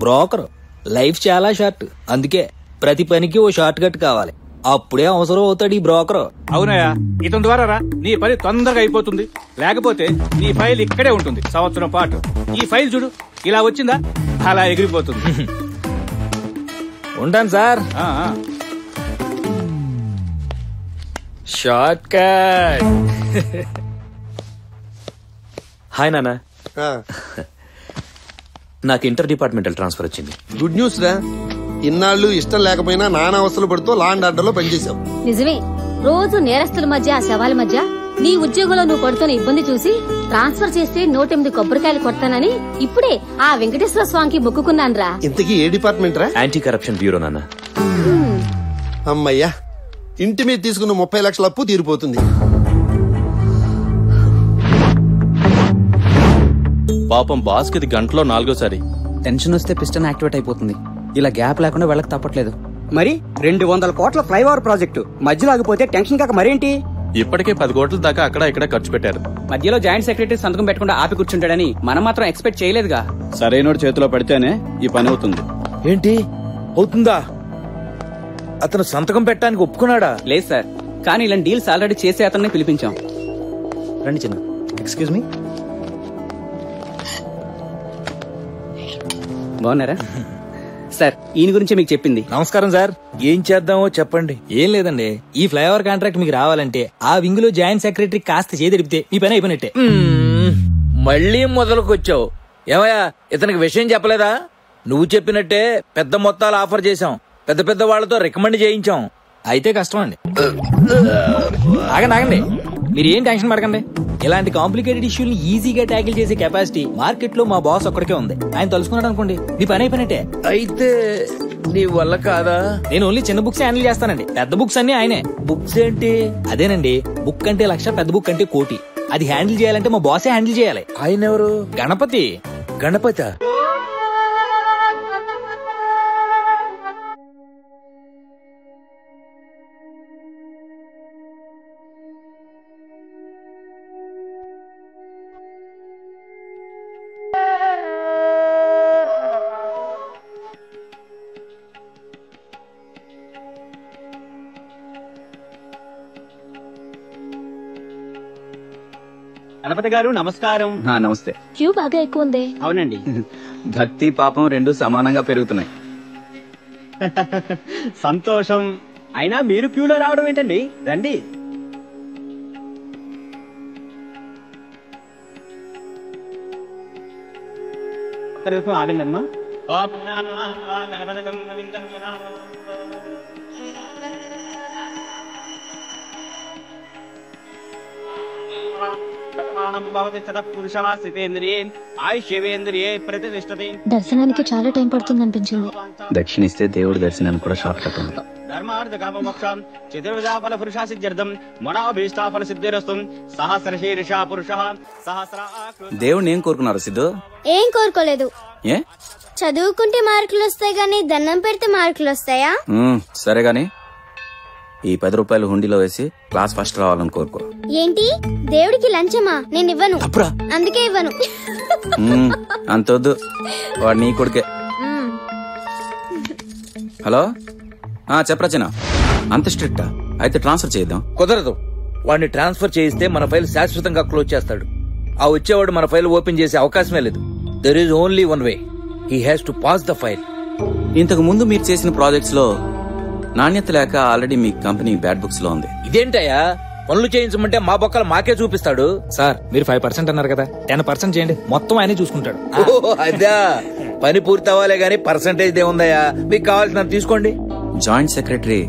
Broker. Life చాలా short, అందుకే ప్రతి పనికి ఓ షార్ట్ కట్ కావాలి. అప్పుడే అవసరం అవుతాడు ఈ బ్రోకర్. అవునయ్యా, ఇతని ద్వారా నీ పని తొందరగా అయిపోతుంది. లేకపోతే నీ ఫైల్ ఇక్కడే ఉంటుంది సంవత్సరం పాటు. ఈ ఫైల్ చూడు, ఇలా వచ్చిందా అలా ఎగిరిపోతుంది. ఉంటాను సార్. Short cut. హాయ్ నాన్న, నాకు ఇంటర్ డిపార్ట్మెంటల్ ట్రాన్స్ఫర్ వచ్చింది. గుడ్ న్యూస్ రా. ఇన్నాళ్ళు ఇష్టం లేకపోయినా నానా అవస్థలు పడుతూ లా అండ్ ఆర్డర్ లో పనిచేసావు. నిజమే. రోజు నేరస్తుల మధ్య శవాల మధ్య నీ ఉద్యోగంలో నువ్వు పడుతున్న ఇబ్బంది చూసి ట్రాన్స్ఫర్ చేస్తే 108 కొబ్బరికాయలు కొడతానని ఇప్పుడే ఆ వెంకటేశ్వర స్వామికి మొక్కుకున్నాను రా. ఇంతకీ ఏ డిపార్ట్మెంట్ రా? యాంటీ కరప్షన్ బ్యూరో నాన్న. అమ్మయ్యా, ఇంటి మీద తీసుకున్న 30 లక్షల అప్పు తీరిపోతుంది. పాపం బాస్ కి గంటలో 4వ సారి టెన్షన్ వస్తే పిస్టన్ యాక్టివేట్ అయిపోతుంది. ఇలా గ్యాప్ లేకుండా వెళ్ళక తప్పట్లేదు. మరి 200 కోట్ల ఫ్లైఓవర్ ప్రాజెక్టు మధ్యలో ఆగిపోతే టెన్షన్ కాక మరేంటి? ఇప్పటికే 10 కోట్ల దాకా అక్కడ ఇక్కడ ఖర్చు పెట్టారు. మధ్యలో జాయింట్ సెక్రటరీ సంతకం పెట్టకుండా ఆపి కూర్చుంటాడని మనం మాత్రం ఎక్స్పెక్ట్ చేయలేదుగా. సరైనోడు చేతిలో పడితేనే ఈ పని అవుతుంది. ఏంటి అవుతుందా? అతను సంతకం పెట్టడానికి ఒప్పుకున్నాడా? లేదు సార్, కానీ ఇలాంటి డీల్స్ ఆల్రెడీ చేసే అతన్ని పిలిపించాం. రండి చిన్న. Excuse me. బాగున్నారా సార్? ఈయన గురించి మీకు చెప్పింది. నమస్కారం సార్. ఏం చేద్దామో చెప్పండి. ఏం లేదండి, ఈ ఫ్లైఓవర్ కాంట్రాక్ట్ మీకు రావాలంటే ఆ వింగ్ లో జాయింట్ సెక్రటరీ కాస్త చేదెడిపితే మీ పని అయిపోయినట్టే. మళ్ళీ మొదలుకొచ్చావు. ఏమయ్యా, ఇతనికి విషయం చెప్పలేదా? నువ్వు చెప్పినట్టే పెద్ద మొత్తాలు ఆఫర్ చేశాం, పెద్ద పెద్ద వాళ్లతో రికమెండ్ చేయించాం. అయితే కష్టం అండి. ఆగండి, మీరు ఏం టెన్షన్ పడకండి. ఇలాంటి కాంప్లికేటెడ్ ఇష్యూని ఈజీగా ట్యాకిల్ చేసే కెపాసిటీ మార్కెట్ లో మా బాస్ ఒక్కడికే ఉంది. ఆయన తెలుసుకున్నాడు అనుకోండి, మీ పని అయిపోయినట్టే. అయితే నీ వల్ల కాదా? నేను ఓన్లీ చిన్న బుక్స్ హ్యాండిల్ చేస్తానండి, పెద్ద బుక్స్ అన్ని ఆయనే. బుక్స్ ఏంటి? అదేనండి, బుక్ అంటే 1,00,000, పెద్ద బుక్ అంటే 1,00,00,000. అది హ్యాండిల్ చేయాలంటే మా బాసే హ్యాండిల్ చేయాలి. ఆయన ఎవరు? గణపతి. గణపతి గణపతి గారు నమస్కారం. నమస్తే. క్యూ బాగా ఎక్కువ ఉంది. అవునండి, భక్తి పాపం రెండు సమానంగా పెరుగుతున్నాయి. సంతోషం. అయినా మీరు క్యూలో రావడం ఏంటండి? రండి. ఆగండమ్మా. దర్శనానికి చాలా టైం పడుతుంది అనిపించింది. దక్షిణిస్తే దేవుడి దర్శనానికి కూడా షార్ట్ కట్ ఉంది. దేవుడిని ఏం కోరుకున్నారు సిద్ధు? ఏం కోరుకోలేదు. ఏ? చదువుకుంటే మార్కులు వస్తాయి గానీ దండం పెడితే మార్కులు వస్తాయా? సరే గాని ఈ 10 రూపాయలు హుండీలో వేసి క్లాస్ ఫస్ట్ రావాలని కోరుకో. ఏంటి, దేవుడికి లంచమా? నేను ఇవ్వను, అందుకే ఇవ్వను. అంతొద్దు, వాడు నీ కొడుకే. హలో, చెప్పరచన. అంత స్ట్రిక్టా? అయితే ట్రాన్స్ఫర్ చేద్దాం. కుదరదు. వాడిని ట్రాన్స్ఫర్ చేయిస్తే మన ఫైల్ శాశ్వతంగా క్లోజ్ చేస్తాడు. ఆ వచ్చేవాడు మన ఫైల్ ఓపెన్ చేసే అవకాశమే లేదు. There is only one way. He has to pass the file. ఇంతకు ముందు మీరు చేసిన ప్రాజెక్ట్స్ లో నాణ్యత లేక ఆల్రెడీ మీ కంపెనీ బ్యాడ్ బుక్స్ లో ఉంది. ఇదేంటయ్యా, పనులు చేయించమంటే మా బొక్కలు మాకే చూపిస్తాడు. సార్, మీరు 5% అన్నారు కదా, 10% చేయండి, మొత్తం ఆయనే చూసుకుంటాడు. అదా, పని పూర్తి అవ్వాలే గానీ పర్సంటేజ్ ఏముందయ్యా? మీకు కావాల్సినంత తీసుకోండి. జాయింట్ సెక్రటరీ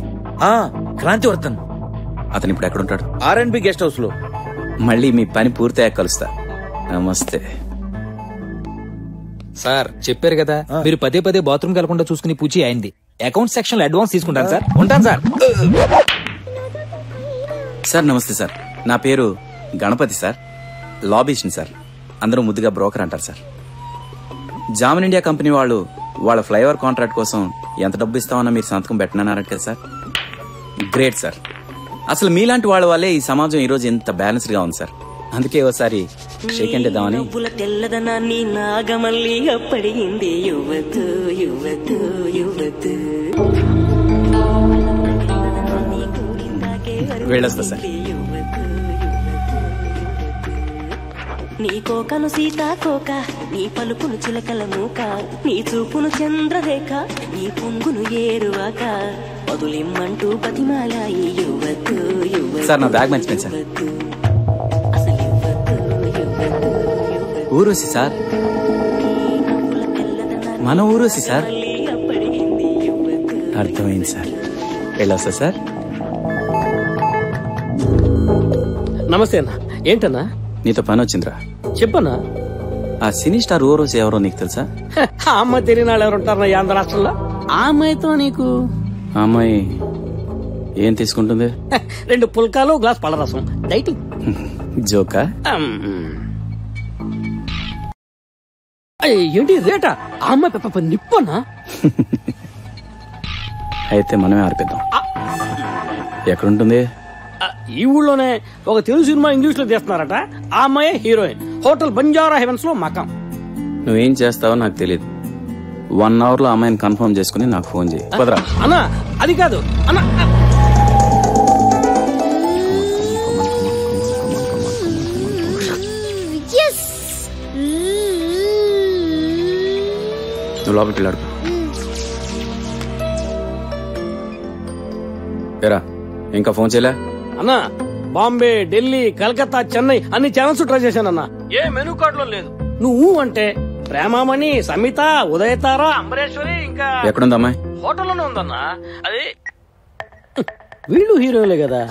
క్రాంతివర్ధన్, అతను ఇప్పుడు ఎక్కడుంటాడు? R&B గెస్ట్ హౌస్ లో. మళ్ళీ మీ పని పూర్తయ్యాక కలుస్తా. నమస్తే సార్. చెప్పారు కదా, మీరు పదే పదే బాత్రూమ్ కలకుండా చూసుకుని పూచి అయింది. అకౌంట్ సెక్షన్ లో అడ్వాన్స్ తీసుకుంటాను సార్. ఉంటాను సార్. సార్ నమస్తే సార్, నా పేరు గణపతి సార్, లాబీస్ని సార్. అందరూ ముద్దుగా బ్రోకర్ అంటారు సార్. జామన్ ఇండియా కంపెనీ వాళ్ళు వాళ్ళ ఫ్లైఓవర్ కాంట్రాక్ట్ కోసం ఎంత డబ్బు ఇస్తామన్నా మీరు సంతకం పెట్టనన్నారు కదా సార్. Great sir. అసలు మీలాంటి వాళ్ళ వల్లే ఈ సమాజం ఈరోజు ఎంత బ్యాలెన్స్డ్ గా ఉంది సార్. అందుకే ఒకసారి షేక్ హ్యాండ్ ఇద్దామని. తెల్లదనాన్ని నాగమల్లి అప్పడిగింది యువతు యువతు యువతు. వెళ్ళొస్తా సార్. నీ కోకను సీతాకోక, నీ పలుకును చిలకల మూక, నీ చూపును చంద్రరేఖ, నీ పొంగును ఏరువాక, వదులిమ్మంటూ బతిమాలాయి యువతు యువతు. సార్ నా బ్యాగ్ మర్చిపోయింది సార్. ఊరూసి సార్, మన ఊరూసి సార్. అర్థమైంది సార్. వెళ్ళొస్తా సార్. నమస్తే అన్న. ఏంటన్నా? నీతో పని వచ్చిందిరా. చెప్పన్నా. ఆ సినీ స్టార్ ఊరోసి ఎవరో నీకు తెలుసా? ఆ అమ్మాయి తెలియని వాళ్ళు ఎవరు ఉంటారు ఆంధ్ర రాష్ట్రంలో? ఆ అమ్మాయితో నీకు? ఆ అమ్మాయి ఏం తీసుకుంటుంది? 2 పుల్కాలు, గ్లాస్ పళ్ళరసం. డైటింగ్. జోకా? ఏంటి రేటా? ఆ అమ్మాయి పెప్ప నిప్పన్నా? అయితే మనమే ఆర్పిద్దాం. ఎక్కడుంటుంది? ఈ ఊళ్ళోనే ఒక తెలుగు సినిమా ఇంగ్లీష్ లో తీస్తున్నారట. ఆ అమ్మాయి హీరోయిన్. హోటల్ బంజారా హెవెన్స్ లో మకాం. నువ్వేం చేస్తావో నాకు తెలియదు. 1 hour లో అమ్మాయిని కన్ఫర్మ్ చేసుకుని నాకు ఫోన్ చేయి. కుదరా? అన్నా అది కాదు అన్నా. నువ్వు లోపలికి వెళ్ళాడు. ఏరా ఇంకా ఫోన్ చేయలే? అన్నా బాంబే, ఢిల్లీ, కలకత్తా, చెన్నై అన్ని ఛానల్స్ ట్రై చేశానన్నా. ఏ మెనూ కార్డ్ లో లేదు. నువ్వు అంటే ప్రేమామణి, సమిత, ఉదయతార, అంబరేశ్వరి, ఇంకా ఎక్కడుంది అమ్మాయి? హోటల్లోనే ఉందన్నా. అది వీళ్ళు హీరోలే కదా.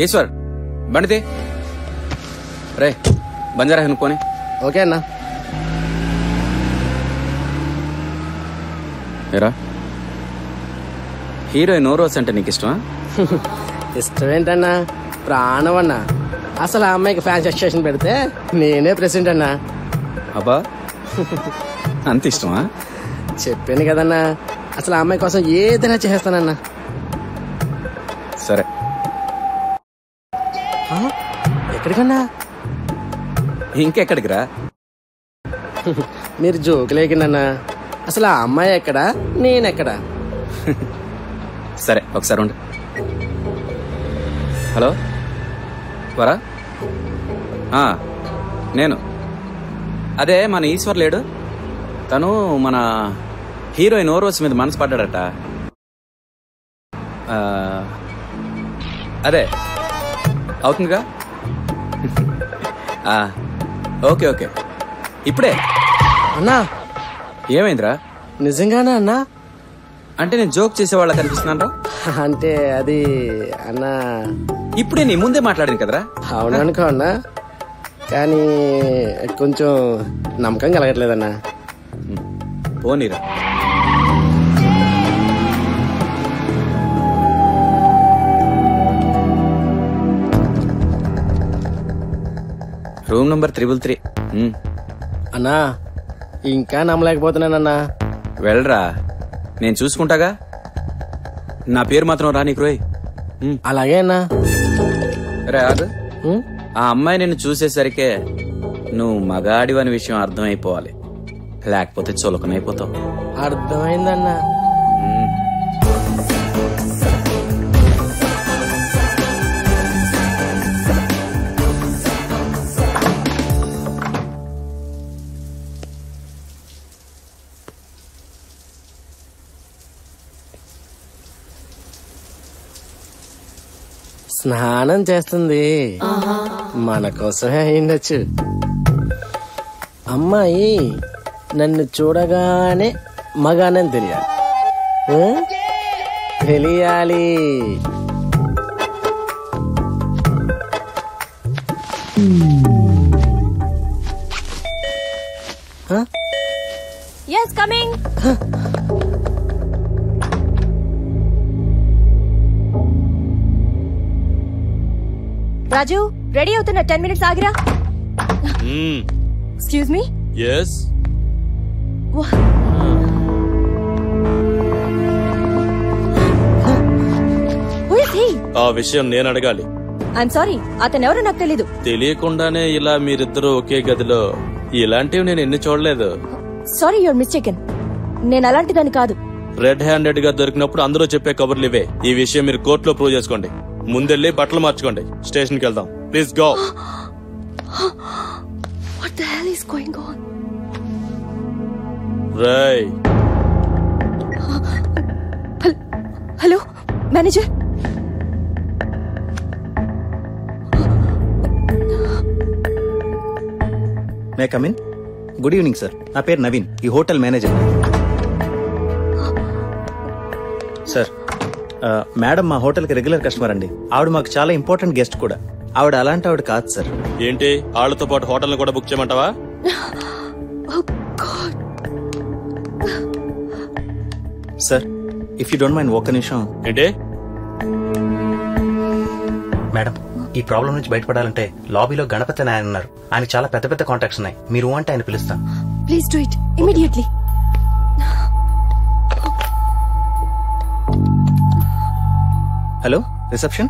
ఈశ్వర్ బండితే రే బంజారా అనుకోని. ఓకే అన్నా. ఏరా హీరోయిన్ ఓరోస్ అంటే నీకు ఇష్టమా? ఇష్టం ఏంటన్నా? ప్రాణం అన్నా. అసలు ఆ అమ్మాయికి ఫ్యాన్స్ ఎక్స్టేషన్ పెడితే నేనే ప్రెసిడెంట్ అన్నా. అబ్బా అంత ఇష్టమా? చెప్పాను కదన్నా, అసలు ఆ అమ్మాయి కోసం ఏదైనా చేస్తానన్నా. సరే ఎక్కడికన్నా? ఇంకెక్కడికి రా. మీరు జోకులేకిందన్నా. అసలు ఆ అమ్మాయి ఎక్కడా, నేనెక్కడా? సరే ఒకసారి ఉండు. హలో వరా? నేను అదే మన ఈశ్వర్ లేడు, తను మన హీరోయిన్ ఓరోస్ మీద మనసు పడ్డాడట. అదే అవుతుందిగా. ఓకే ఓకే ఇప్పుడే. అన్నా ఏమైందిరా? నిజంగానా అన్నా? అంటే నేను జోక్ చేసేవాళ్ళ కనిపిస్తున్నాను. అంటే అది అన్నా ఇప్పుడే నీ ముందే మాట్లాడింది కదరా. అవుననుకో అన్నా, కానీ కొంచెం నమ్మకం కలగట్లేదన్నా. పోనీరా. Room number 333. అన్నా ఇంకా నమ్మలేకపోతున్నానన్నా. వెళ్ళరా, నేను చూసుకుంటాగా. నా పేరు మాత్రం రా నీకు రోయ్. అలాగే అన్నా. రే ఆగు. ఆ అమ్మాయి నిన్ను చూసేసరికే నువ్వు మగాడివని విషయం అర్థమైపోవాలి, లేకపోతే చులకనైపోతావు. అర్థమైందన్నా. స్నానం చేస్తుంది, మన కోసమే అయిండొచ్చు. అమ్మాయి నన్ను చూడగానే మగానని తెలియాలి. తెలియాలి. Yes, coming. రాజు రెడీ అవుతున్న 10 minutes ఆగిరా. Excuse me. yes Who is he? ఆ విషయం నేను అడగాలి. I'm sorry. అతనెవరో నాకు తెలీదు. తెలియకుండానే ఇలా మీరిద్దరూ ఒకే గదిలో ఇలాంటివి నేను ఎన్ని చూడలేదు. Sorry, you're mistaken. నేను అలాంటిదని కాదు. రెడ్ హ్యాండెడ్ గా దొరికినప్పుడు అందరూ చెప్పే కబుర్లు ఇవే. ఈ విషయం మీరు కోర్టులో ప్రూవ్ చేసుకోండి. ముందెళ్ళి బట్టలు మార్చుకోండి. స్టేషన్ కి వెళ్దాం. Please go. What the hell is going on? రై. Hello manager. May come in? Good evening sir. నా పేరు నవీన్, ఈ హోటల్ మేనేజర్. సార్, మేడం మా హోటల్కి రెగ్యులర్ కస్టమర్ అండి. ఆవిడ మాకు చాలా ఇంపార్టెంట్ గెస్ట్ కూడా. ఆవిడ అలాంటి ఆవిడ కాదు సార్. ఏంటి, వాళ్ళతో పాటు హోటల్ కూడా బుక్ చేయమంటావా? Sir, if you don't mind ఒక్క నిమిషం. ఏంటి మేడం, ఈ ప్రాబ్లం నుంచి బయటపడాలంటే లాబీలో గణపతి అని ఆయన ఉన్నారు. ఆయన చాలా పెద్ద పెద్ద కాంటాక్ట్స్ ఉన్నాయి. మీరు అంటే ఆయన పిలుస్తాం. Please do it immediately. Hello, reception.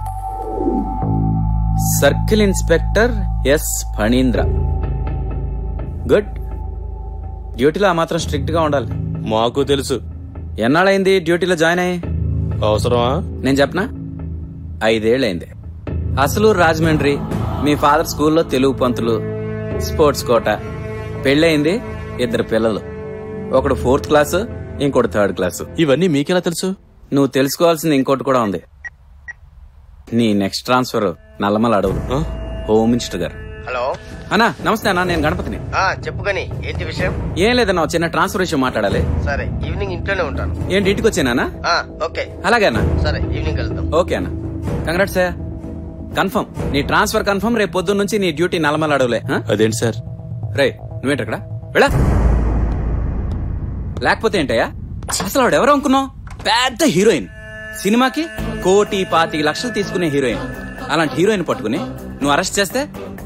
Circle inspector S Phanindra. Good. డ్యూటీలో ఆ మాత్రం స్ట్రిక్ట్ గా ఉండాలి. మాకు తెలుసు. ఎన్నాళ్ళైంది డ్యూటీలో జాయిన్ అయ్యి? అవసరమా నేను చెప్పనా? 5 ఏళ్ళైంది. అసలు రాజమండ్రి. మీ ఫాదర్ స్కూల్లో తెలుగు పంతులు, స్పోర్ట్స్ కోట. పెళ్ళయింది, 2 పిల్లలు. ఒకడు 4th క్లాసు, ఇంకోటి 3rd క్లాసు. ఇవన్నీ మీకెలా తెలుసు? నువ్వు తెలుసుకోవాల్సింది ఇంకోటి కూడా ఉంది. నీ నెక్స్ట్ ట్రాన్స్ఫర్ నల్లమల అడవులు. హోమ్ మినిస్టర్ గారు. హలో అన్నా, నమస్తే అన్నా. నేను గణపతిని. చెప్పు కానీ ఏంటి విషయం? ఏం లేదన్నా, చిన్న ట్రాన్స్ఫర్ విషయం మాట్లాడాలి. సరే, ఈవినింగ్ ఇంట్లోనే ఉంటాను. ఏంటి, ఇంటికి వచ్చానా? ఓకే. అలాగే అన్నా. సరే, ఈవినింగ్ వెళ్దాం. ఓకే అన్నా. కంగ్రాట్స్ అయ్యా. కన్ఫర్మ్, నీ ట్రాన్స్ఫర్ కన్ఫర్మ్. రేపు పొద్దున్న నుంచి నీ డ్యూటీ నల్లమల అడవులే. అదేంటి సార్? రే, నువ్వేంటక్కడ వెళ్ళా? లేకపోతే ఏంటయ్యా, అసలు ఆవిడ ఎవరో అనుకున్నావు? పెద్ద హీరోయిన్. సినిమాకి 1,25,00,000 తీసుకునే హీరోయిన్. అలాంటి హీరోయిన్ పట్టుకుని నువ్వు అరెస్ట్ చేస్తే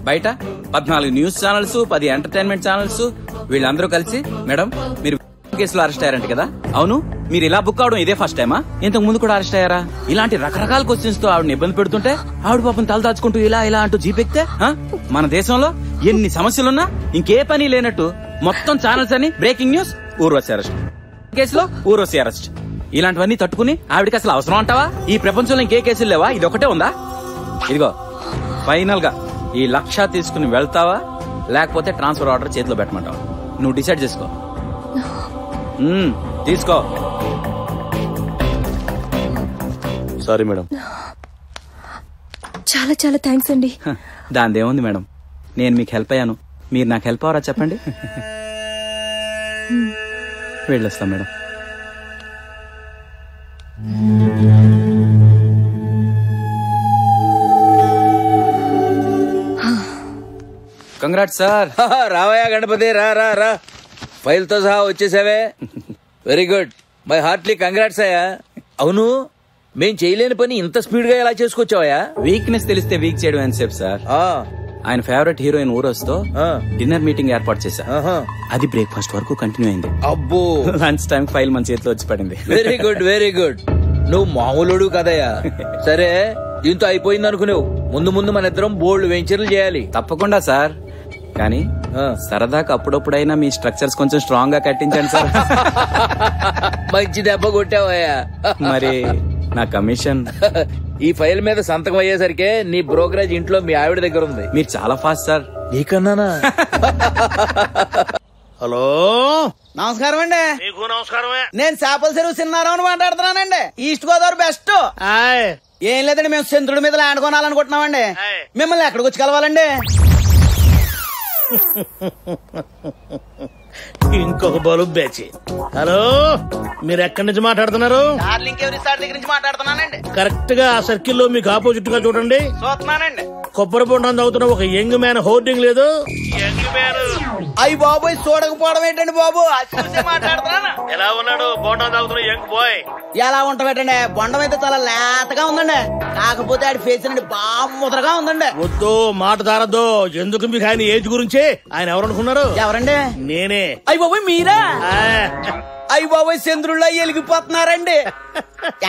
బయట 14 న్యూస్ ఛానల్స్, 10 ఎంటర్టైన్మెంట్ ఛానల్స్ వీళ్ళందరూ కలిసి, మేడం మీరు కేసులో అరెస్ట్ అయ్యారంట కదా? అవును. మీరు ఇలా బుక్ అవడం ఇదే ఫస్ట్ టైమా? ఇంతకు ముందు కూడా అరెస్ట్ అయ్యారా? ఇలాంటి రకరకాల క్వశ్చన్స్ తో ఆవిడని ఇబ్బంది పెడుతుంటే ఆవిడ పాపం తలదాచుకుంటూ ఇలా అంటూ జీపెక్తే, మన దేశంలో ఎన్ని సమస్యలున్నా ఇంకే పని లేనట్టు మొత్తం ఛానల్స్ అని బ్రేకింగ్ న్యూస్, ఊర్వశి అరెస్ట్, కేసులో ఊర్వశి అరెస్ట్. ఇలాంటివన్నీ తట్టుకుని ఆవిడకి అసలు అవసరం అంటావా? ఈ ప్రపంచంలో ఇంకే కేసులు లేవా? ఇది ఒకటే ఉందా? ఇదిగో ఫైనల్ గా ఈ 1,00,000 తీసుకుని వెళ్తావా, లేకపోతే ట్రాన్స్ఫర్ ఆర్డర్ చేతిలో పెట్టమంటావా? నువ్వు డిసైడ్ చేసుకో. తీసుకో. Sorry madam. చాలా చాలా థ్యాంక్స్ అండి. దానిదేముంది మేడం, నేను మీకు హెల్ప్ అయ్యాను. మీరు నాకు హెల్ప్ అవరా చెప్పండి. వెళ్ళొస్తాం మేడం. Congrats sir. రావయ్యా గణపతి, రా రా రా. ఫైల్ తో సహా వచ్చేసావే. Very good. My heartly congrats అయ్యా. అవును, మేం చేయలేని పని ఇంత స్పీడ్ గా ఎలా చేసుకొచ్చావయ్యా? వీక్నెస్ తెలిస్తే వీక్ చేయడం అని చెప్పు సార్. ఆయన ఫేవరెట్ హీరోయిన్ ఊరొస్తో డిన్నర్ మీటింగ్ ఏర్పాటు చేశా. అది బ్రేక్ఫాస్ట్ వరకు కంటిన్యూ అయింది. అబ్బో, లంచ్ టైం ఫైల్ మన చేతిలో వచ్చి పడింది. Very good very good. నువ్వు మామూలుడు కదయ్యా. సరే, దీంతో అయిపోయింది అనుకునేవు. ముందు ముందు మన ఇద్దరం బోల్డ్ వెంచర్లు చేయాలి. తప్పకుండా సార్. కానీ సరదాగా అప్పుడప్పుడైనా మీ స్ట్రక్చర్స్ కొంచెం స్ట్రాంగ్ గా కట్టించండి సార్. మంచి దెబ్బ కొట్టావయ్యా. మరి నా కమిషన్? ఈ ఫైల్ మీద సంతకం అయ్యేసరికి నీ బ్రోకరేజ్ ఇంట్లో మీ ఆవిడ దగ్గర ఉంది. మీరు చాలా ఫాస్ట్ సార్. నీకన్నానా? హలో, నమస్కారం అండి. నీకు నమస్కారమే. నేను చేపల చెరువు సిన్నారావుని మాట్లాడుతున్నానండి. East Godavari best. ఏం లేదండి, మేము చంద్రుడి మీద ల్యాండ్ కొనాలనుకుంటున్నామండి. మిమ్మల్ని ఎక్కడికి వచ్చి కలవాలండి? ఇంకొక బలు బ్యాచ్. హలో, మీరు ఎక్కడి నుంచి మాట్లాడుతున్నారు? డార్లింగ్ ఎవరి సార్ దగ్గర నుంచి మాట్లాడుతున్నానండి. కరెక్ట్ గా ఆ సర్కిల్ లో మీకు ఆపోజిట్ గా చూడండి. చూస్తున్నానండి. కొబ్బరి బొండం తాగుతున్న ఒక యంగ్ మ్యాన్ హోర్డింగ్ లేదు. అయ్యి బాబోయ్, చూడకపోవడం ఏంటండి బాబు, మాట్లాడుతున్నాను. ఎలా ఉన్నాడు బొండం తాగుతున్న యంగ్ బాయ్? ఎలా ఉంటామేటండి, బొండం అయితే చాలా లేతగా ఉందండి. కాకపోతే ఆడి ఫేస్ అండి బాగా ముద్రగా ఉందండి. వద్దు, మాట దారద్దు. ఎందుకు మీకు ఆయన ఏజ్ గురించి? ఆయన ఎవరనుకున్నారు? ఎవరండి? నేనే. అయ్యి బాబోయ్ మీరా? అయ్యి బాబోయ్, చంద్రుల్లో వెలిగిపోతున్నారండి.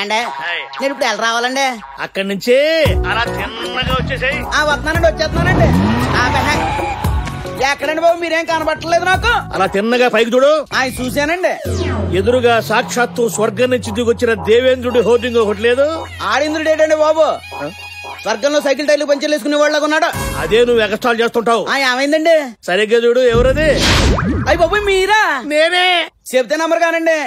ఏండే నేను ఇప్పుడు ఎలా రావాలండి? అక్కడి నుంచి అలా చిన్నగా వచ్చేసాయి. వస్తున్నానండి, వచ్చేస్తున్నానండి. ఎక్కడండి బాబు, మీరేం కనబట్టలేదు నాకు. అలా తిన్నగా పైకి చూడు. ఆయన చూశానండి. ఎదురుగా సాక్షాత్తు స్వర్గం నుంచి దిగొచ్చిన దేవేంద్రుడి హోర్డింగ్ ఒకటి లేదు. ఆడింద్రుడు ఏంటండి బాబు? స్వర్గంలో సైకిల్ టైర్లు పంచర్లు వేసుకునే వాళ్ళగా ఉన్నాడు. అదే నువ్వు ఎగస్ట్రాల్ చేస్తుంటావు. ఏమైందండి? సరిగ్గా చూడు. ఎవరది? అయ్యి బాబు మీరా? నేనే. చెప్తే నంబర్ కానండి.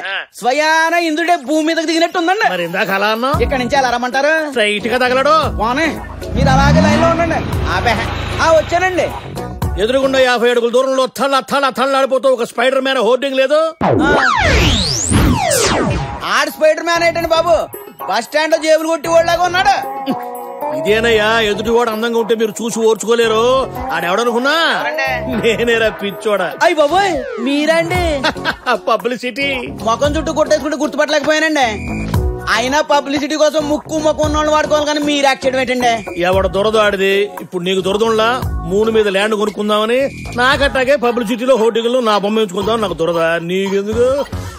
స్వయాన ఇంద్రుడే భూమి మీదకి దిగినట్టు ఉందండి. మరి ఇందాక అలా అన్నా. ఇక్కడ నుంచి ఎలా రమ్మంటారు? స్ట్రైట్ గా తగలడు. పోనీ మీరు అలాగే లైన్ లో ఉండండి. వచ్చానండి. ఎదురుగుండా 50 అడుగుల దూరంలో తళ్ళాడిపోతూ ఒక స్పైడర్ మ్యాన్ హోర్డింగ్ లేదు. ఆడు స్పైడర్ మ్యాన్ ఏంటండి బాబు? బస్ స్టాండ్ లో జేబులు కొట్టి వాళ్ళగా ఉన్నాడు. ఇదేనయ్యా, ఎదుటివాడు అందంగా ఉంటే మీరు చూసి ఓర్చుకోలేరు. ఆడెవడనుకున్నా? నేనేరా పిచ్చోడా. అయ్యి బాబోయ్ మీరండి? పబ్లిసిటీ. ముఖం చుట్టూ కొట్టేసుకుంటే గుర్తుపట్టలేకపోయానండి. అయినా పబ్లిసిటీ కోసం ముక్కు ముఖం ఉన్న వాళ్ళు వాడుకోవాలి, కానీ మీరు యాక్ట్ చేయడం ఏంటండి? ఎవడ దొరద ఆడిది. ఇప్పుడు నీకు దొరదలా మూడు మీద ల్యాండ్ కొనుక్కుందామని. నాకట్టాగే పబ్లిసిటీలో హోర్డింగ్లు నా బొమ్మ ఎంచుకుందాం. నాకు దొరద, నీకెందుకు?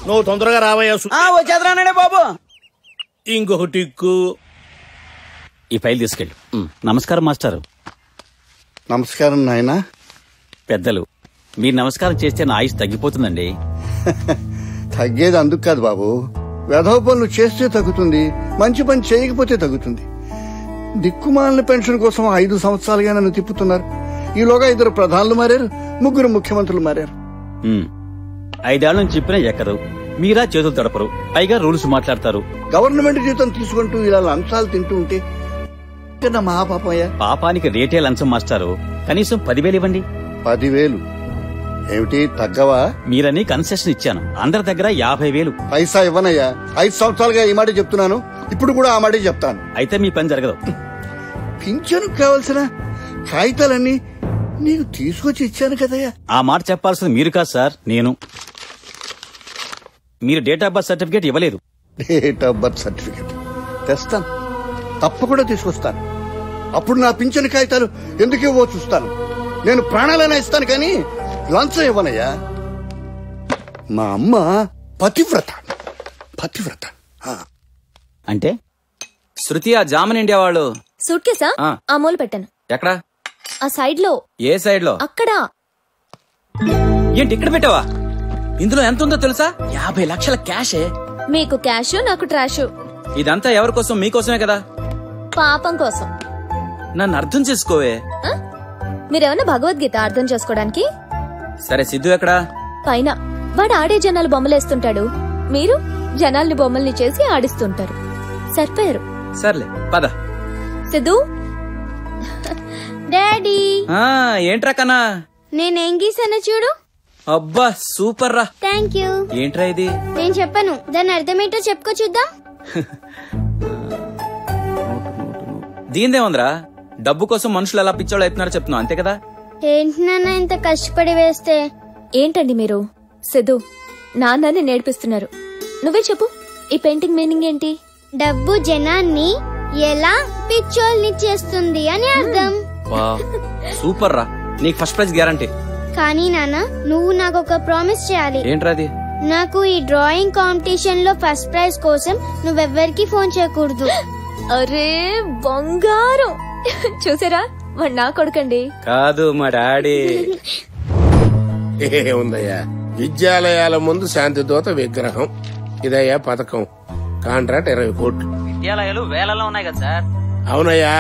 నువ్వు తొందరగా రావయ్యా. వచ్చేద్రానండి బాబు. ఇంకొక టిక్కు. ఈ ఫైల్ తీసుకెళ్ళు. నమస్కారం మాస్టారు. నమస్కారం నాయనా. పెద్దలు, మీరు నమస్కారం చేస్తే నా ఆయుష్ తగ్గిపోతుందండి. తగ్గేది అందుకు కాదు బాబు, వెధవ పనులు చేస్తే తగ్గుతుంది, మంచి పని చేయకపోతే తగ్గుతుంది. దిక్కుమాలిన పెన్షన్ కోసం 5 సంవత్సరాలుగా నన్ను తిప్పుతున్నారు. ఈలోగా 2 ప్రధానులు మారారు, 3 ముఖ్యమంత్రులు మారారు. 5 ఏళ్ల నుంచి చెప్పినా ఎక్కరు. మీరా చేతులు తడపరు, పైగా రూల్స్ మాట్లాడతారు. గవర్నమెంట్ జీతం తీసుకుంటూ ఇలా లంచాలు తింటూ ఉంటే మహాపాపయ్యా. పాపానికి రేటే లంచం మాస్టారు. కనీసం 10,000 ఇవ్వండి. 10,000 ఏమిటి తగ్గవా? మీరని కన్సెషన్ ఇచ్చాను. అందరి దగ్గర 50,000. పైసా ఇవ్వనయ్యా. 5 సంవత్సరాలుగా ఈ మాట చెప్తున్నాను, ఇప్పుడు కూడా ఆ మాట చెప్తాను. అయితే మీ పని జరగదు. పింఛను కావాల్సిన కాగితాలన్నీ నీకు తీసుకొచ్చి ఇచ్చాను కదయ్యా. ఆ మాట చెప్పాల్సింది మీరు కాదు సార్, నేను. మీరు డేట్ ఆఫ్ బర్త్ సర్టిఫికేట్ ఇవ్వలేదు. డేట్ ఆఫ్ బర్త్ సర్టిఫికేట్ తెస్తాను, తప్పకుండా తీసుకొస్తాను. అప్పుడు నా పింఛను కాగితాలు ఎందుకు ఇవ్వో చూస్తాను. నేను ప్రాణాలైనా ఇస్తాను, కానీ లంచం ఇవ్వనయ్యా. మా అమ్మ పతివ్రత. అంటే శృతి, ఆ జామన్ ఇండియా వాళ్ళు సూట్ కేసా? ఆ మూల పెట్టాను. ఎక్కడా? ఆ సైడ్ లో. ఏ సైడ్ లో? అక్కడ. ఏంటి ఇక్కడ పెట్టావా? ఇందులో ఎంత ఉందో తెలుసా? 50 లక్షల క్యాషే. మీకు క్యాష్, నాకు ట్రాష్. ఇదంతా ఎవరి కోసం? మీకోసమే కదా. పాపం కోసం. నన్ను అర్థం చేసుకోవే. మీరేమన్నా భగవద్గీత అర్థం చేసుకోవడానికి? సరే, సిద్ధు ఎక్కడా? పైన. వాడు ఆడే జనాలు బొమ్మలేస్తుంటాడు, మీరు జనాల్ని బొమ్మల్ని చేసి ఆడిస్తుంటారు. సరిపోయారు. సర్లే పద. సిద్ధు. డాడీ. ఏంట్రా కన్నా? నేనేం గీసానో చూడు. అబ్బా సూపర్ రా. Thank you. ఏంట్రా ఇది? నేను చెప్పను, దాని అర్థమేంటో చెప్పుకో చూద్దాం. దీనిదేముందిరా? డబ్బు కోసం మనుషులు ఎలా పిచ్చోళ్ళు అవుతున్నారో చెప్తున్నావు, అంతే కదా? ఏంటి నాన్న ఇంత కష్టపడి వేస్తే? ఏంటండి మీరు? సిద్ధు, నాన్నని నేర్పిస్తున్నారు. నువ్వే చెప్పు, ఈ పెయింటింగ్ మీనింగ్ ఏంటి? డబ్బు జనాన్ని ఎలా పిచ్చోల్ని చేస్తుంది అని అర్థం. సూపర్ రా, నీకు ఫస్ట్ ప్రైజ్ గ్యారంటీ. కానీ నాన్న, నువ్వు నాకు ఒక ప్రామిస్ చేయాలి. ఏంట్రా అది? నాకు ఈ డ్రాయింగ్ కాంపిటీషన్ లో ఫస్ట్ ప్రైజ్ కోసం నువ్వెవ్వరికి ఫోన్ చేయకూడదు. అరే బంగారం, చూసారా? వాడు నా కొడుకండి. కాదు, మా డాడీ. ఏముందయ్యా, విద్యాలయాల ముందు శాంతి దూత విగ్రహం. ఇదయ్యా పథకం. కాంట్రాక్ట్ 20 కోట్లు. విద్యాలయాలు వేలలో ఉన్నాయి కదా సార్. అవునయ్యా,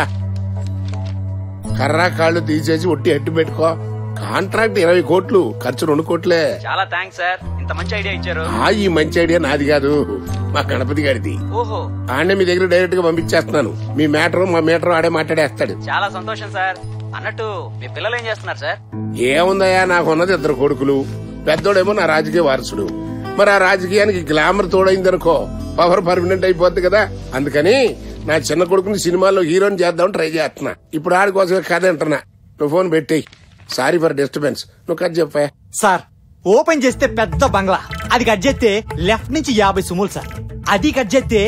కర్రా కాళ్ళు తీసేసి ఒట్టి అట్టు పెట్టుకో. కాంట్రాక్ట్ 20 కోట్లు, ఖర్చు 2 కోట్లే. చాలా థ్యాంక్స్ సార్, ఇంత మంచి ఐడియా ఇచ్చారు. ఈ మంచి ఐడియా నాది కాదు, మా గణపతి గారిది. ఓహో, ఆడే మీ దగ్గర డైరెక్ట్ గా పంపించేస్తున్నాను. మీ మ్యాటర్ మా మీటర్ ఆడే మాట్లాడేస్తాడు. చాలా సంతోషం సార్. అన్నట్టు మీ పిల్లలు ఏం చేస్తున్నారు సార్? ఏముందయ్యా, నాకున్నది 2 కొడుకులు. పెద్దోడేమో నా రాజకీయ వారసుడు, మరి ఆ రాజకీయానికి గ్లామర్ తోడైందనుకో పవర్ పర్మనెంట్ అయిపోద్ది కదా. అందుకని నా చిన్న కొడుకుని సినిమాలో హీరోని చేద్దామని ట్రై చేస్తున్నా. ఇప్పుడు ఆడి కోసం కథ అంటున్నా. నువ్వు ఫోన్ పెట్టేయి. Sorry for disturbance. నువ్వు కథ చెప్పా. సార్ ఓపెన్ చేస్తే పెద్ద బంగ్లా, అది కట్ చేస్తే లెఫ్ట్ నుంచి 50 సుములు సార్, అది కట్ చేస్తే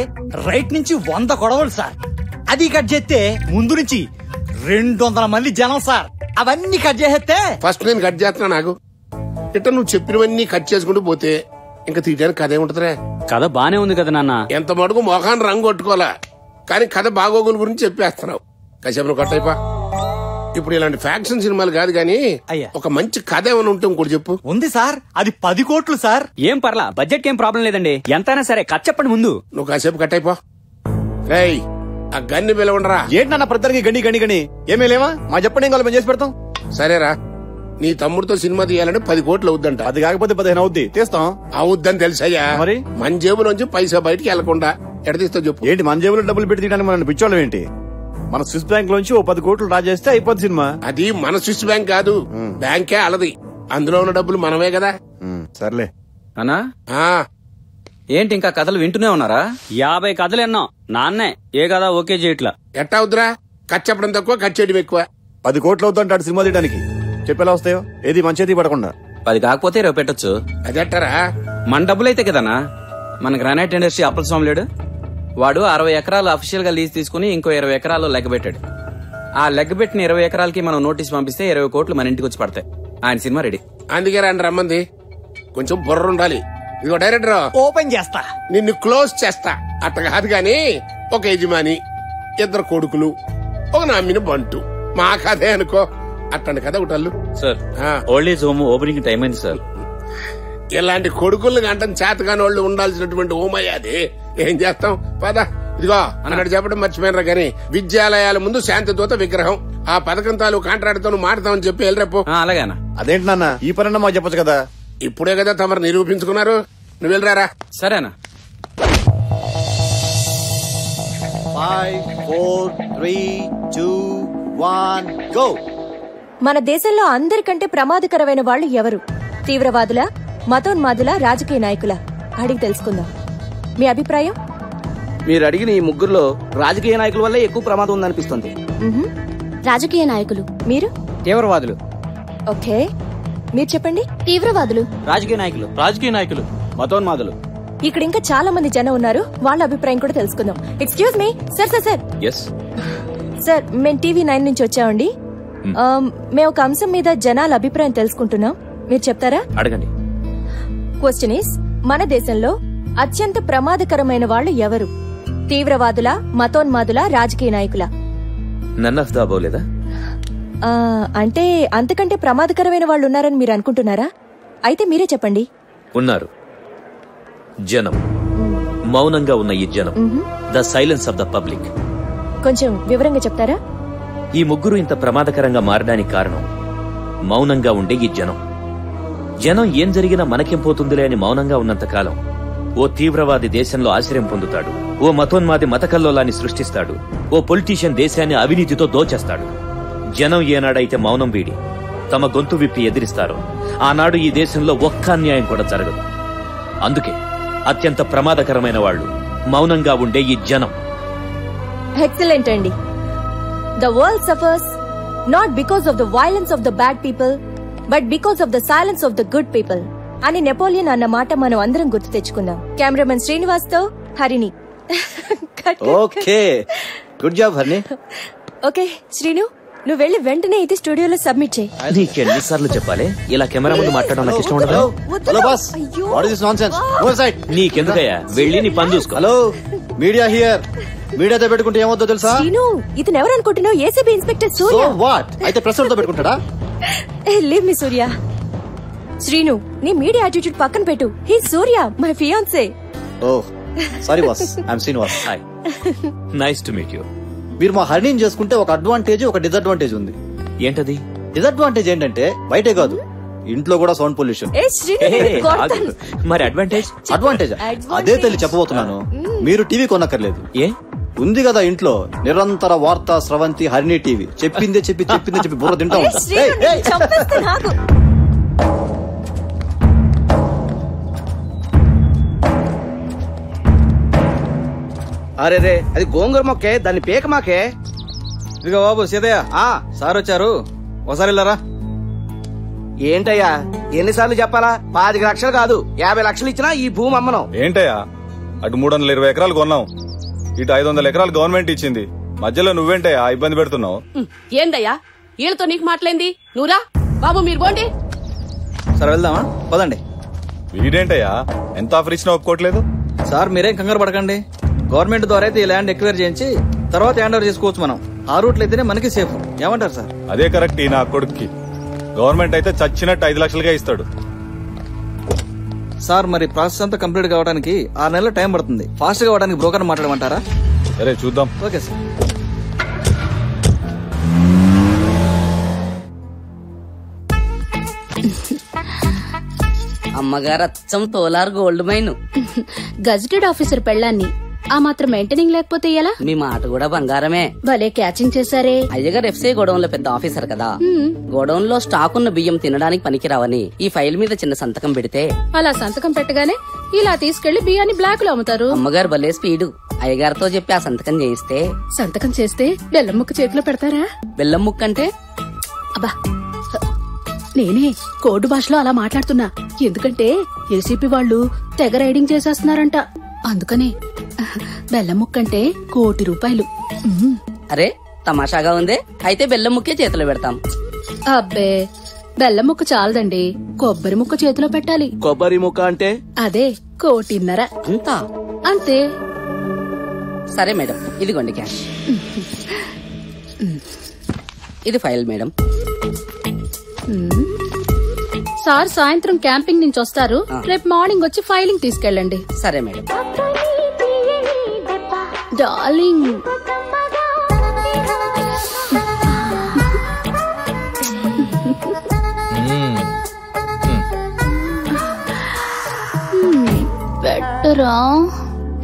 రైట్ నుంచి 100 గొడవలు సార్, అది కట్ చేస్తే ముందు నుంచి 200 మంది జనం సార్. అవన్నీ కట్ చేస్తే ఫస్ట్ నేను కట్ చేస్తున్నా. నాకు ఇట్ట నువ్వు చెప్పినవన్నీ కట్ చేసుకుంటూ పోతే ఇంకా తీయడానికి కథ ఏముంటదిరా? కథ బానే ఉంది కదా నాన్న. ఎంత మటుకు మొఖాన్ని రంగు కొట్టుకోవాలా, కానీ కథ బాగోగుల గురించి చెప్పేస్తున్నావు. కాసేపు నువ్వు కట్టయిపా. ఇప్పుడు ఇలాంటి ఫ్యాక్షన్ సినిమాలు కాదు గానీ ఒక మంచి కథ ఏమైనా ఉంటే ఇంకోటి చెప్పు. ఉంది సార్, అది 10 కోట్లు సార్. ఏం పర్లా, బడ్జెట్ ఏం ప్రాబ్లం లేదండి. ఎంతైనా సరే కథ చెప్పండి ముందు. నువ్వు కాసేపు కట్టయిపో. రేయ్ ఆ గన్ని పిలవండిరా. ఏంటన్నా ప్రతిదానికి గని గని గని ఏమీ లేవా? మా చెప్పండి, ఇంకా మేము చేసి పెడతాం. సరేరా, నీ తమ్ముడితో సినిమా తీయాలంటే 10 కోట్లు అవుద్దంట. అది కాకపోతే 15 అవుద్ది, తీస్తాం. అవుద్దని తెలుసయ్యా. మరి మన జేబులోంచి పైసా బయటికి వెళ్లకుండా ఎడ తీస్తావు చెప్పు. ఏంటి మన జేబులో డబ్బులు పెట్టి తీయడానికి మనం పిచ్చోళ్ళం ఏంటి? మన స్విస్ బ్యాంక్ లోంచి 10 కోట్లు డ్రా చేస్తే అయిపోద్ది సినిమా. అది మన స్విస్ బ్యాంక్ కాదు, బ్యాంకే అలది. అందులో ఉన్న డబ్బులు మనమే కదా. సర్లే అన్నా. ఏంటి ఇంకా కథలు వింటూనే ఉన్నారా? 50 కథలు ఎన్నో. నాన్నే ఏ కథ ఓకే చేయట్లా. ఎట్టా అవుతురా? ఖర్చు చెప్పడం తక్కువ, ఖర్చు చేయడం ఎక్కువ. 10 కోట్లు అవుతుంటాడు సినిమా తీయడానికి. చెప్పేలా వస్తాయో, ఏది మంచిది పడకుండా. 10 కాకపోతే 20 పెట్టొచ్చు. అదెట్టారా? మన డబ్బులైతే కదనా. మన గ్రానైట్ ఇండస్ట్రీ అప్పల స్వామి లేడు, వాడు 60 ఎకరాలు అఫీషియల్ గా లీజ్ తీసుకుని ఇంకో 20 ఎకరాలు లెగ్గబెట్టాడు. ఆ లెగ్గబెట్టిన 20 ఎకరాలకి మనం నోటీస్ పంపిస్తే 20 కోట్లు మన ఇంటికి వచ్చి పడతాయి. ఆయన సినిమా రెడీ. అందుకే రండి రమ్మంది. కొంచెం బుర్ర ఉండాలి. ఇదిగో డైరెక్టర్, ఓపెన్ చేస్తా, నిన్ను క్లోజ్ చేస్తా. అట్ట కాదు గాని ఒక యజమాని, 2 కొడుకులు, ఒక నమ్మిన బంటు, మా కథే అనుకో. అట్టండి కదా ఒకటల్లు. Sir old age home opening time అయింది సార్. ఇలాంటి కొడుకుల్ని గంటను చేతగాని వాళ్ళు ఉండాల్సినటువంటి హోమయ్య అది. ఏం చేస్తాం పద. ఇదిగో అన్నట్టు చెప్పడం మర్చిపోయినరా గానీ, విద్యాలయాల ముందు శాంతి దూత విగ్రహం, ఆ పథకం తాలూ కాంట్రాక్ట్ తో మాడతామని చెప్పి వెళ్ళరేపు. అలాగేనా? అదేంటి నాన్న, ఈ పనన్నా మాకు చెప్పొచ్చు కదా. ఇప్పుడే కదా తమరు నిరూపించుకున్నారు. నువ్వు వెళ్ళరారా. సరేనా? 5 4 3 2 1 గో. మన దేశంలో అందరికంటే ప్రమాదకరమైన వాళ్ళు ఎవరు? తీవ్రవాదుల, మతోన్మాదుల, రాజకీయ నాయకుల? అడిగి తెలుసుకుందాం. మీ అభిప్రాయం? మీరు అడిగిన ఈ ముగ్గురులో రాజకీయ నాయకుల వల్ల ఎక్కువ ప్రమాదం ఉందనిపిస్తుంది. రాజకీయ నాయకులు. మీరు? తీవ్రవాదులు. ఓకే, మీరు చెప్పండి. తీవ్రవాదులు. రాజకీయ నాయకులు. మతోన్మాదులు. ఇక్కడ ఇంకా చాలా మంది జనం ఉన్నారు, వాళ్ళ అభిప్రాయం కూడా తెలుసుకుందాం. Excuse me sir. Sir sir, మేము టీవీ 9 నుంచి వచ్చామండి. మేము ఒక అంశం మీద జనాల అభిప్రాయం తెలుసుకుంటున్నాం, మీరు చెప్తారా? అడగండి. క్వశ్చన్ ఈస్, మన దేశంలో అత్యంత ప్రమాదకరమైన వాళ్ళు ఎవరు? తీవ్రవాదుల, మతోన్మాదుల, రాజకీయ నాయకుల? నన్ ఆఫ్ ద అబౌవ్ లేదా? అంటే అంతకంటే ప్రమాదకరమైన వాళ్ళు ఉన్నారని మీరు అనుకుంటున్నారా? అయితే మీరే చెప్పండి. ఉన్నారు. జనం, మౌనంగా ఉన్న ఈ జనం, the silence of the public. కొంచెం వివరంగా చెప్తారా? ఈ ముగ్గురు ఇంత ప్రమాదకరంగా మారడానికి కారణం మౌనంగా ఉండే ఈ జనం. జనం ఏం జరిగినా మనకేం పోతుందిలే అని మౌనంగా ఉన్నంత కాలం ఓ తీవ్రవాది దేశంలో ఆశ్రయం పొందుతాడు, ఓ మతోన్మాది మతకల్లోలాన్ని సృష్టిస్తాడు, ఓ పొలిటీషియన్ దేశాన్ని అవినీతితో దోచేస్తాడు. జనం ఏనాడైతే మౌనం వీడి తమ గొంతు విప్పి ఎదిరిస్తారో ఆనాడు ఈ దేశంలో ఒక్క అన్యాయం కూడా జరగదు. అందుకే అత్యంత ప్రమాదకరమైన వాళ్ళు మౌనంగా ఉండే ఈ జనం. ఎక్సలెంట్ అండి. The world suffers not because of the violence of the bad people, but because of the silence of the good people. అని నెపోలియన్ అన్న మాట మనం అందరం గుర్తు తెచ్చుకుందాం. కెమెరామెన్ శ్రీనివాస్ తో Harini. Okay, good job Harini. Okay Srinu, నువ్వు వెళ్ళి వెంటనే ఇది స్టూడియోలో సబ్మిట్ చేయి. నీకెన్నిసార్లు చెప్పాలి ఇలా కెమెరా ముందు మాట్లాడడం నాకు ఇష్టం ఉండదు. Hello boss, what is this nonsense? Go side. నీకెందుకయ్యా, వెళ్ళి నీ పని చూసుకో. Hello, media here. మీడియాతో పెట్టుకుంటే ఏమవుతుందో తెలుసా? శ్రీను, ఇతను ఎవరు అనుకుంటున్నావు? ACB inspector Surya. So what? అయితే ప్రెస్ తో పెట్టుకుంటాడా? లీవ్ మీ సూర్య. శ్రీను, నీ మీడియా యాటిట్యూడ్ పక్కన పెట్టు. He Surya, my fiance. Oh sorry boss, I'm Srinivas. Hi, nice to meet you. మీరు మా హరిణిని చేసుకుంటే ఒక అడ్వాంటేజ్, ఒక డిసడ్వాంటేజ్ ఉంది. ఏంటది? డిసడ్వాంటేజ్ ఏంటంటే బయటే కాదు, ఇంట్లో కూడా సౌండ్ పొల్యూషన్. మరి అడ్వాంటేజ్? అడ్వాంటేజ్ అదే తెలియ చెప్పబోతున్నాను. మీరు టీవీ కొనక్కర్లేదు. ఏ ఉంది కదా ఇంట్లో నిరంతర వార్తా స్రవంతి హరిణి టీవీ. చెప్పిందే చెప్పి బుర్ర తింటా ఉంటా. అరే రే అది గోంగూర మొక్కే, దాన్ని పీక మాకే. ఇదిగో బాబు సీతయ్య, సార్ వచ్చారు, ఒకసారి వెళ్ళారా. ఏంటయ్యా ఎన్నిసార్లు చెప్పాలా? 5 లక్షలు కాదు 50 లక్షలు ఇచ్చినా ఈ భూమి అమ్మను. ఏంటయ్యా, అటు 320 ఎకరాలు కొన్నాం, ఇటు 500 ఎకరాలు గవర్నమెంట్ ఇచ్చింది, మధ్యలో నువ్వేంటయ్యా ఇబ్బంది పెడుతున్నావు? ఏందయ్యా వీళ్ళతో నీకు మాట్లాడింది? నువ్వురా బాబు, మీరు పోండి. సరే వెళ్దామా, పదండి. వీడేంటయ్యా ఎంత ఆఫర్ ఇచ్చినా ఒప్పుకోవట్లేదు? సార్ మీరేం కంగారు పడకండి, గవర్నమెంట్ ద్వారా అయితే ఈ ల్యాండ్ ఎక్వైర్ చేయించి తర్వాత హ్యాండ్ ఓవర్ చేసుకోవచ్చు మనం. ఆ రూట్లో అయితేనే మనకి సేఫ్. ఏమంటారు సార్? అదే కరెక్ట్. ఈ నా కొడుక్కి గవర్నమెంట్ అయితే చచ్చినట్టు 5 లక్షలుగా ఇస్తాడు. సార్ మరి ప్రాసెస్ అంతా కంప్లీట్ కావడానికి 6 నెలలు టైం పడుతుంది. ఫాస్ట్ గా అవడానికి బ్రోకర్ మాట్లాడమంటారా? సరే చూద్దాం. Okay sir. అమ్మగారు అచ్చం తోలార్ గోల్డ్ మైన్. గజెటెడ్ ఆఫీసర్ పెళ్ళాన్ని ఆ మాత్రం మెయింటైనింగ్ లేకపోతే ఎలా? మీ మాట కూడా బంగారమే. భలే క్యాచింగ్ చేశారే. అయ్యగారు ఎఫ్సీ గోడౌన్ లో పెద్ద ఆఫీసర్ కదా, గోడౌన్ లో స్టాక్ ఉన్న బియ్యం తినడానికి పనికిరావని ఈ ఫైల్ మీద చిన్న సంతకం పెడితే అలా సంతకం పెట్టగానే ఇలా తీసుకెళ్లి బియ్యాన్ని బ్లాక్ లో అమ్ముతారు. అమ్మగారు భలే స్పీడు. అయ్యగారితో చెప్పి ఆ సంతకం చేయిస్తే సంతకం చేస్తే బెల్లం ముక్క చేతిలో పెడతారా? బెల్లం ముక్క అంటే? అబ్బా నేనే కోడ్ భాషలో అలా మాట్లాడుతున్నా, ఎందుకంటే ఏసీపీ వాళ్ళు తెగ రైడింగ్ చేసేస్తున్నారంట, అందుకనే. బెల్లం ముక్కంటే ₹1,00,00,000. అరే తమాషాగా ఉందే, అయితే బెల్లం ముక్కే చేతిలో పెడతాం. అబ్బే బెల్లం ముక్క చాలదండి, కొబ్బరి ముక్క చేతిలో పెట్టాలి. కొబ్బరి ముక్క అంటే? అదే 1,50,00,000. అంతా? అంతే. సరే మేడం, ఇదిగోండి క్యాష్. ఇది ఫైల్ మేడం. సార్ సాయంత్రం క్యాంపింగ్ నుంచి వస్తారు, రేపు మార్నింగ్ వచ్చి ఫైలింగ్ తీసుకెళ్ళండి. సరే మేడం. డార్లింగ్ పెట్టరా?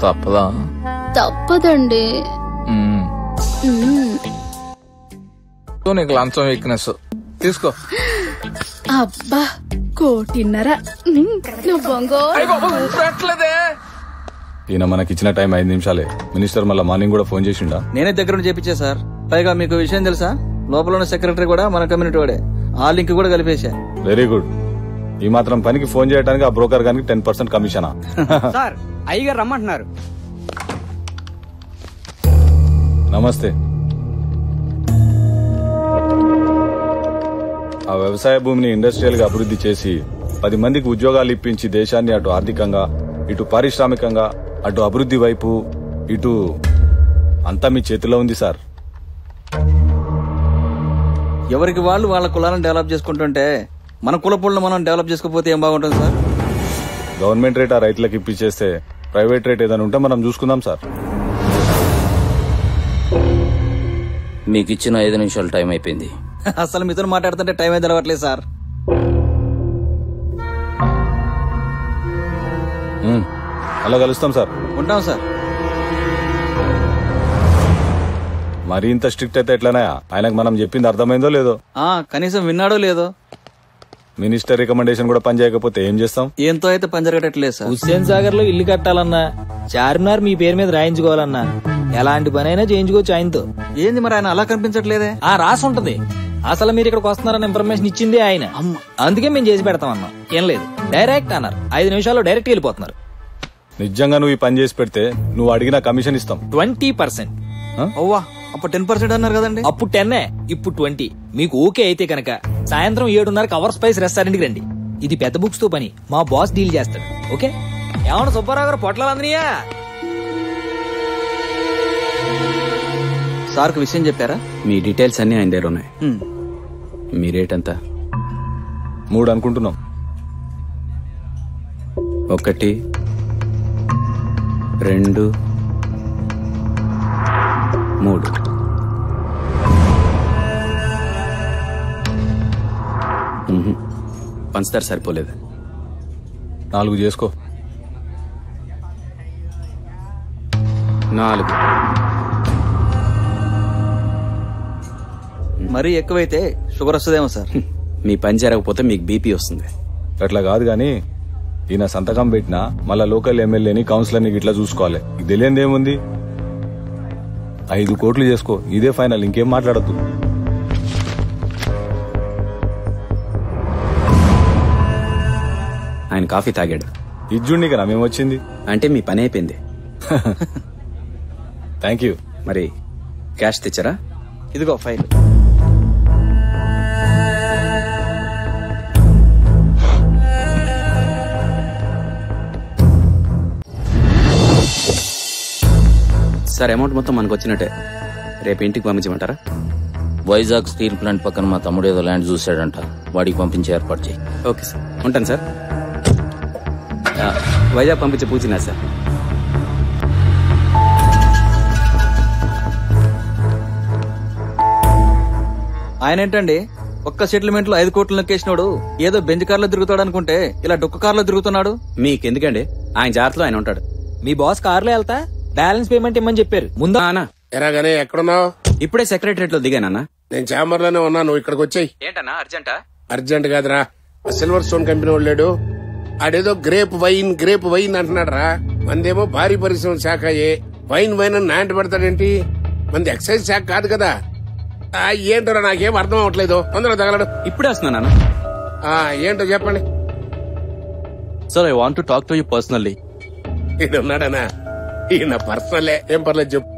తప్పదా? తప్పదండి. నీకు లంచం వీక్నెస్ తీసుకో. అబ్బా 1,50,00,000. నువ్వు బొంగోట్లేదే. ఈయన మనకిచ్చిన టైం 5 నిమిషాలే. మినిస్టర్ మళ్ళీ మార్నింగ్ కూడా ఫోన్ చేసిండా? నేనే దగ్గర నుంచి చెప్పించా సార్. పైగా మీకు విషయం తెలుసా, లోపల ఉన్న సెక్రటరీ కూడా మన కమ్యూనిటీ వాడే. ఆ లింక్ కూడా కలిపేశా. Very good. ఈ మాత్రం పనికి ఫోన్ చేయడానికి ఆ బ్రోకర్ గానికి 10% కమిషనా? సార్ అయ్యగారు రమ్మంటున్నారు. నమస్తే. ఆ వ్యవసాయ భూమిని ఇండస్ట్రియల్ గా అభివృద్ధి చేసి 10 మందికి ఉద్యోగాలు ఇప్పించి దేశాన్ని అటు ఆర్థికంగా ఇటు పారిశ్రామికంగా అటు అభివృద్ధి వైపు ఇటు అంతా మీ చేతిలో ఉంది సార్. ఎవరికి వాళ్ళు వాళ్ళ కులాలను డెవలప్ చేసుకుంటుంటే మన కులపులను మనం డెవలప్ చేసుకోకపోతే ఏం బాగుంటుంది సార్? గవర్నమెంట్ రేట్ ఆ రైతులకు ఇప్పించేస్తే ప్రైవేట్ రేట్ ఏదైనా ఉంటే మనం చూసుకుందాం సార్. మీకు ఇచ్చిన 5 నిమిషాలు టైం అయిపోయింది. అసలు మీతో మాట్లాడుతుంటే టైం అయితే తెలవట్లేదు సార్. అలా కలుస్తాం సార్. ఉంటాం సార్. మరి ఇంత స్ట్రిక్ట్ అయితే ఎట్లానా? ఆయనకు మనం చెప్పింది అర్థమైందో లేదో? కనీసం విన్నాడో లేదో? మినిస్టర్ రికమెండేషన్ కూడా పని చేయకపోతే ఏం చేస్తాం? ఏంతో అయితే పని జరగట్లేదు సార్. హుస్సేన్ సాగర్ లో ఇల్లు కట్టాలన్నా, చార్మినార్ మీ పేరు మీద రాయించుకోవాలన్నా ఎలాంటి పని అయినా చేయించుకోవచ్చు ఆయనతో. ఏంది మరి ఆయన అలా కనిపించట్లేదే? రాసి ఉంటది. అసలు మీరు ఇక్కడికి వస్తున్నారన్న ఇన్ఫర్మేషన్ ఇచ్చింది ఆయన. అందుకే మేము చేసి పెడతాం అన్నాం. ఏం లేదు, డైరెక్ట్ అన్నారు. 5 నిమిషాల్లో డైరెక్ట్ వెళ్ళిపోతున్నారు. నిజంగా నువ్వు ఈ పని చేసి పెడితే నువ్వు అడిగిన కమిషన్ ఇస్తాం. 20%. ఓవా, అప్పుడు 10% అన్నారు కదండి. అప్పుడు 10, ఇప్పుడు 20. మీకు ఓకే అయితే కనుక సాయంత్రం 7:30 అవర్ స్పైస్ రెస్టారెంట్ కి రండి. ఇది పెద్ద బుక్స్ తో పని, మా బాస్ డీల్ చేస్తాడు. ఓకే? ఏమన్నా సుబ్బారావు గారు పొట్లాలందరియా? సార్కు విషయం చెప్పారా? మీ డీటెయిల్స్ అన్ని ఆయన దగ్గర ఉన్నాయి. మీ రేట్ ఎంత? 3 అనుకుంటున్నాం. 1, 2, 3. పంచదార సరిపోలేదు. 4 చేసుకో. 4. మరీ ఎక్కువైతే షుగర్ వస్తుందేమో సార్. మీ పని జరగకపోతే మీకు బీపీ వస్తుంది. అట్లా కాదు గాని ఈయన సంతకం పెట్టినా మళ్ళా లోకల్ ఎమ్మెల్యేని కౌన్సిలర్ని ఇట్లా చూసుకోవాలి. ఇది తెలియంది ఏముంది? 5 కోట్లు చేసుకో, ఇదే ఫైనల్, ఇంకేం మాట్లాడద్దు. ఆయన కాఫీ తాగాడు. ఇజ్జుండి కదా మేమొచ్చింది అంటే మీ పని అయిపోయింది. Thank you. మరి క్యాష్ తెచ్చారా? ఇదిగో ఫైల్. సార్, అమౌంట్ మొత్తం మనకు వచ్చినట్టే. రేపు ఇంటికి పంపించమంటారా? వైజాగ్ స్టీల్ ప్లాంట్ పక్కన మా తమ్ముడు ఏదో ల్యాండ్ చూశాడంట, వాడికి పంపించే ఏర్పాటు చేయి. ఓకే సార్, ఉంటాను సార్. వైజాగ్ పంపించే పూచినా సార్. ఆయన ఏంటండి ఒక్క సెటిల్మెంట్ లో 5 కోట్లు నొక్కేసినాడు, ఏదో బెంజ్ కార్లో తిరుగుతాడు అనుకుంటే ఇలా డొక్క కార్లో తిరుగుతున్నాడు. మీకెందుకండి, ఆయన జాగ్రత్తలో ఆయన ఉంటాడు. మీ బాస్ కార్లో వెళ్తా బ్యాలెన్స్ పేమెంట్ ఇమ్మని చెప్పారు. ముందు ఎరాగానే ఎక్కడున్నావు? ఇప్పుడే సెక్రటరేట్ లో దిగానన్నా. నేను చాంబర్ లోనే ఉన్నాను, ఇక్కడికి వచ్చాయి. ఏంటన్నా అర్జెంటా? అర్జెంట్ కాదురా, సిల్వర్ స్టోన్ కంపెనీ వాళ్ళు లేడు, ఆడేదో గ్రేప్ వైన్ అంటున్నాడు రా. మందేమో భారీ పరిశ్రమ శాఖ, వైన్ అని నాంటి పెడతాడేంటి? మంది ఎక్సైజ్ శాఖ కాదు కదా. ఏంటో నాకేం అర్థం అవట్లేదు. తొందరగా తగలడు. ఇప్పుడే వస్తున్నాను. ఏంటో చెప్పండి sir. I want to talk to you personally. ఈయన ఉన్నాడనా? ఈయన పర్సనలే, ఏం పర్లేదు చెప్పు.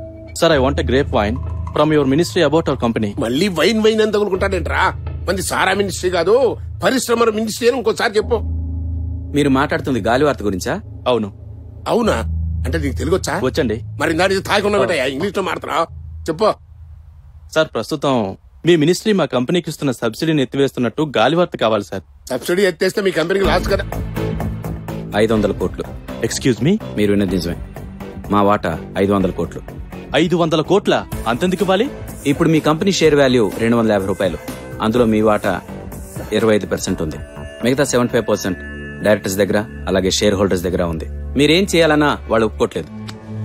Sir, I want a grape wine from your ministry about our company. మళ్ళీ వైన్ అని తగులుకుంటాడేంట్రా? మంది సారా మినిస్ట్రీ కాదు, పరిశ్రమల మినిస్ట్రీ అని ఇంకోసారి చెప్పు. మీరు మాట్లాడుతుంది గాలివార్త గురించా? అవును. అవునా? అంటే నీకు తెలుగు వచ్చా? వచ్చండి. మరి దాని తాగున్నా ఇంగ్లీష్ లో మాట్లాడుతున్నావు, చెప్పు. సార్, ప్రస్తుతం మీ మినిస్ట్రీ మా కంపెనీకి ఇస్తున్న సబ్సిడీని ఎత్తివేస్తున్నట్టు గాలివార్త కావాలి సార్. సబ్సిడీ ఎత్తేస్తే మీ కంపెనీకి లాస్ కదా. 500 కోట్లు. Excuse me? మీరు విన్నది నిజమే. మా వాటా 500 కోట్లు. 500 కోట్ల? అంతెందుకు ఇవ్వాలి? ఇప్పుడు మీ కంపెనీ షేర్ వాల్యూ 250 రూపాయలు. అందులో మీ వాటా 25% ఉంది. మిగతా 75% డైరెక్టర్స్ దగ్గర, అలాగే షేర్ హోల్డర్స్ దగ్గర ఉంది. మీరేం చేయాలన్నా వాళ్ళు ఒప్పుకోట్లేదు.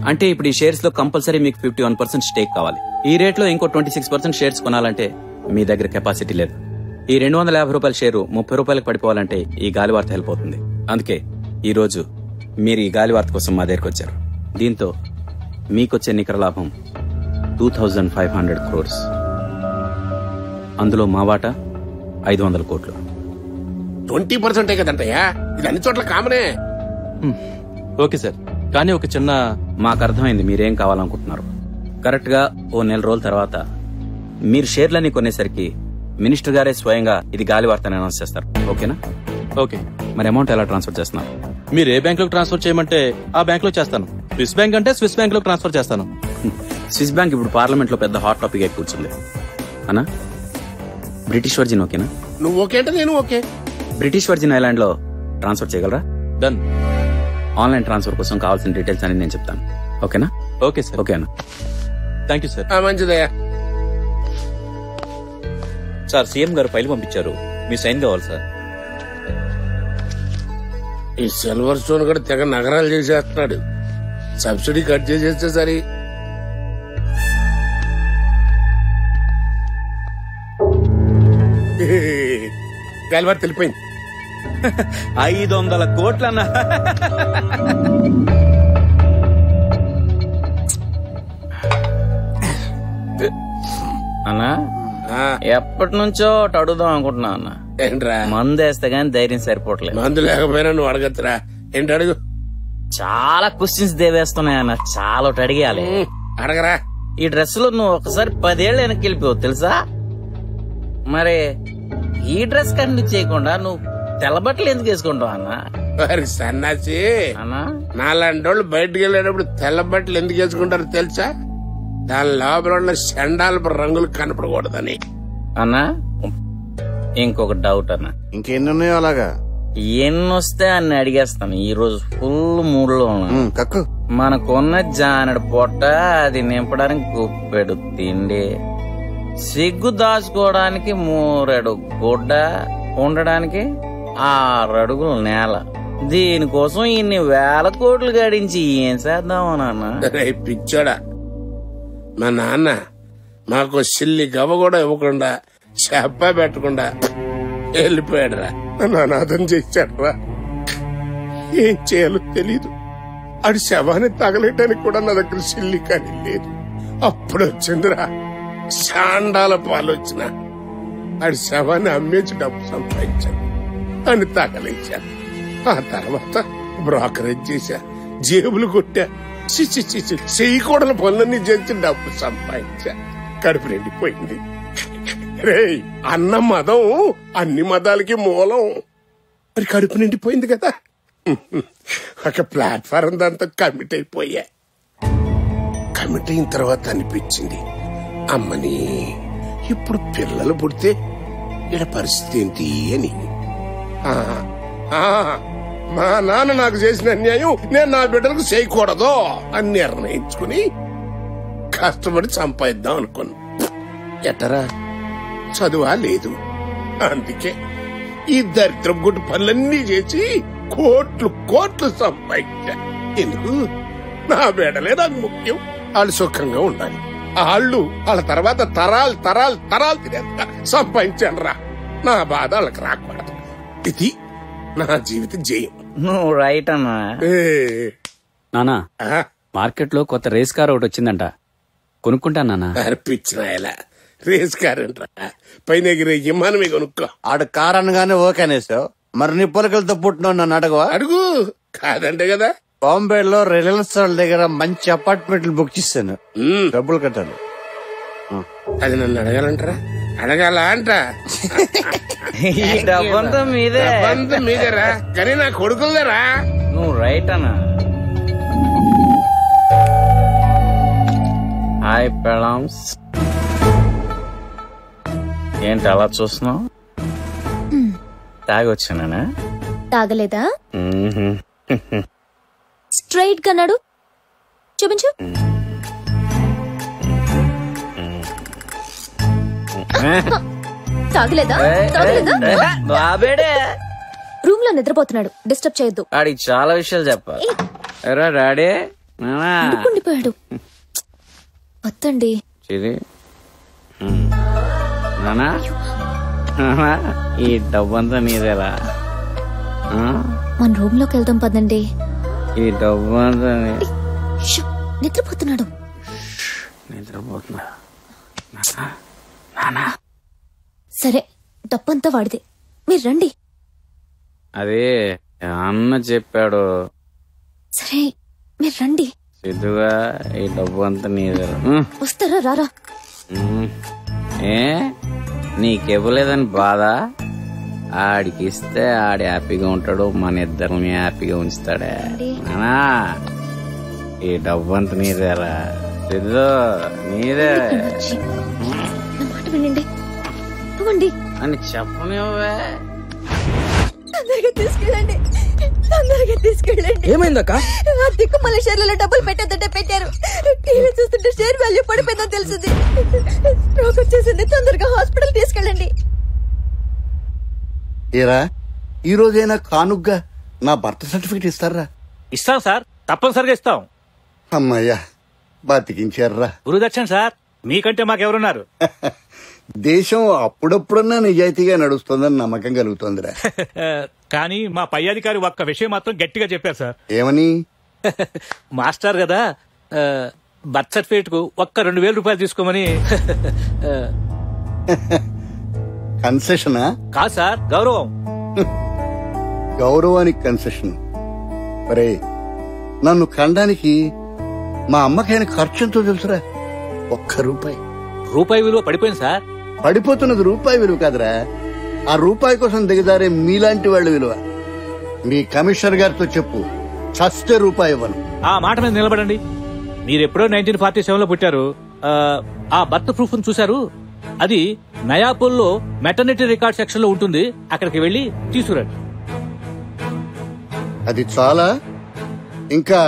అంటే ఇప్పుడు ఈ షేర్స్ లో కంపల్సరీ మీకు 51% స్టేక్ కావాలి. ఈ రేట్ లో ఇంకో 26% షేర్స్ కొనాలంటే మీ దగ్గర కెపాసిటీ లేదు. ఈ 250 రూపాయల షేరు 30 రూపాయలకు పడిపోవాలంటే ఈ గాలివార్త హెల్ప్ అవుతుంది. అందుకే ఈ రోజు మీరు ఈ గాలివార్త కోసం మా దగ్గరకు వచ్చారు. దీంతో మీకొచ్చే నికర లాభం 2500 crores. అందులో మా వాటా 500 కోట్లు. 20% కదంటయ్యా, ఇది అన్ని చోట్ల కామనే. ఓకే సార్, కానీ ఒక చిన్న... మాకు అర్థమైంది మీరేం కావాలనుకుంటున్నారు. కరెక్ట్ గా ఓ 4 రోజుల తర్వాత మీరు షేర్లన్నీ కొనేసరికి మినిస్టర్ గారే స్వయంగా ఇది గాలివార్త అనౌన్స్ చేస్తారు. ఓకేనా? ఓకే. మరి అమౌంట్ ఎలా ట్రాన్స్ఫర్ చేస్తున్నారు? మీరు ఏ బ్యాంక్ లో ట్రాన్స్ఫర్ చేయమంటే ఆ బ్యాంక్ లో చేస్తాను. స్విస్ బ్యాంక్ అంటే స్విస్ బ్యాంక్ లో ట్రాన్స్ఫర్ చేస్తాను. స్విస్ బ్యాంక్ ఇప్పుడు పార్లమెంట్ లో పెద్ద హాట్ టాపిక్ అయి కూర్చుంది అన్నా. బ్రిటిష్ వర్జిన్ ఓకేనా? నువ్వు ఓకే అంటే నేను ఓకే. బ్రిటిష్ వర్జిన్ ఐలాండ్ లో ట్రాన్స్ఫర్ చేయగలరా? డన్. ఆన్లైన్ ట్రాన్స్ఫర్ కోసం కావాల్సిన డీటెయిల్స్ అని నేను చెప్తాను. ఓకేనా? Okay sir. ఓకే అన్న. Thank you sir. మంచిదయ్యా. సార్, సీఎం గారు ఫైల్ పంపించారు, మీ సైన్ కావాలి సార్. ఈ సిల్వర్ స్టోన్ కూడా తెగ నగరాలు చేసేస్తున్నాడు. సబ్సిడీ కట్ చేసేస్తే సరి. గాలివార్త తెలిపోయింది. 500 కోట్లన్నా. అన్నా, ఎప్పటి నుంచో అడుగుదాం అనుకుంటున్నా అన్న. ఏంట్రా? మందు వేస్తే గానీ ధైర్యం సరిపోవట్లేదు. మందు లేకపోయినా నువ్వు అడగచ్చురా. ఏంటి అడుగు. చాలా క్వశ్చన్స్ దేవేస్తున్నాయన్న, చాలా ఒకటి అడిగేయాలి. అడగరా. ఈ డ్రెస్ లో నువ్వు ఒకసారి 10 ఏళ్ళు వెనక్కి వెళ్ళిపోవు తెలుసా? మరి ఈ డ్రెస్ కంటిన్యూ చేయకుండా నువ్వు తెల్లబట్టలు ఎందుకు వేసుకుంటావు అన్న? మరి సన్నాసి, నాలాంటి వాళ్ళు బయటకు వెళ్ళేటప్పుడు తెల్ల బట్టలు ఎందుకు వేసుకుంటారో తెలుసా? దాని లోపల ఉన్న షండాలపు రంగులు కనపడకూడదని. అన్నా, ఇంకొక డౌట్ అన్న. ఇంకెన్ని ఉన్నాయో అలాగా? ఎన్నొస్తే అన్ని అడిగేస్తాను. ఈ రోజు ఫుల్ మూడ్ లో కక్కు. మనకున్న జానడు పొట్ట, అది నింపడానికి గుప్పెడు తిండి, సిగ్గు దాచుకోవడానికి 3 అడుగు గుడ్డ, ఉండడానికి 6 అడుగులు నేల. దీనికోసం ఇన్ని 1000 కోట్లు గడించి ఏం చేద్దామా నాన్న? పిచ్చాడా, మా నాన్న మాకు సిల్లి గవ్వ కూడా ఇవ్వకుండా, చెప్ప పెట్టకుండా వెళ్ళిపోయాడురా. నన్ను అనాథం చేశాడురా. ఏం చేయాలో తెలీదు. ఆడి శవాన్ని తగలేయడానికి కూడా నా దగ్గర సిల్లి కానీ లేదు. అప్పుడు వచ్చిందిరా శాండాల పాలు వచ్చిన ఆడి శవాన్ని అమ్మేసి డబ్బు సంపాదించాను అని తగలించాను. ఆ తర్వాత బ్రోకరేజ్ చేశా, జేబులు కొట్టా, చేయకూడని పనులన్నీ చేసి డబ్బు సంపాదించా. కడుపు నిండిపోయింది. రే అన్న మదం అన్ని మతాలకి మూలం. మరి కడుపు నిండిపోయింది కదా, ఒక ప్లాట్ఫారం దాంతో కమిట్ అయిపోయా. కమిట్ అయిన తర్వాత అనిపించింది, అమ్మని ఇప్పుడు పిల్లలు పుడితే ఇక్కడ పరిస్థితి ఏంటి అని. మా నాన్న నాకు చేసిన అన్యాయం నేను నా బిడ్డలకు చేయకూడదు అని నిర్ణయించుకుని కష్టపడి సంపాదిద్దాం అనుకున్నా. ఎట్టరా చదువా లేదు. అందుకే ఈ దరిద్రం గుడ్డు పనులన్నీ చేసి కోట్లు కోట్లు సంపాదించా. ఎందుకు? నా బిడ్డలే నాకు ముఖ్యం. వాళ్ళు సుఖంగా ఉండాలి. వాళ్ళ తర్వాత తరాలు తరాలు తరాలు తినేంత సంపాదించాను రా. నా బాధ వాళ్ళకి రాకూడదు. ఇది నా జీవిత జయం. నువ్వు రైట్ అన్నా. నానా మార్కెట్ లో కొత్త రేస్ కార్ ఒకటి వచ్చిందంట, కొనుక్కుంటా నానా. అర్పించిన ఎలా రేస్ కార్ అంటారా? పైన ఎగిరే విమానమే కొనుక్కో. ఆడ కార్ అనగానే ఓకే అనేసావు. మరి నీ పొలకలతో పుట్టిన నన్ను అడగవా? అడుగు. కాదంటే కదా. బాంబేలో రిలయన్స్ వాళ్ళ దగ్గర మంచి అపార్ట్మెంట్లు బుక్ చేశాను, డబ్బులు కట్టాను. అది నన్ను అడగాలంటారా? అడగాల అంట. డబ్బంతా మీదే. డబ్బంతా మీదేరా, కానీ నా కొడుకులదేరా. నువ్వు రైట్ అన్నా. హాయ్ పెళామ్స్, ఏంటి అలా చూస్తున్నావు? తాగొచ్చానా? తాగలేదా? స్ట్రైట్ గా నడు, చూపించు. తాగలేదా? బాబేడే రూమ్ లో నిద్రపోతున్నాడు, డిస్టర్బ్ చేయొద్దు. ఆడికి చాలా విషయాలు చెప్పాలి. ఎరా డాడీ ఉండిపోయాడు. వద్దండి. నానా ఈ డబ్బంతా నీదేరా. మన రూమ్ లోకి వెళ్దాం పదండి. ఈ డబ్బంతా నిద్రపోతున్నాడు. సరే, డబ్బంతా వాడిదే, మీరు రండి. అదే అన్న చెప్పాడు. సరే మీరు రండి. సిద్ధుగా ఈ డబ్బు అంతా నీదేరా. వస్తారా? రారా. ఏ నీకివ్వలేదని బాధ? ఆడికి ఇస్తే ఆడి హ్యాపీగా ఉంటాడు, మన ఇద్దరిని హ్యాపీగా ఉంచుతాడే. నానా ఈ డబ్బు అంతా నీదేరా. సిద్ధు నీదే. నా మాట వినండి, ఇవ్వండి అని చెప్పనివ్వే. తొందరగా తీసుకెళ్ళండి, తొందరగా తీసుకెళ్ళండి. ఏమైందక్క? ఆ దిక్కు మళ్ళీ షేర్లలో డబ్బులు పెట్టేదంటే పెట్టారు. టీవీ చూస్తుంటే షేర్ వాల్యూ పడిపోయిందని తెలిసింది. స్ట్రోక్ వచ్చేసింది, తొందరగా హాస్పిటల్ తీసుకెళ్ళండి. ఏరా, ఈ రోజైనా కానుగ్గా నా బర్త్ సర్టిఫికెట్ ఇస్తారా? ఇస్తాం సార్, తప్పనిసరిగా ఇస్తాం. అమ్మయ్యా, బతికించారా. గురుదక్షిణ సార్, మీకంటే మాకెవరున్నారు? దేశం అప్పుడప్పుడన్నా నిజాయితీగా నడుస్తుందని నమ్మకం కలుగుతోందిరా. కానీ మా పై అధికారి ఒక్క విషయం మాత్రం గట్టిగా చెప్పారు సార్. ఏమని? మాస్టర్ కదా, బర్త్ సర్టిఫికేట్ కు ఒక్క 2,000 రూపాయలు తీసుకోమని. కన్సెషనా? కాదు సార్, గౌరవం. గౌరవానికి కన్సెషన్. మరే నన్ను కండానికి మా అమ్మకైన ఖర్చు ఎంతో తెలుసురా? ₹1. రూపాయి విలువ పడిపోయింది సార్. పడిపోతున్నది రూపాయి విలువ కాదురా, ఆ రూపాయి కోసం దిగజారే మీలాంటి వాళ్ళ విలువ. మీ కమిషనర్ గారితో చెప్పు, చస్తే రూపాయి ఇవ్వను. ఆ మాట మీద నిలబడండి. మీరెప్పుడో 1947లో పుట్టారు. ఆ బర్త్ ప్రూఫ్ చూశారు? అది నయాపూల్లో మెటర్నిటీ రికార్డ్ సెక్షన్ లో ఉంటుంది. అక్కడికి వెళ్లి తీసుకురండి. అది చాలా? ఇంకా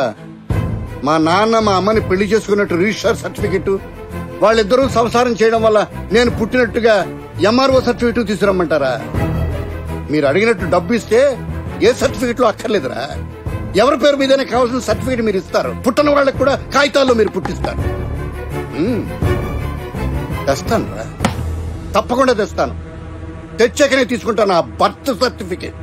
మా నాన్న మా అమ్మని పెళ్లి చేసుకున్నట్టు రిజిస్టర్ సర్టిఫికెట్, వాళ్ళిద్దరూ సంసారం చేయడం వల్ల నేను పుట్టినట్టుగా ఎంఆర్ఓ సర్టిఫికెట్ తీసుకురమ్మంటారా? మీరు అడిగినట్టు డబ్బు ఇస్తే ఏ సర్టిఫికెట్ లో అక్కర్లేదురా. ఎవరి పేరు మీదనే కావాల్సిన సర్టిఫికెట్ మీరు ఇస్తారు. పుట్టిన వాళ్ళకి కూడా కాగితాల్లో మీరు పుట్టిస్తారు. తెస్తాను రా, తప్పకుండా తెస్తాను. తెచ్చాకనే తీసుకుంటాను ఆ బర్త్ సర్టిఫికెట్.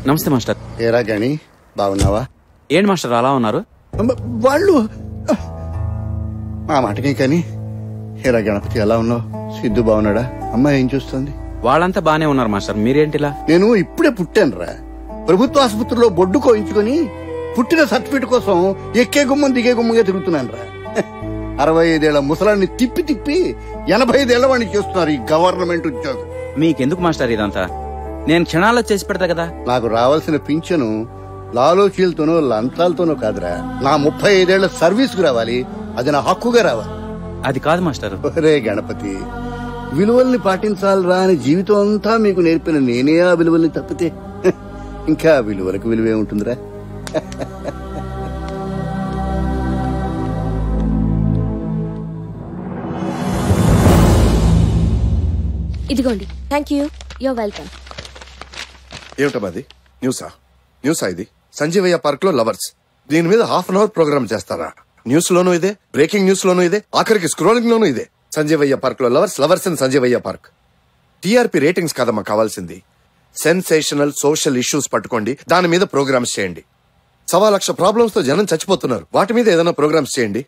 నమస్తే మాస్టర్. ఏరా గాని, బాగున్నావా? ఏంటి మాస్టర్ అలా ఉన్నారు? వాళ్ళు మా మాటకే కానీ హేరా గణపతి ఎలా ఉన్నావు? సిద్ధు బాగున్నాడా? అమ్మాయి ఏం చూస్తుంది? వాళ్ళంతా బానే ఉన్నారు మాస్టర్, మీరేంటిలా? నేను ఇప్పుడే పుట్టాను రా. ప్రభుత్వ ఆసుపత్రిలో బొడ్డు కోయించుకొని పుట్టిన సర్టిఫికెట్ కోసం ఎక్కే గుమ్మం దిగే గుమ్మంగా తిరుగుతున్నాను రా. 65 ఏళ్ల ముసలాన్ని తిప్పి తిప్పి 85 ఏళ్ల వాడిని చేస్తున్నారు ఈ గవర్నమెంట్ ఉద్యోగం. మీకెందుకు మాస్టర్ ఇదంతా? నేను క్షణాల్లో చేసి పెడతా కదా. నాకు రావాల్సిన పింఛను లాలోచీలతోనో లంచాలతోనో కాదురా, నా 35 ఏళ్ల సర్వీస్ కు రావాలి. అది నా హక్కుగా రావాలి. అది కాదు మాస్టర్. రే గణపతి, విలువల్ని పాటించాలిరా అని జీవితం అంతా మీకు నేర్పిన నేనే ఆ విలువల్ని తప్పితే ఇంకా విలువలకు విలువే ఉంటుందిరా. ఇదిగోండి. Thank you. You're welcome. ఏమిటది? న్యూసా ఇది? సంజీవయ్య పార్క్ లో లవర్స్, దీని మీద ½ అన్ అవర్ ప్రోగ్రామ్ చేస్తారా? న్యూస్ లోనూ ఇదే, బ్రేకింగ్ న్యూస్ లోనూ ఇదే, ఆఖరికి స్క్రోలింగ్ లోనూ ఇదే. సంజీవయ్య పార్క్ లో lovers in Sanjeevaiah park. TRP ratings కాదమ్మా కావాల్సింది, సెన్సేషనల్ సోషల్ ఇష్యూస్ పట్టుకోండి, దాని మీద ప్రోగ్రామ్స్ చేయండి. 1,00,000 ప్రాబ్లమ్స్ తో జనం చచ్చిపోతున్నారు, వాటి మీద ఏదైనా ప్రోగ్రామ్స్ చేయండి.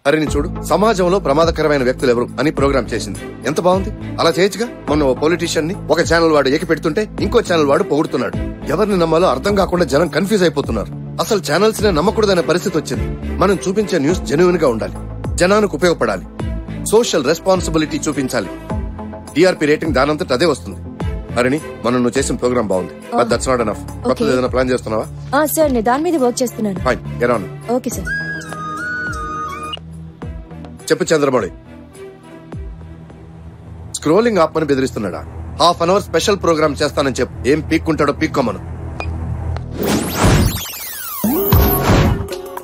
హరిని చూడు, సమాజంలో ప్రమాదకరమైన వ్యక్తులు ఎవరు అని ప్రోగ్రామ్ చేసింది, ఎంత బాగుంది. అలా చేయొచ్చుగా. మొన్న ఓ పొలిటీషియన్ ని ఒక ఛానల్ వాడు ఏకి పెడుతుంటే ఇంకో ఛానల్ వాడు పొగుడుతున్నాడు. ఎవరిని నమ్మాలో అర్థం కాకుండా జనం కన్ఫ్యూజ్ అయిపోతున్నారు. అసలు ఛానల్స్ నే నమ్మకూడదనే పరిస్థితి వచ్చింది. మనం చూపించే న్యూస్ జెన్యూన్ గా ఉండాలి, జనానికి ఉపయోగపడాలి, సోషల్ రెస్పాన్సిబిలిటీ చూపించాలి. టీఆర్పీ రేటింగ్ దానంతట అదే వస్తుంది. హరిని, మనం నువ్వు చేసిన ప్రోగ్రామ్ బాగుంది, బట్ దట్స్ నాట్ ఎనఫ్. కొత్తది ఏదైనా ప్లాన్ చేస్తున్నావా? సార్ నేను దాని మీద వర్క్ చేస్తున్నాను. Fine, get on. Okay sir. చెప్పు చంద్రమౌళి. స్క్రోలింగ్ ఆపమని బెదిరిస్తున్నాడా? ½ అన్ అవర్ స్పెషల్ ప్రోగ్రామ్ చేస్తానని చెప్పు. ఏం పీక్కుంటాడో పీక్కోమను.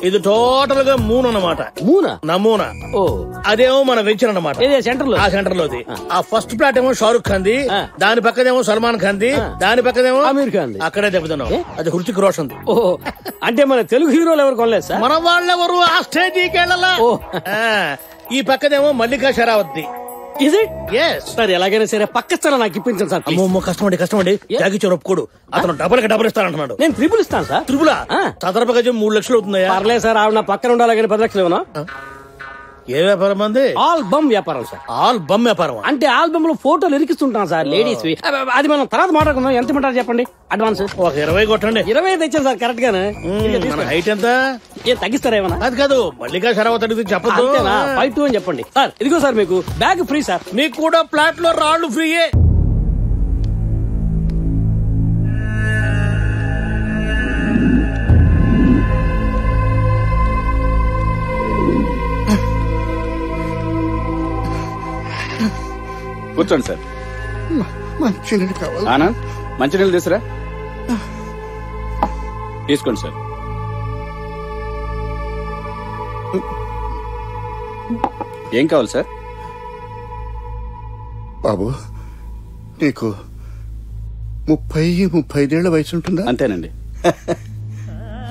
ఇది టోటల్ గా మూన్ అన్నమాట. మూనా? నమూనా. ఓ, అదేమో మన వెంచర్ అన్నమాట. సెంటర్ లో, ఆ సెంటర్ లోది. ఆ ఫస్ట్ ప్లాట్ ఏమో షారుఖ్ ఖాన్ ది, దాని పక్కనేమో సల్మాన్ ఖాన్ ది, దాని పక్కనేమో అమీర్ ఖాన్ ది. అక్కడే దెబ్బతున్నాం. అది హృతిక్ రోషన్ ది. ఓ, అంటే మన తెలుగు హీరోలు ఎవరు కొనలేదు సార్? మన వాళ్ళెవరు ఆ స్టేజీకి వెళ్ళాలా? ఈ పక్కనేమో మల్లికా షరావత్ ది. సార్ ఎలాగైనా సరే పక్క స్థలం నాకు ఇప్పించండి సార్. అమ్మో, కష్టమండి. జాగిచ్చారు ఒప్పుకోడు. అతను డబల్ ఇస్తానంటున్నాడు. నేను ట్రిపుల్ ఇస్తాను సార్. ట్రిపులా? చదరపు గజం 3 లక్షలు అవుతుందా? పర్లేదు సార్, ఆవిడ నా పక్కన ఉండాలి కానీ 10 లక్షలు ఇవ్వనా? ఏ వ్యాపారం అంది? ఆల్బమ్ వ్యాపారం సార్. ఆల్బమ్ వ్యాపారం అంటే ఆల్బమ్ లో ఫోటోలు ఇరికిస్తుంటాం సార్, లేడీస్. అది మనం తర్వాత మాట్లాడుకుందాం. ఎంత ఇమ్మంటారు చెప్పండి అడ్వాన్స్? ఒక 20 కొట్టండి. 20 తెచ్చాను సార్ కరెక్ట్ గానే. హైట్ ఎంత? ఏం తగ్గిస్తారా ఏమన్నా? అది కాదు, మల్లికా షరావత్ అడిగితే చెప్పదు. 5'2" అని చెప్పండి సార్. ఇదిగో సార్ మీకు బ్యాగ్ ఫ్రీ సార్. మీకు కూడా ఫ్లాట్ లో రాళ్లు ఫ్రీయే. కూర్చోండి సార్. మంచినీళ్ళు కావాలి. ఆనంద్, మంచినీళ్ళు తీసురా. తీసుకోండి సార్. ఏం కావాలి సార్? బాబు, నీకు 35 ఏళ్ల వయసు ఉంటుందా? అంతేనండి.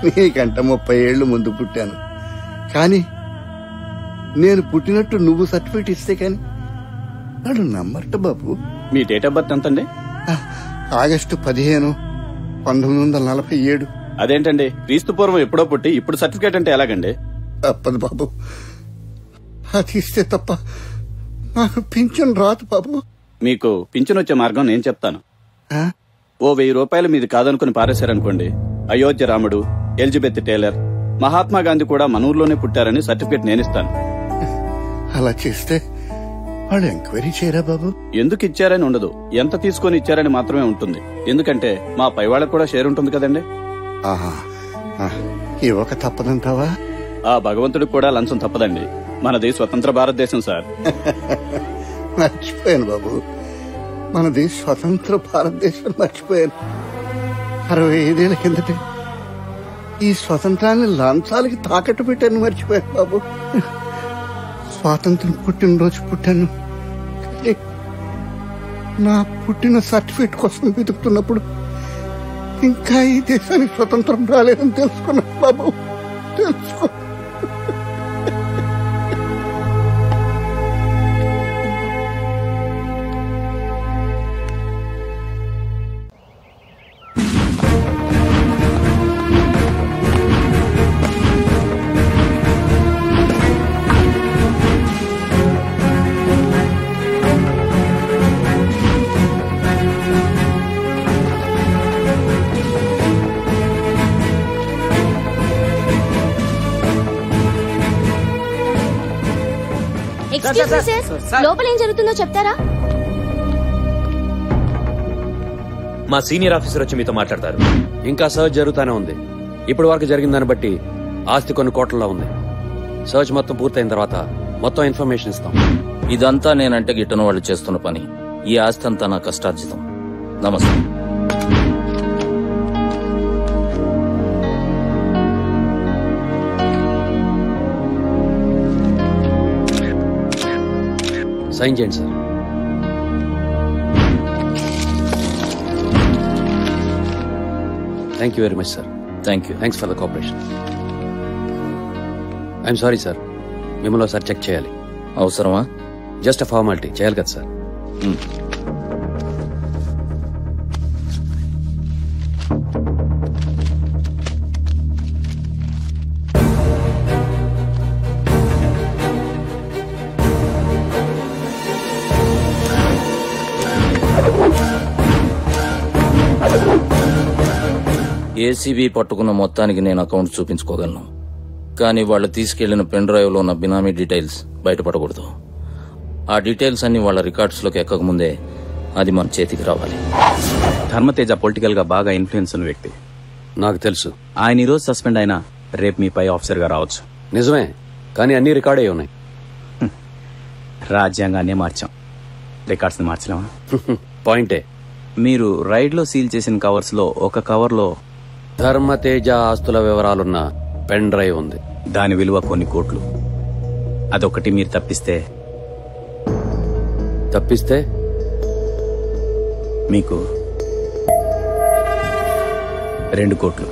నీకంట 30 ఏళ్లు ముందు పుట్టాను, కానీ నేను పుట్టినట్టు నువ్వు సర్టిఫికేట్ ఇస్తే కానీ నాడు నమ్మట బాబు. మీ డేట్ ఆఫ్ బర్త్ ఎంతండి? ఆగస్టు 15, 1947. అదేంటండి, క్రీస్తు పూర్వం ఎప్పుడో పుట్టి ఇప్పుడు సర్టిఫికేట్ అంటే ఎలాగండి? తప్పదు బాబు, అది ఇస్తే తప్ప నాకు పింఛన్ రాదు బాబు. మీకు పింఛన్ వచ్చే మార్గం నేను చెప్తాను. ఓ 1000 రూపాయలు మీది కాదనుకుని పారేశారనుకోండి, అయోధ్య రాముడు, ఎలిజబెత్ టేలర్, మహాత్మా గాంధీ కూడా మన ఊర్లోనే పుట్టారని సర్టిఫికేట్ నేనిస్తాను. అలా చేస్తే వాళ్ళు ఎంక్వైరీ చేయరా బాబు? ఎందుకు ఇచ్చారని ఉండదు, ఎంత తీసుకొని ఇచ్చారని మాత్రమే ఉంటుంది. ఎందుకంటే మా పై వాళ్ళకు కూడా షేర్ ఉంటుంది కదండి. ఇవ్వక తప్పదంటావా? ఆ భగవంతుడికి కూడా లంచం తప్పదండి. మనది స్వతంత్ర భారతదేశం సార్. మర్చిపోయాను బాబు, మనది స్వతంత్ర భారతదేశం మర్చిపోయాను. 65 ఏళ్ల కిందటే ఈ స్వతంత్రాన్ని లంచాలకి తాకట్టు పెట్టాను, మర్చిపోయాను బాబు. స్వాతంత్రం పుట్టినరోజు పుట్టాను, నా పుట్టిన సర్టిఫికేట్ కోసం వెతుకుతున్నప్పుడు ఇంకా ఈ దేశానికి స్వతంత్రం రాలేదని తెలుసుకున్నాను బాబు, తెలుసుకో. ఎక్స్క్యూజ్ మీ సార్, లోపల ఏం జరుగుతుందో చెప్తారా? మా సీనియర్ ఆఫీసర్ వచ్చి మీతో మాట్లాడతారు. ఇంకా సర్చ్ జరుగుతూనే ఉంది. ఇప్పటి వరకు జరిగిన దాన్ని బట్టి ఆస్తి కొన్ని కోట్లలో ఉంది. సర్చ్ మొత్తం పూర్తయిన తర్వాత మొత్తం ఇన్ఫర్మేషన్ ఇస్తాం. ఇదంతా నేనంటే గిట్టన వాళ్ళు చేస్తున్న పని. ఈ ఆస్తి అంతా నా కష్టార్జితం. నమస్తే. సైన్ చేయండి sir. Thank you very much sir. Thank you. Thanks for the cooperation. I'm sorry sir, మిమ్మల్ని ఒకసారి చెక్ చేయాలి. అవసరమా? Just a formality. చేయాలి కదా సార్. ఏసీబీ పట్టుకున్న మొత్తానికి నేను అకౌంట్ చూపించుకోగలను, కానీ వాళ్ళు తీసుకెళ్లిన పెన్ డ్రైవ్ లో ఉన్న బినామీ డీటెయిల్స్ బయటపడకూడదు. ఆ డీటెయిల్స్ అన్ని వాళ్ళ రికార్డ్స్ లోకి ఎక్కకముందే అది మన చేతికి రావాలి. ధర్మతేజ పొలిటికల్ గా బాగా ఇన్ఫ్లుయెన్స్ ఉన్న వ్యక్తి. నాకు తెలుసు. ఆయన ఈ రోజు సస్పెండ్ అయినా రేపు మీ పై ఆఫీసర్ గా రావచ్చు. నిజమే, కానీ అన్ని రికార్డ్ అయి ఉన్నాయి. రాజ్యాంగాన్నే మార్చాం, రికార్డ్స్ ని మార్చలేమా? పాయింటే. మీరు రైడ్ లో సీల్ చేసిన కవర్స్ లో ఒక కవర్ లో ధర్మతేజ ఆస్తుల వివరాలున్న పెన్ డ్రైవ్ ఉంది. దాని విలువ కొన్ని కోట్లు. అదొకటి మీరు తప్పిస్తే మీకు 2 కోట్లు.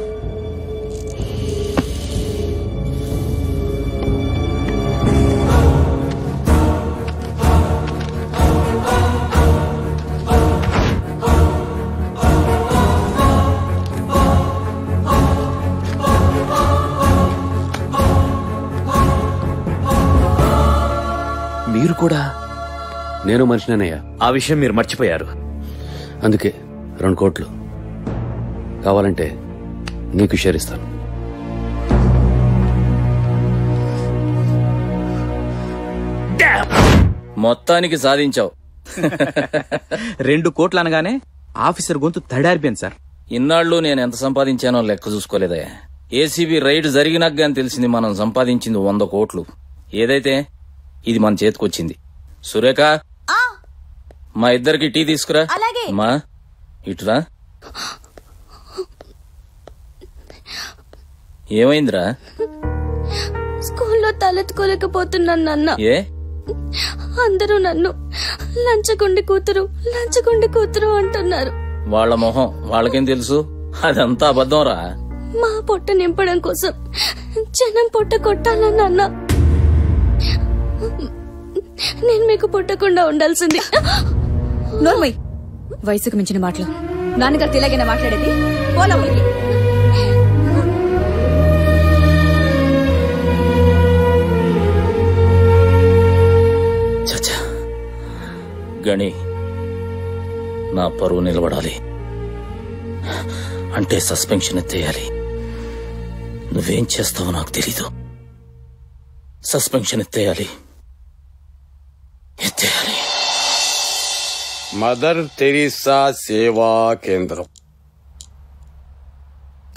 మీరు కూడా? నేను మనిషినేనయ్యా. ఆ విషయం మీరు మర్చిపోయారు. అందుకే 2 కోట్లు కావాలంటే నీకు షేర్ ఇస్తాను. మొత్తానికి సాధించావు. 2 కోట్లు అనగానే ఆఫీసర్ గొంతు తడారిపోయింది సార్. ఇన్నాళ్ళు నేను ఎంత సంపాదించానో లెక్క చూసుకోలేదే. ఏసీబీ రైడ్ జరిగినాక గాని తెలిసింది మనం సంపాదించింది 100 కోట్లు. ఏదైతే ఇది మన చేతికొచ్చింది. సురేఖ, మా ఇద్దరికి టీ తీసుకురా. మా ఇటురా. ఏమైందిరా? స్కూల్లో తలెత్తుకోలేకపోతున్నాను నాన్న. ఏ? అందరూ నన్ను లంచగొండి కూతురు అంటున్నారు. వాళ్ళ మొహం వాళ్ళకేం తెలుసు? అదంతా అబద్ధం రా. మా పొట్ట నింపడం కోసం జనం పొట్ట కొట్టాలన్న నేను మీకు పుట్టకుండా ఉండాల్సింది. నోర్మయ్, వయసుకు మించిన మాటలు. నాన్నగారు ఇలాగైనా మాట్లాడేది? పోలా ఊరికి. చచ్చా, గణి, నా పరువు నిలబడాలి అంటే సస్పెన్షన్ ఎత్తేయాలి. నువ్వేం చేస్తావో నాకు తెలీదు. సస్పెన్షన్ ఎత్తేయాలి. మదర్ తెరీసా సేవా కేంద్రం.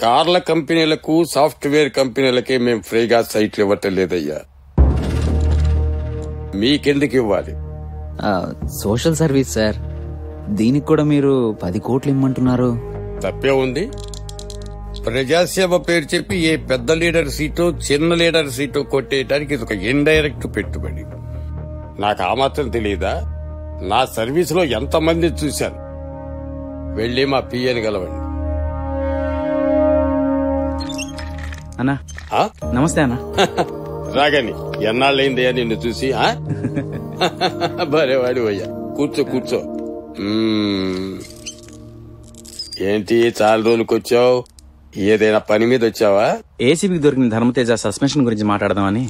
కార్ల కంపెనీలకు సాఫ్ట్వేర్ కంపెనీలకే మేము ఫ్రీగా సైట్లు ఇవ్వటం లేదయ్యా. మీకెందుకు ఇవ్వాలి? Social service sir. దీనికి కూడా మీరు 10 కోట్లు ఇమ్మంటున్నారు. తప్పే ఉంది. ప్రజాసేవ పేరు చెప్పి ఏ పెద్ద లీడర్ సీటు చిన్న లీడర్ సీటు కొట్టేయడానికి ఇది ఒక ఇండైరెక్ట్ పెట్టుబడి. నాకు ఆ మాత్రం తెలియదా? నా సర్వీస్ లో ఎంతమంది చూశాను. వెళ్ళి మా పిఎని గలవండి. అన్నా నమస్తే అన్నా. రాగని ఎన్నాళ్ళైందయ్యా నిన్ను చూసి. భలేవాడి అయ్యా. కూర్చో. ఏంటి చాలా రోజులకు వచ్చావు? ఏదైనా పని మీద వచ్చావా? ఏసీబీకి దొరికిన ధర్మతేజ సస్పెన్షన్ గురించి మాట్లాడదామని.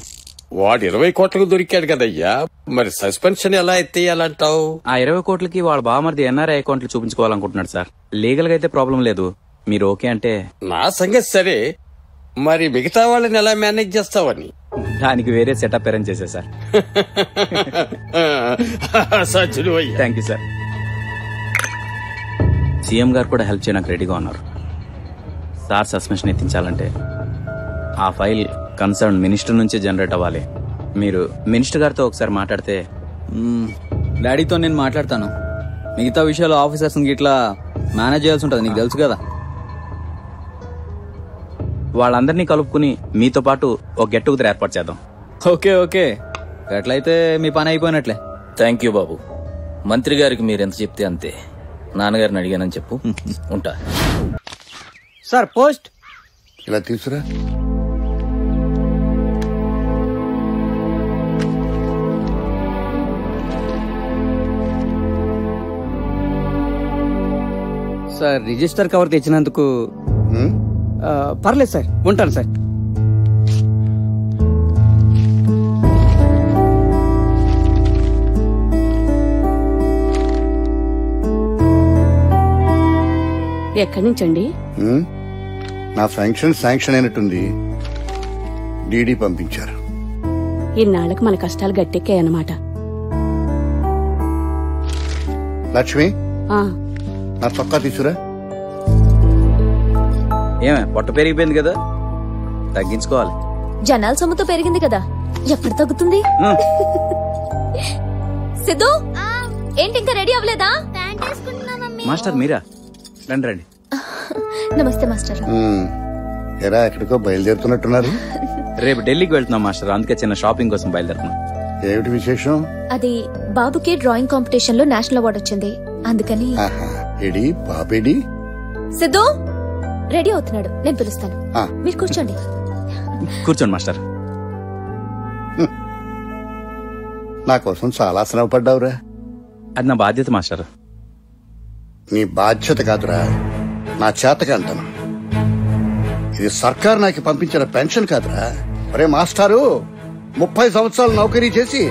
వాడు 20 కోట్లకు దొరికాడు కదయ్యా, మరి సస్పెన్షన్ ఎలా ఎత్తేయాలంటావు? ఆ 20 కోట్లకి వాళ్ళ బావమరిది ఎన్ఆర్ఐ అకౌంట్లు చూపించుకోవాలనుకుంటున్నాడు సార్. లీగల్ గా అయితే ప్రాబ్లం లేదు. మీరు ఓకే అంటే. నా సంగతి సరే, మరి మిగతా వాళ్ళని ఎలా మేనేజ్ చేస్తావని. దానికి వేరే సెటప్ అరేంజ్ చేశా sir. Thank you sir. CM గారు కూడా హెల్ప్ చేయడానికి రెడీగా ఉన్నారు. సార్ సస్పెన్షన్ ఎత్తించాలంటే ఆ ఫైల్ కన్సర్న్ మినిస్టర్ నుంచే జనరేట్ అవ్వాలి. మీరు మినిస్టర్ గారితో ఒకసారి మాట్లాడితే. డాడీతో నేను మాట్లాడతాను. మిగతా విషయాలు ఆఫీసర్స్ ఇట్లా మేనేజ్ చేయాల్సి ఉంటుంది, నీకు తెలుసు కదా. వాళ్ళందరినీ కలుపుకుని మీతో పాటు ఒక గెట్ టుగెదర్ ఏర్పాటు చేద్దాం. ఓకే ఓకే, ఎట్లయితే మీ పని అయిపోయినట్లే. థ్యాంక్ యూ బాబు. మంత్రి గారికి మీరు ఎంత చెప్తే అంతే. నాన్నగారిని అడిగానని చెప్పు. ఉంటా సార్. పోస్ట్ ఇలా తీసురా. సార్ రిజిస్టర్ కవర్ తెచ్చినందుకు పర్లేదు సార్, ఉంటాను సార్. ఎక్కడి నుంచండి? నా శాంక్షన్ అయినట్టుంది. డీడీ పంపించారు. ఇన్నాళ్ళకి మన కష్టాలు గట్టెక్కాయన్నమాట. లక్ష్మి, నా చొక్కా తీసురా. ఏమే పొట్ట పెరిగిపోయింది కదా, తగ్గించుకోవాలి. జనాల సొమ్ముతో పెరిగింది కదా, ఎప్పుడు తగ్గుతుంది? సిద్ధు, ఏంటి ఇంకా రెడీ అవ్వలేదా? మాస్టర్ మీరా? రండి రండి. నమస్తే మాస్టర్. ఎరా ఎక్కడికో బయలుదేరుతున్నట్టున్నారు? రేపు ఢిల్లీకి వెళ్తున్నాం మాస్టర్, అందుకే చిన్న షాపింగ్ కోసం బయలుదేరుతున్నాం. ఏమిటి విశేషం? అది బాబుకి డ్రాయింగ్ కాంపిటీషన్ లో నేషనల్ అవార్డు వచ్చింది, అందుకని. ఎడి బాబేడి? సిద్ధు రెడీ అవుతున్నాడు, నేను పిలుస్తాను. మీరు కూర్చోండి. కూర్చోండి మాస్టర్. నా కోసం చాలా శ్రమ పడ్డావురా. అది నా బాధ్యత మాస్టర్. నీ బాధ్యత కాదురా, నా చేతగా అంటాను. ఇది సర్కార్ నాకు పంపించిన పెన్షన్ కాదురా. ఒరే మాస్టారు, 30 సంవత్సరాలు నౌకరీ చేసి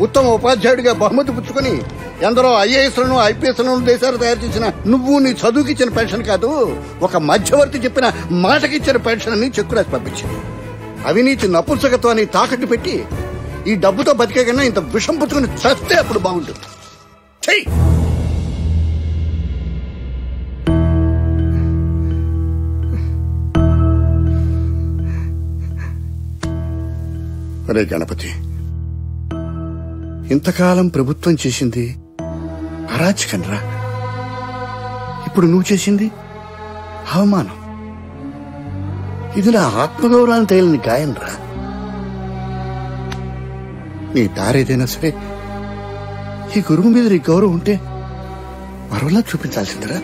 ఉత్తమ ఉపాధ్యాయుడిగా బహుమతి పుచ్చుకొని ఎందరో ఐఏఎస్లను ఐపీఎస్లను దేశాలు తయారు చేసిన నువ్వు నీ చదువుకిచ్చిన పెన్షన్ కాదు, ఒక మధ్యవర్తి చెప్పిన మాటకిచ్చిన పెన్షన్ అని చెక్కు రాసి పంపించింది. అవినీతి నపుంసకత్వాన్ని తాకట్టు పెట్టి ఈ డబ్బుతో బతికే కన్నా ఇంత విషం పుచ్చుకుని చస్తే అప్పుడు బాగుంటుంది. చెయ్యి. అరే గణపతి, ఇంతకాలం ప్రభుత్వం చేసింది అరాచకంరా, ఇప్పుడు నువ్వు చేసింది అవమానం. ఇది నా ఆత్మగౌరవాన్ని తగిలిన గాయం రా. నీ దారేదైనా సరే ఈ గురువు మీద నీ గౌరవం ఉంటే మరోలా చూపించాల్సిందిరా.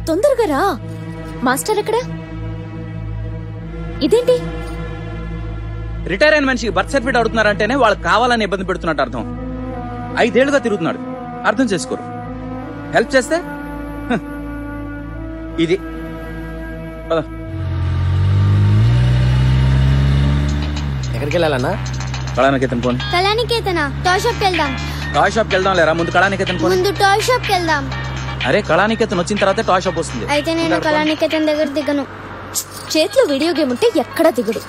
తొందరగా రా. మాస్టర్ ఎక్కడ? ఇదేంటి? రిటైర్ అయిన మనిషికి బర్త్ సర్టిఫికేట్ అడుగుతున్నారంటేనే వాళ్ళకి కావాలని ఇబ్బంది పెడుతున్నట్టు అర్థం. 5 ఏళ్లుగా తిరుగుతున్నాడు, అర్థం చేసుకోరు. హెల్ప్ చేస్తే ఇది ఎక్కడికి వెళ్ళాలన్నా? కళానికేతన్ పోనీ. కళానికేతనా? టాయ్ షాప్ కి వెళ్దాం. టాయ్ షాప్ కి వెళ్దాం లేరా? ముందు కళానికేతన్ పోనీ. ముందు టాయ్ షాప్ కి వెళ్దాం. అరే కళానికేతన్ వచ్చిన తర్వాత టాయ్ షాప్ వస్తుంది. అయితే నేను కళానికేతన్ దగ్గర దిగను. చేతిలో వీడియో గేమ్ ఉంటే ఎక్కడ దిగుడు.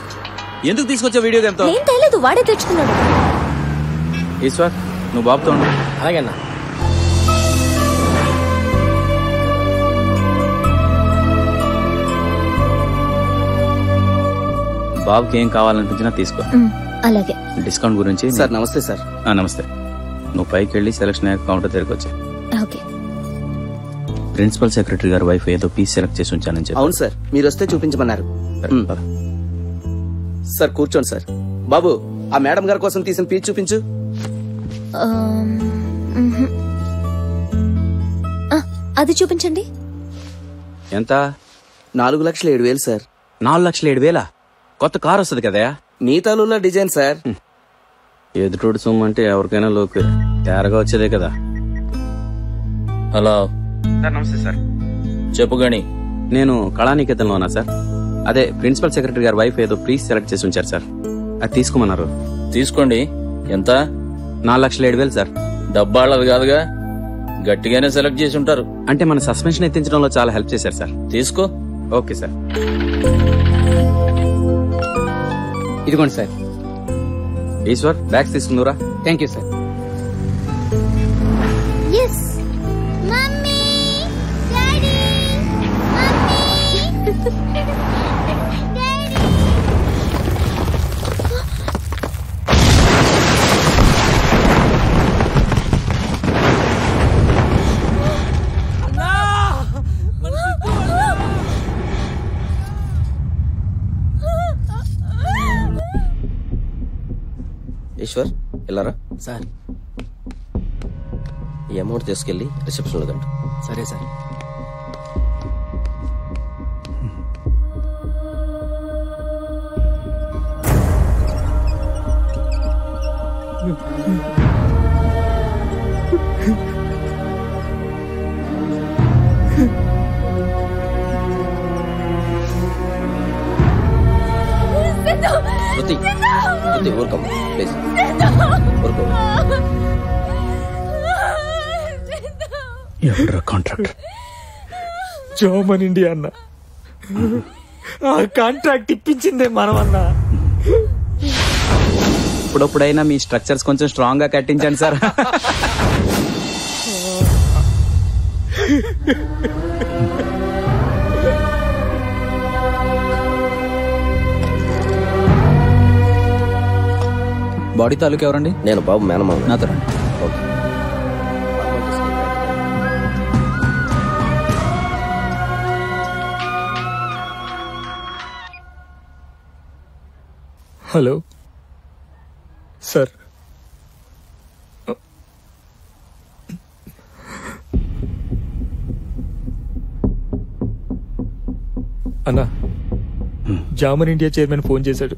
ఎందుకు తీసుకొచ్చా వీడియో గేమ్ తో? ఏం తెలియదు, వాడే తెచ్చుకున్నాడు. ఈశ్వర్, నువ్వు బాబుతో ఉండు. అలాగే అన్నా. బాబుకి ఏం కావాలనిపించినా తీసుకో. అలాగే. డిస్కౌంట్ గురించి. సార్ నమస్తే సార్. నమస్తే. నువ్వు పైకి వెళ్ళి సెలక్షన్ అయ్యాక కౌంటర్ దగ్గరికి వచ్చా. ఓకే. ప్రిన్సిపల్ సెక్రటరీ గారి వైఫ్ ఏదో పీస్ సెలెక్ట్ చేసి ఉంచానని చెప్పి. అవును సార్, మీరు వస్తే చూపించమన్నారు. సార్ కూర్చోండి సార్. బాబు, ఆ మేడం గారి కోసం తీసిన పీస్ చూపించు. అది చూపించండి. ఎంత? 4,07,000 సార్. 4,07,000? కొత్త కార్ వస్తుంది కదా? మీ తాలూలో డిజైన్ సార్. ఎదుటోడు సొమ్ము అంటే ఎవరికైనా లోకు తేరగా వచ్చేదే కదా. Hello sir. నమస్తే సార్. చెప్పు గణి. నేను కళానికేతన్లో ఉన్నా సార్. అదే ప్రిన్సిపల్ సెక్రటరీ గారి వైఫ్ ఏదో ప్లీజ్ సెలెక్ట్ చేసి ఉంచారు సార్, అది తీసుకోమన్నారు. తీసుకోండి. ఎంత? 4,07,000 సార్. డబ్బాళ్ళది కాదుగా, గట్టిగానే సెలెక్ట్ చేసి ఉంటారు. అంటే మన సస్పెన్షన్ ఎత్తించడంలో చాలా హెల్ప్ చేశారు సార్. తీసుకో. Okay sir. ఇదిగోండి సార్. ఈశ్వర్ బ్యాగ్స్ తీసుకుందురా. Thank you sir. ఈశ్వర్ వెళ్ళారా సార్? ఈ అమౌంట్ తీసుకెళ్లి రిసెప్షన్ లో కండి. సరే సార్. ఊరుకోమ్మా ప్లీజ్, ఊరుకో. ఎవరా కాంట్రాక్టర్? జామన్ ఇండియా అన్న. ఆ కాంట్రాక్ట్ ఇప్పించిందే మనం అన్నా. ఇప్పుడప్పుడైనా మీ స్ట్రక్చర్స్ కొంచెం స్ట్రాంగ్ గా కట్టించండి సార్. బాడీ తాలూకు ఎవరండి? నేను బాబు మేనమామ. నాతో రండి. Hello sir. అన్నా, జామన్ ఇండియా చైర్మన్ ఫోన్ చేశాడు.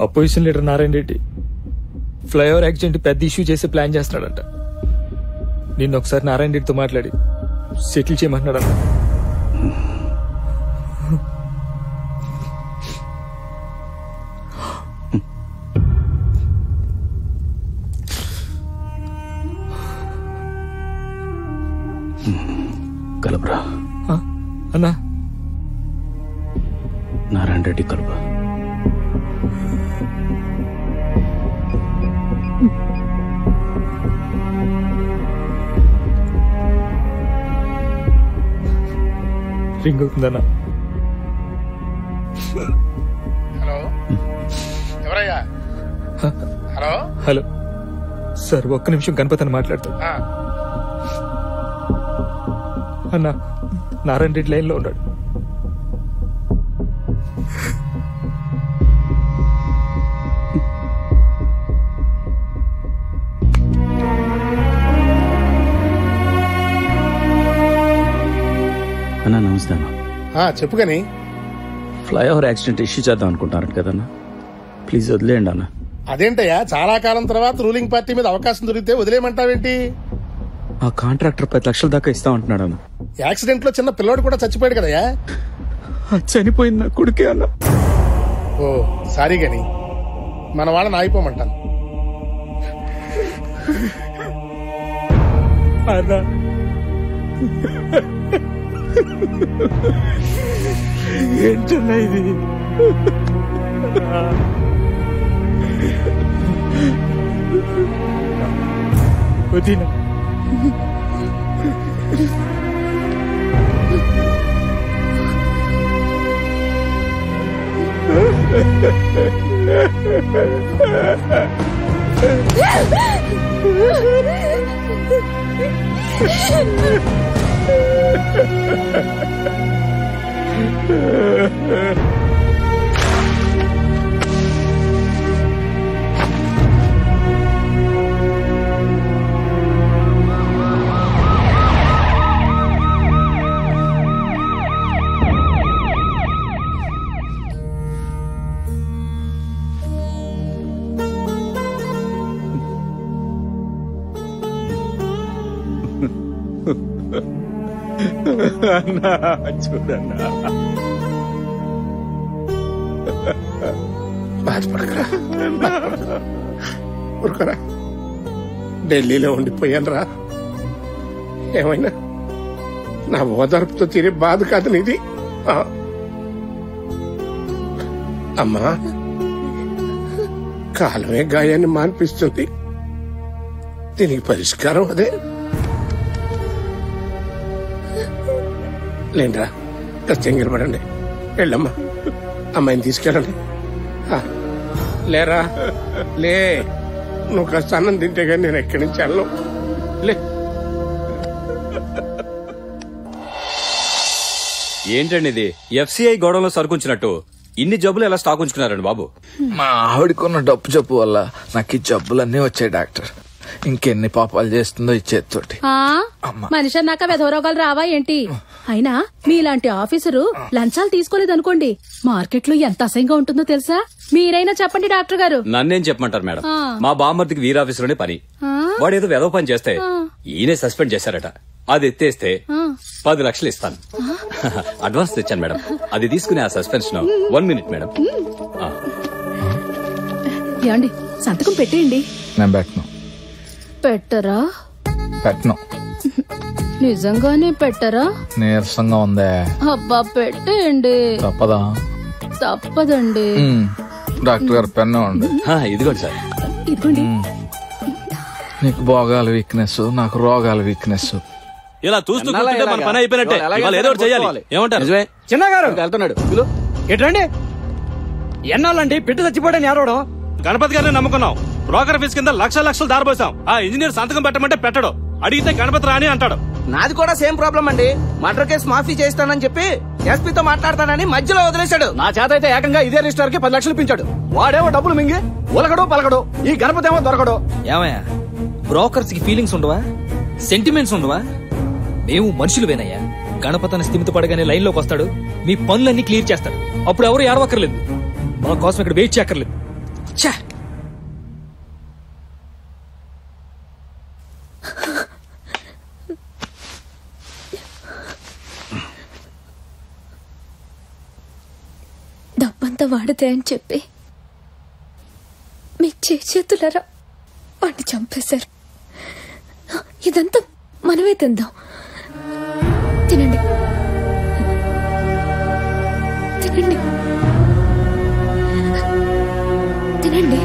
Opposition leader Narayana Reddy flyover accident పెద్ద ఇష్యూ చేసి ప్లాన్ చేస్తున్నాడంట. నిన్న ఒకసారి నారాయణ రెడ్డితో మాట్లాడి సెటిల్ చేయమంటున్నాడన్న. కలపరా అన్నా? నారాయణ రెడ్డి కలప. రింగ్ అవుతుందన్నా. హలో, ఎవరయ్యా? హలో హలో సార్, ఒక్క నిమిషం గణపతి అని మాట్లాడుతాడు. అన్నా, నారాయణ రెడ్డి లైన్ లో ఉన్నాడు. అన్నా నమస్తే అన్న. చెప్పు కానీ. ఫ్లైఓవర్ యాక్సిడెంట్ ఇష్యూ చేద్దాం అనుకుంటున్నారంట కదన్నా, ప్లీజ్ వదిలేయండి అన్న. అదేంటయ్యా, చాలా కాలం తర్వాత రూలింగ్ పార్టీ మీద అవకాశం దొరికితే వదిలేయమంటావేంటి? ఆ కాంట్రాక్టర్ 10 లక్షల దాకా ఇస్తా ఉంటున్నాడు అన్న. యాక్సిడెంట్ లో చిన్న పిల్లోడు కూడా చచ్చిపోయాడు కదయ్యా. చనిపోయింది నా కొడుకే అన్న. ఓ సారీ గాని, మన వాళ్ళని ఆగిపోమంటాను. అన్నా, ఏంటన్నా ఇది? వదినా, చూడన్నా బాధపడకరా, ఊరుకోరా. ఢిల్లీలో ఉండిపోయాను రా. ఏమైనా నా ఓదార్పుతో తీరే బాధ కాదు నీది. అమ్మా, కాలమే గాయాన్ని మాన్పిస్తుంది. దీనికి పరిష్కారం అదే. లేండ్రా, కష్టంగా పడండి. వెళ్ళమ్మా, అమ్మాయిని తీసుకెళ్ళండి. లేరా, లే. నువ్వు కాస్త అన్నం తింటే కానీ నేను ఎక్కడి నుంచి వెళ్ళను. లే. ఏంటండి ఇది? ఎఫ్సిఐ గోడంలో సరుకుంచినట్టు ఇన్ని జబ్బులు ఎలా స్టాక్ ఉంచుకున్నారండి బాబు? మా ఆవిడకున్న డబ్బు జబ్బు వల్ల నాకు ఈ జబ్బులన్నీ వచ్చాయి డాక్టర్. ఇంకెన్ని పాపాలు చేస్తుందో ఈ చేతితోటి. మనిషి అన్నాక వెధవరోగాలు రావా ఏంటి? అయినా మీలాంటి ఆఫీసరు లంచాలు తీసుకోలేదనుకోండి, మార్కెట్ లో ఎంత అసహ్యంగా ఉంటుందో తెలుసా? మీరైనా చెప్పండి డాక్టర్ గారు. నన్నేం చెప్పమంటారు మేడం? మా బామ్మర్దికి వీరాఫీసులోనే పని. వాడేదో వెధవ పని చేస్తే ఈయనే సస్పెండ్ చేశారట. అది ఎత్తేస్తే 10 లక్షలు ఇస్తాను. అడ్వాన్స్ తెచ్చాను మేడం. అది తీసుకుని ఆ సస్పెన్షన్ 1 మినిట్ మేడం. ఏమండి, సంతకం పెట్టేయండి. నేను పెట్టను. పెట్టరా? పెట్టను. నిజంగానే పెట్టరా? నీరసంగా ఉందే. అబ్బా పెట్టేయండి. తప్పదా? తప్పదండి. డాక్టర్ గారు పెన్ను ఉంది. ఇదిగోండి సార్. ఇదిగోండి. నీకు భోగాల వీక్నెస్, నాకు రోగాల వీక్నెస్. ఇలా చూస్తూ కూర్చుంటే మన పని అయిపోయినట్టే. ఇవాళ ఏదో ఒకటి చేయాలి. ఏమంటారు? చిన్నగారు వెళ్తున్నాడు. ఎట్రండి? ఎన్నాళ్ళండి పెట్టి చచ్చిపోయాడని ఏడవడం? గణపతి గారిని నమ్ముకున్నాం. బ్రోకర్ ఫీజు కింద లక్షలు దారిపోసాం. ఆ ఇంజనీర్ సంతకం పెట్టమంటే పెట్టడు. అడిగితే గణపతి రాని అంటాడు. నాది కూడా సేమ్ ప్రాబ్లం అండి. మర్డర్ కేసు మాఫీ చేస్తానని చెప్పి ఎస్పీతో మాట్లాడతానని మధ్యలో వదిలేశాడు. నా చేత అయితే ఏకంగా ఇదే రిజిస్టర్ కి 10 లక్షలు పించాడు. వాడేమో డబ్బులు మింగి ఉలకడో పలకడో, ఈ గణపతి ఏమో దొరకడో. ఏమయ్యా, బ్రోకర్స్ కి ఫీలింగ్స్ ఉండవా? సెంటిమెంట్స్ ఉండవా? మేము మనుషులువేనయ్యా. గణపతిని స్థిమిత పడగానే లైన్ లోకి వస్తాడు, మీ పనులన్నీ క్లియర్ చేస్తాడు. అప్పుడు ఎవరు ఏడవక్కర్లేదు, మా కోసం ఇక్కడ వెయిట్ చేయక్కర్లేదు. డబ్బంతా వాడితే అని చెప్పి మీ చేతులరా వాడిని చంపేశారు. ఇదంతా మనమే తిందాం. తినండి, తినండి, తినండి.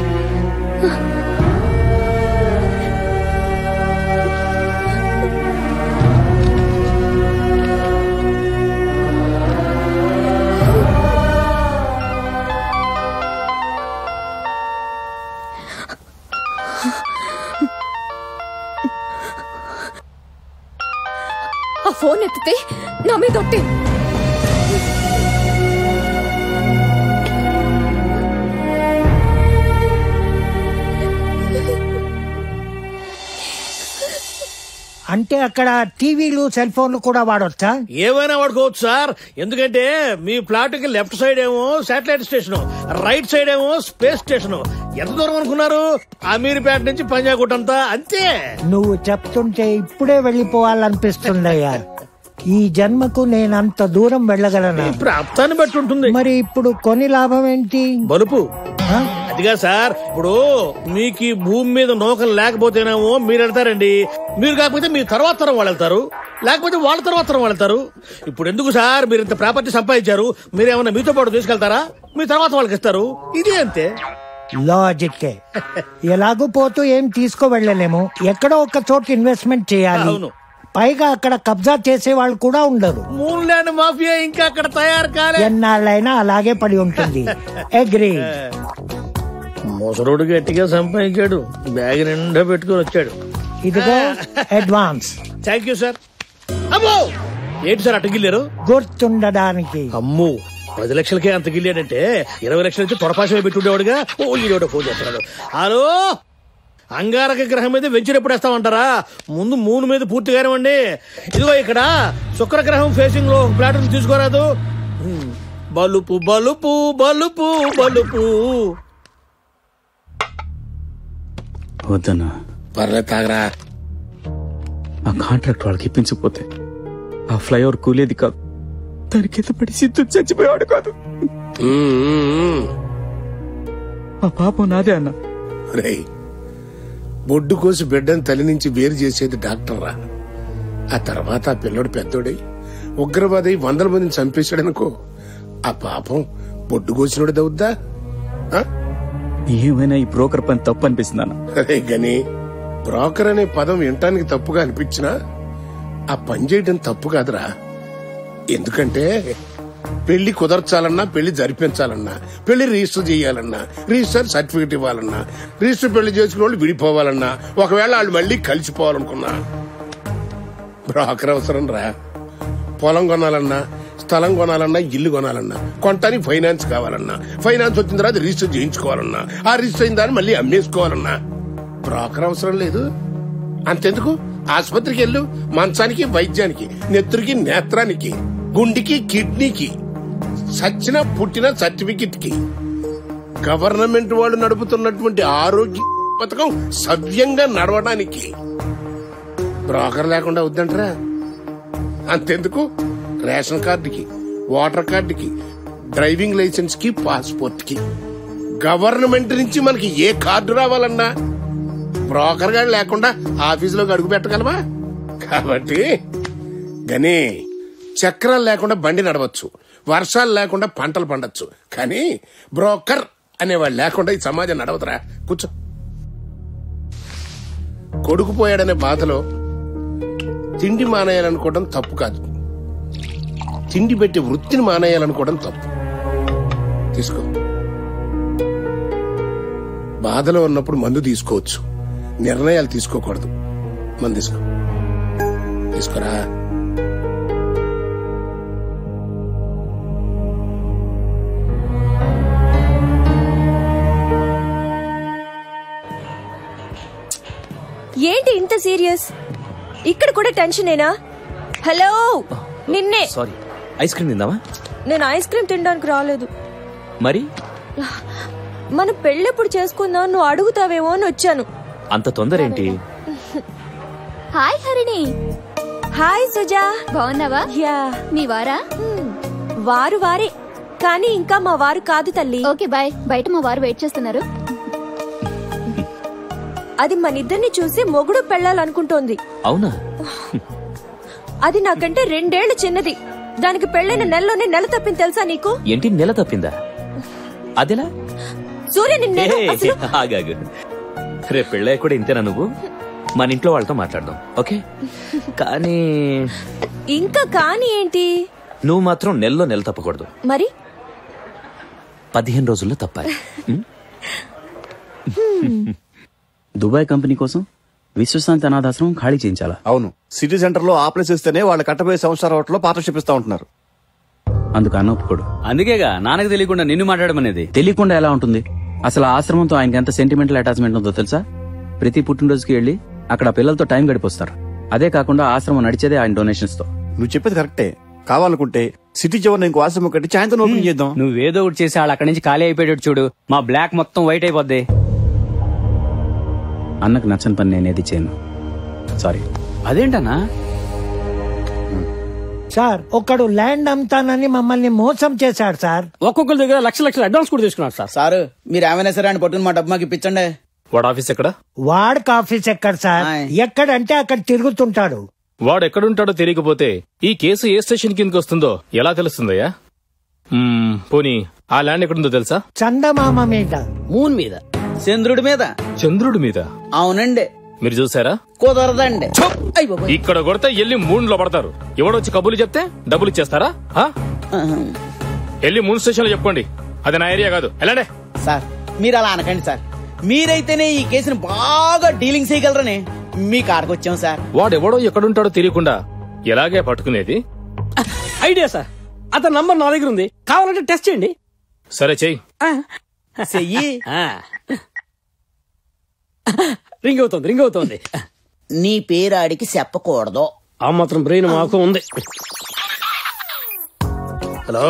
ఆ ఫోన్ ఎత్తితే నా మీద ఒట్టే. అంటే అక్కడ టీవీలు సెల్ ఫోన్లు కూడా వాడొచ్చా? ఏమైనా వాడుకోవచ్చు సార్. ఎందుకంటే మీ ప్లాట్ కి లెఫ్ట్ సైడ్ ఏమో శాటిలైట్ స్టేషన్, రైట్ సైడ్ ఏమో స్పేస్ స్టేషన్. ఎంత దూరం అనుకున్నారు? అమీర్పేట నుంచి పంజాగుట్ అంతా అంతే. నువ్వు చెప్తుంటే ఇప్పుడే వెళ్ళిపోవాలనిపిస్తుందయ్యా. ఈ జన్మకు నేనంత దూరం వెళ్ళగలను. ప్రాప్తాన్ని బట్టి ఉంటుంది. మరి ఇప్పుడు కొని లాభం ఏంటి? బలుపు. అదిగా సార్, ఇప్పుడు మీకు ఈ భూమి మీద నౌకలు లేకపోతేనేమో మీరు వెళ్తారండి. మీరు కాకపోతే మీ తర్వాత తరం వాళ్ళు వెళ్తారు, లేకపోతే వాళ్ళ తర్వాత తరం వాళ్ళు వెళ్తారు. ఇప్పుడు ఎందుకు సార్ మీరు ఇంత ప్రాపర్టీ సంపాదించారు? మీరేమన్నా మీతో పాటు తీసుకెళ్తారా? మీ తర్వాత వాళ్ళకి ఇస్తారు. ఇది అంతే లాజిక్కే. ఎలాగూ పోతూ ఏం తీసుకో వెళ్ళలేము. ఎక్కడో ఒక చోట ఇన్వెస్ట్మెంట్ చేయాలి. పైగా అక్కడ కబ్జా చేసే వాళ్ళు కూడా ఉండరు. మూన్ ల్యాండ్ మాఫియా ఇంకా అక్కడ తయారు కాలే. ఎన్నాళ్ళైనా అలాగే పడి ఉంటుంది. అగ్రీ. ముసరుడు గట్టిగా సంపాదించాడు, బ్యాగ్ నిండా పెట్టుకుని వచ్చాడు. ఇదిగో అడ్వాన్స్. Thank you sir. అమ్మో, ఏంటి సార్ అట్టగిల్లారు? గుర్తుండడానికి. అమ్మో, 10 లక్షలకే అంత గిల్లాడంటే 20 లక్షలు అయితే తొడపాశమే పెట్టుండేవాడుగా. ఓ ఈడోడ ఫోన్ చేస్తున్నాడు. హలో, అంగారక గ్రహం మీద వెంచర్ ఎప్పుడు వేస్తామంటారా? ముందు మూన్ మీద పూర్తిగానే అండి. ఇదిగో ఇక్కడ శుక్రగ్రహం ఫేసింగ్ లో ఫ్లాట్ తీసుకోరాదు. బలుపు బలుపు బలుపు బలుపు. వద్దన్నా, పర్లేదు తాగరా. ఆ కాంట్రాక్ట్ వాళ్ళకి ఇప్పించకపోతే ఆ ఫ్లైఓవర్ కూలేది కాదు, దాని కింద పడి సిద్ధు చచ్చిపోయాడు కాదు. ఆ పాపం నాదే అన్న. రేయ్, బొడ్డు కోసి బిడ్డను తల్లి నుంచి వేరు చేసేది డాక్టర్ రా. ఆ తర్వాత ఆ పిల్లడు పెద్దోడై ఉగ్రవాది 100 మందిని చంపేశాడనుకో, ఆ పాపం బొడ్డు కోసినోడు దవుద్దా? ఏమైనా ఈ బ్రోకర్ పని తప్పు అనిపిస్తుంది అన్న. అరే గని, బ్రోకర్ అనే పదం వినటానికి తప్పుగా అనిపించినా ఆ పని చేయడం తప్పు కాదురా. ఎందుకంటే పెళ్లి కుదర్చాలన్నా, పెళ్లి జరిపించాలన్నా, పెళ్లి రిజిస్టర్ చేయాలన్నా, రిజిస్టర్ సర్టిఫికెట్ ఇవ్వాలన్నా, రిజిస్టర్ పెళ్లి చేసుకున్న వాళ్ళు విడిపోవాలన్నా, ఒకవేళ వాళ్ళు మళ్ళీ కలిసిపోవాలనుకున్నా బ్రోకర్ అవసరం రా. పొలం కొనాలన్నా, స్థలం కొనాలన్నా, ఇల్లు కొనాలన్నా, కొనటానికి ఫైనాన్స్ కావాలన్నా, ఫైనాన్స్ వచ్చిన తర్వాత రిజిస్టర్ చేయించుకోవాలన్నా, ఆ రిజిస్టర్ అయిన దాన్ని మళ్ళీ అమ్మేసుకోవాలన్నా బ్రోకర్ అవసరం లేదు. అంతెందుకు, ఆసుపత్రికి వెళ్ళు, మంచానికి, వైద్యానికి, నెత్తురికి, నేత్రానికి, గుండెకి, కిడ్నీకి, సచ్చిన పుట్టిన సర్టిఫికెట్ కి, గవర్నమెంట్ వాళ్ళు నడుపుతున్నటువంటి ఆరోగ్య పథకం సవ్యంగా నడవడానికి బ్రోకర్ లేకుండా వద్దంటరా. అంతెందుకు, రేషన్ కార్డుకి, ఓటర్ కార్డుకి, డ్రైవింగ్ లైసెన్స్ కి, పాస్పోర్ట్ కి, గవర్నమెంట్ నుంచి మనకి ఏ కార్డు రావాలన్నా బ్రోకర్ గారు లేకుండా ఆఫీసులోకి అడుగు పెట్టగలమా? కాబట్టి గని, చక్రాలు లేకుండా బండి నడవచ్చు, వర్షాలు లేకుండా పంటలు పండొచ్చు, కానీ బ్రోకర్ అనేవాళ్ళు లేకుండా ఈ సమాజం నడవదురా. కూర్చో. కొడుకు పోయాడనే బాధలో తిండి మానేయాలనుకోవడం తప్పు కాదు, తిండి పెట్టి వృత్తిని మానేయాలనుకోవడం తప్పు. తీసుకో. బాధలో ఉన్నప్పుడు మందు తీసుకోవచ్చు, నిర్ణయాలు తీసుకోకూడదు. మందు తీసుకో. తీసుకోరా. ఏంటి ఇంత సీరియస్? ఇక్కడ కూడా టెన్షనేనా? హలో, నిన్నే. సారీ, ఐస్ క్రీమ్ తిందామా? నేను ఐస్ క్రీమ్ తినడానికి రాలేదు. మరి మన పెళ్ళెప్పుడు చేసుకుందాం నువ్వు అడుగుతావేమో అని వచ్చాను. అంత తొందర ఏంటి? హాయ్ హరిణి. హాయ్ సుజా, బాగున్నావా? యా. మీ వారా? వారు వారే, కానీ ఇంకా మా వారు కాదు తల్లి. Okay boy. బయట మా వారు వెయిట్ చేస్తున్నారు. అది మన ఇద్దరిని చూసి మొగుడు పెళ్ళాలనుకుంటోంది. అవునా? అది నాకంటే 2 ఏళ్లు చిన్నది. దానికి పెళ్ళైన నెలలోనే నెల తప్పింది తెలుసా నీకు? ఏంటి, నెల తప్పిందా? అదేలా? సూర్య, నిన్నే అసలు. ఆగాగు, రేపు పెళ్ళయ్య కూడా ఇంతేనా నువ్వు? మన ఇంట్లో వాళ్ళతో మాట్లాడదాం, ఓకే? కానీ ఇంకా కానీ ఏంటి? నువ్వు మాత్రం నెలలో నెల తప్పకూడదు. మరి 15 రోజుల్లో తప్పాలి. దుబాయ్ కంపెనీ కోసం విశ్వశాంతి అనాథాశ్రమం ఖాళీ చేయించాలా? అవును, సిటీ సెంటర్ లో ఆ ప్లేస్ ఇస్తేనే వాళ్ళు కట్టబోయే సంవత్సరాల హోటల్లో పార్ట్నర్షిప్ ఇస్తా ఉంటున్నారు. అందుకు అన్న ఒప్పుకోడు. అందుకేగా నాన్నకు తెలియకుండా నిన్ను మాట్లాడమనేది. తెలియకుండా ఎలా ఉంటుంది? అసలు ఆ ఆశ్రమంతో ఆయనకి ఎంత సెంటిమెంటల్ అటాచ్మెంట్ ఉందో తెలుసా? ప్రతి పుట్టినరోజుకి వెళ్లి అక్కడ పిల్లలతో టైం గడిపొస్తారు. అదే కాకుండా ఆశ్రమం నడిచేదే ఆయన డొనేషన్స్ తో. నువ్వు చెప్పేది కరెక్టే. కావాలనుకుంటే సిటీ చివరిని ఇంకో ఆశ్రమం కట్టి సాయంత్రం ఓపెన్ చేద్దాం. నువ్వేదో ఒకటి చేసి వాళ్ళు అక్కడి నుంచి ఖాళీ అయిపోయాడు చూడు, మా బ్లాక్ మొత్తం వైట్ అయిపోద్ది. అన్నకు నచ్చని పని నేనేది చేయను. సారీ. అదేంటన్నా? సార్, ఒకడు ల్యాండ్ అమ్ముతానని మమ్మల్ని మోసం చేశాడు సార్. ఒక్కొక్కరి దగ్గర లక్షల అడ్వాన్స్ కూడా తీసుకున్నాడు సార్. సార్, మీరు ఏమైనా సరే ఆయన పట్టుకుని మా డబ్బు మాకు ఇప్పించండి. వాడు ఆఫీస్ ఎక్కడ? వాడికి ఆఫీస్ ఎక్కడ సార్? ఎక్కడంటే అక్కడ తిరుగుతుంటాడు. వాడు ఎక్కడుంటాడో తెలియకపోతే ఈ కేసు ఏ స్టేషన్ కిందకి వస్తుందో ఎలా తెలుస్తుందయ్యా? పోనీ ఆ ల్యాండ్ ఎక్కడుందో తెలుసా? చందమామ మీద, మూన్ మీద, చంద్రుడి మీద. చంద్రుడి మీద? అవునండి. మీరు చూసారా? కుదరదండి. ఇక్కడ కొడితే ఎల్లి మూన్లో పడతారు. ఎవడొచ్చి కబుర్లు చెప్తే డబ్బులు ఇచ్చేస్తారా? ఎల్లి మూన్ స్టేషన్ లో చెప్పుకోండి. అది నా ఏరియా కాదు. ఎలాండే సార్, మీరు అలా అనకండి సార్. మీరైతేనే ఈ కేసును బాగా డీలింగ్ చేయగలరని మీ కాడకు వచ్చాం సార్. వాడెవడో ఎక్కడుంటాడో తెలియకుండా ఎలాగే పట్టుకునేది? Idea sir. అతని నంబర్ నా దగ్గర ఉంది, కావాలంటే టెస్ట్ చేయండి. సరే చెయ్యి. రింగ్ అవుతోంది. నీ పేరు ఆడికి చెప్పకూడదు. ఆ మాత్రం బ్రెయిన్ మాకు ఉంది. హలో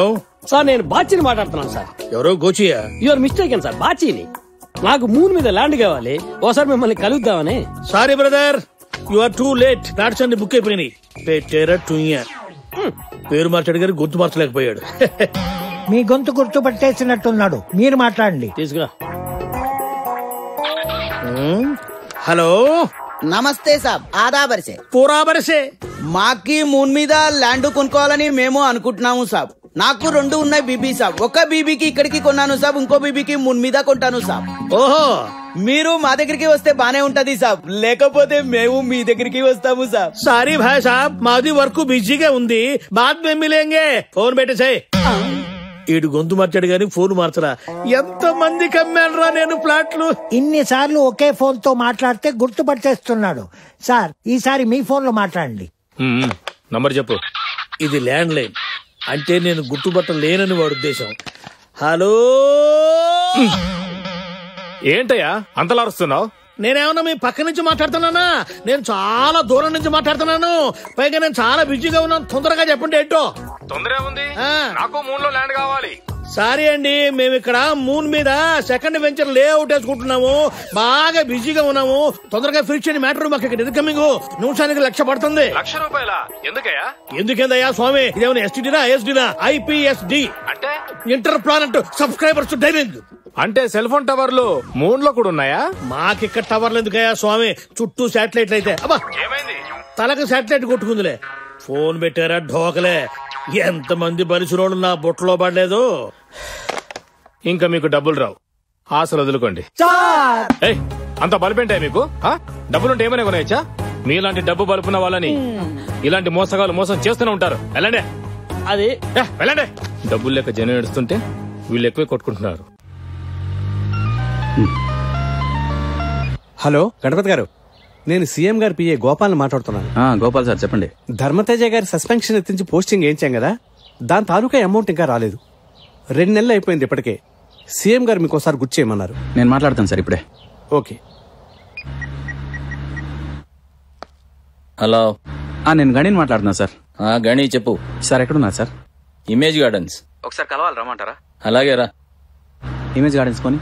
సార్, నేను బాచిని మాట్లాడుతున్నాను సార్. ఎవరో గోచియా? యువర్ మిస్టేక్ సార్, బాచిని. నాకు మూన్ మీద ల్యాండ్ కావాలి, ఓసారి మిమ్మల్ని కలుద్దామని. Sorry brother, you are too late. Flats అన్ని బుక్ అయిపోయినాయి. పేరు మార్చాడు గారు గుర్తు మార్చలేకపోయాడు. మీ గొంతు గుర్తు పట్టేసినట్టున్నాడు. మీరు మాట్లాడండి. తీసుకురా. హలో, నమస్తే సాబ్. ఆదా బరిసే పూరా బరిసే. మాకి మూన్ మీద ల్యాండ్ కొనుక్కోవాలని మేము అనుకుంటున్నాము సాబ్. నాకు 2 ఉన్నాయి బీబీ సాబ్. ఒక బీబీకి ఇక్కడికి కొన్నాను సాబ్, ఇంకో బీబీకి మూన్ మీద కొంటాను సాబ్. ఓహో, మీరు మా దగ్గరికి వస్తే బానే ఉంటది సాబ్, లేకపోతే మేము మీ దగ్గరికి వస్తాము సాబ్. సారీ భాయ్ సాబ్, మాది వర్క్ బిజీగా ఉంది. బాద్ మే మిలేంగే. ఫోన్ పెట్టేసాయి. ఈడు గొంతు మార్చాడు గాని ఫోన్ మార్చరా. ఎంత మంది కమ్మానరా నేను ప్లాట్లు. ఇన్నిసార్లు ఒకే ఫోన్ తో మాట్లాడితే గుర్తుపట్టేస్తున్నాడు. సార్, ఈసారి మీ ఫోన్ లో మాట్లాడండి. నంబర్ చెప్పు. ఇది ల్యాండ్ లైన్, అంటే నేను గుర్తుపట్టలేనని వాడు ఉద్దేశం. హలో, ఏంటయ్యా అంతలా అరుస్తున్నావు? నేనేమన్నా మీ పక్క నుంచి మాట్లాడుతున్నానా? నేను చాలా దూరం నుంచి మాట్లాడుతున్నాను. పైగా నేను చాలా బిజీగా ఉన్నాను. తొందరగా చెప్పండి ఏంటో. తొందర ఉంది, నాకు మూన్ లో ల్యాండ్ కావాలి. సారీ అండి, మేము ఇక్కడ మూన్ మీద సెకండ్ వెంచర్ లేఅవుట్ వేసుకుంటున్నాము. బాగా బిజీగా ఉన్నాము. తొందరగా ఫినిష్ చేయని మ్యాటర్. మాకు ఇక్కడ ఇన్కమింగ్ నిమిషానికి 1,00,000 పడుతుంది. ₹1,00,000? ఎందుకయ్యా? ఎందుకేందయ్యా స్వామి, ఇదేమైనా ఎస్టీడీనా ఐఎస్డీనా? IPSD అంటే ఇంటర్ ప్లానెట్ సబ్స్క్రైబర్స్ డైవింగ్. అంటే సెల్ ఫోన్ టవర్లు మూన్ లో కూడా ఉన్నాయా? మాకిక్కడ టవర్లు ఎందుకయ్యా స్వామి, చుట్టూ శాటిలైట్లు అయితే. అబ్బా, తలకు శాటిలైట్ కొట్టుకుందిలే. ఫోన్ పెట్టారా ఢోకలే. ఎంతమంది బలిసినోళ్ళు నా బుట్టలో పడలేదు. ఇంకా మీకు డబ్బులు రావు, ఆశలు వదులుకోండి. అంత బల్బేంటాయి మీకు? డబ్బులుంటే ఏమైనా కొనేయచ్చా? మీలాంటి డబ్బు బలుపున్న వాళ్ళని ఇలాంటి మోసగాలు మోసం చేస్తూనే ఉంటారు. వెళ్ళండి. అది వెళ్ళండి. డబ్బులు లెక్క జనం ఏడుస్తుంటే వీళ్ళు ఎక్కువ కొట్టుకుంటున్నారు. హలో గణపతి గారు, నేను సీఎం గారి పిఏ గోపాల్ మాట్లాడుతున్నాను. గోపాల్ సార్ చెప్పండి. ధర్మతేజ గారి సస్పెన్షన్ ఎత్తించి పోస్టింగ్ వేయించాం కదా, దాని తాలూకా అమౌంట్ ఇంకా రాలేదు. 2 నెలలు అయిపోయింది ఇప్పటికే. సీఎం గారు మీకు ఒకసారి గుర్తు చేయమన్నారు. నేను మాట్లాడతాను సార్ ఇప్పుడే. ఓకే. హలో, నేను గణిని మాట్లాడుతున్నా సార్. గణి చెప్పు సార్. ఎక్కడున్నా సార్? Image gardens. ఒకసారి కలవాలి, రమ్మంటారా? అలాగే రా. ఇమేజ్ గార్డెన్స్ కొని.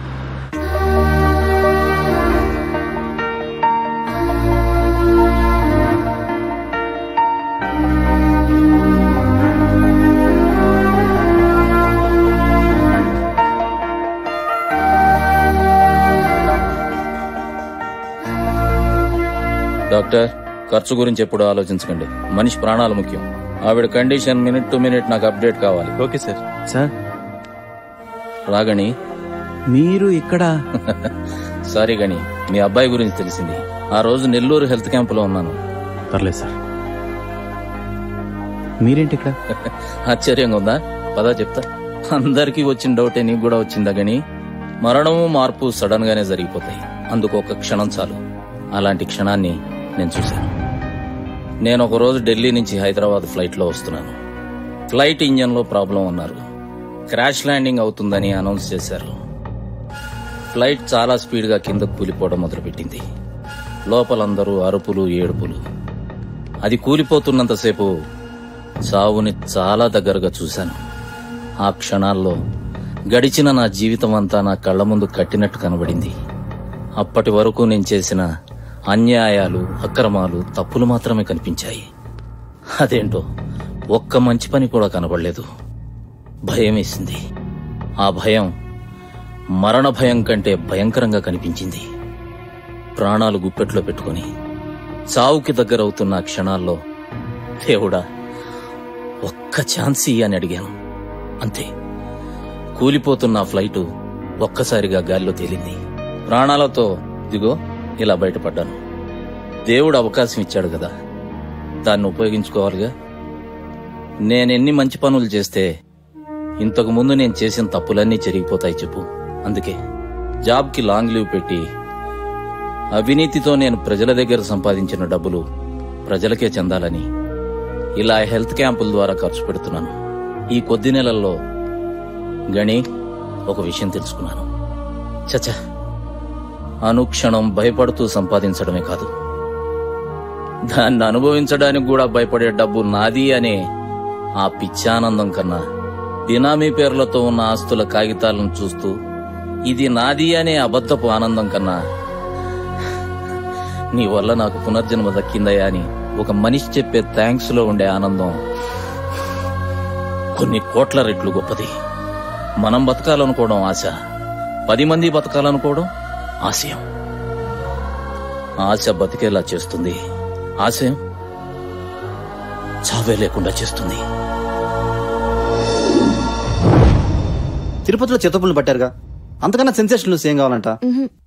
డాక్టర్, ఖర్చు గురించి ఎప్పుడు ఆలోచించకండి. మనిషి ప్రాణాలు ముఖ్యం. ఆవిడ కండిషన్ మినిట్ టు మినిట్ నాకు అప్డేట్ కావాలి. Okay sir. సార్ రాగణి, మీరు ఇక్కడ? సారీ గణి, మీ అబ్బాయి గురించి తెలిసింది. ఆ రోజు నెల్లూరు హెల్త్ క్యాంపులో ఉన్నాను. పర్లేదు సార్. మీరేంటి ఇక్కడ? ఆశ్చర్యంగా ఉందా? పదా చెప్తా. అందరికీ వచ్చిన డౌటే నీకు కూడా వచ్చిందా గణి? మరణము మార్పు సడన్ గానే జరిగిపోతాయి. అందుకు ఒక క్షణం చాలు. అలాంటి క్షణాన్ని నేను చూశాను. నేను ఒక రోజు ఢిల్లీ నుంచి హైదరాబాద్ ఫ్లైట్ లో వస్తున్నాను. ఫ్లైట్ ఇంజన్ లో ప్రాబ్లం అన్నారు. క్రాష్ ల్యాండింగ్ అవుతుందని అనౌన్స్ చేశారు. ఫ్లైట్ చాలా స్పీడ్ గా కిందకు కూలిపోవడం మొదలుపెట్టింది. లోపలందరూ అరుపులు, ఏడుపులు. అది కూలిపోతున్నంతసేపు చావుని చాలా దగ్గరగా చూశాను. ఆ క్షణాల్లో గడిచిన నా జీవితం అంతా నా కళ్ల ముందు కట్టినట్టు కనబడింది. అప్పటి వరకు నేను చేసిన అన్యాయాలు, అక్రమాలు, తప్పులు మాత్రమే కనిపించాయి. అదేంటో ఒక్క మంచి పని కూడా కనబడలేదు. భయం వేసింది. ఆ భయం మరణ భయం కంటే భయంకరంగా కనిపించింది. ప్రాణాలు గుప్పెట్లో పెట్టుకుని చావుకి దగ్గరవుతున్న క్షణాల్లో దేవుడా ఒక్క ఛాన్స్ అని అడిగాను. అంతే. కూలిపోతున్న ఫ్లైటు ఒక్కసారిగా గాల్లో తేలింది. ప్రాణాలతో దిగో ఇలా బయటపడ్డాను. దేవుడు అవకాశం ఇచ్చాడు కదా, దాన్ని ఉపయోగించుకోవాలిగా. నేనెన్ని మంచి పనులు చేస్తే ఇంతకు ముందు నేను చేసిన తప్పులన్నీ జరిగిపోతాయి చెప్పు. అందుకే జాబ్కి లాంగ్ లీవ్ పెట్టి అవినీతితో నేను ప్రజల దగ్గర సంపాదించిన డబ్బులు ప్రజలకే చెందాలని ఇలా హెల్త్ క్యాంపుల ద్వారా ఖర్చు పెడుతున్నాను. ఈ కొద్ది నెలల్లో గణి ఒక విషయం తెలుసుకున్నాను. చచ్చా, అనుక్షణం భయపడుతూ సంపాదించడమే కాదు, దాన్ని అనుభవించడానికి కూడా భయపడే డబ్బు నాది అనే ఆ పిచ్చానందం కన్నా, బినామీ పేర్లతో ఉన్న ఆస్తుల కాగితాలను చూస్తూ ఇది నాది అనే అబద్ధపు ఆనందం కన్నా, నీ వల్ల నాకు పునర్జన్మ దక్కిందయా అని ఒక మనిషి చెప్పే థ్యాంక్స్ లో ఉండే ఆనందం కొన్ని కోట్ల రెట్లు గొప్పది. మనం బతకాలనుకోవడం ఆశ, 10 మంది బతకాలనుకోవడం ఆశయం. ఆశ బతికేలా చేస్తుంది, ఆశయం చావే లేకుండా చేస్తుంది. తిరుపతిలో చిత్తపుల్ని పట్టారుగా, అంతకన్నా సెన్సేషన్ న్యూస్ ఏం కావాలంట?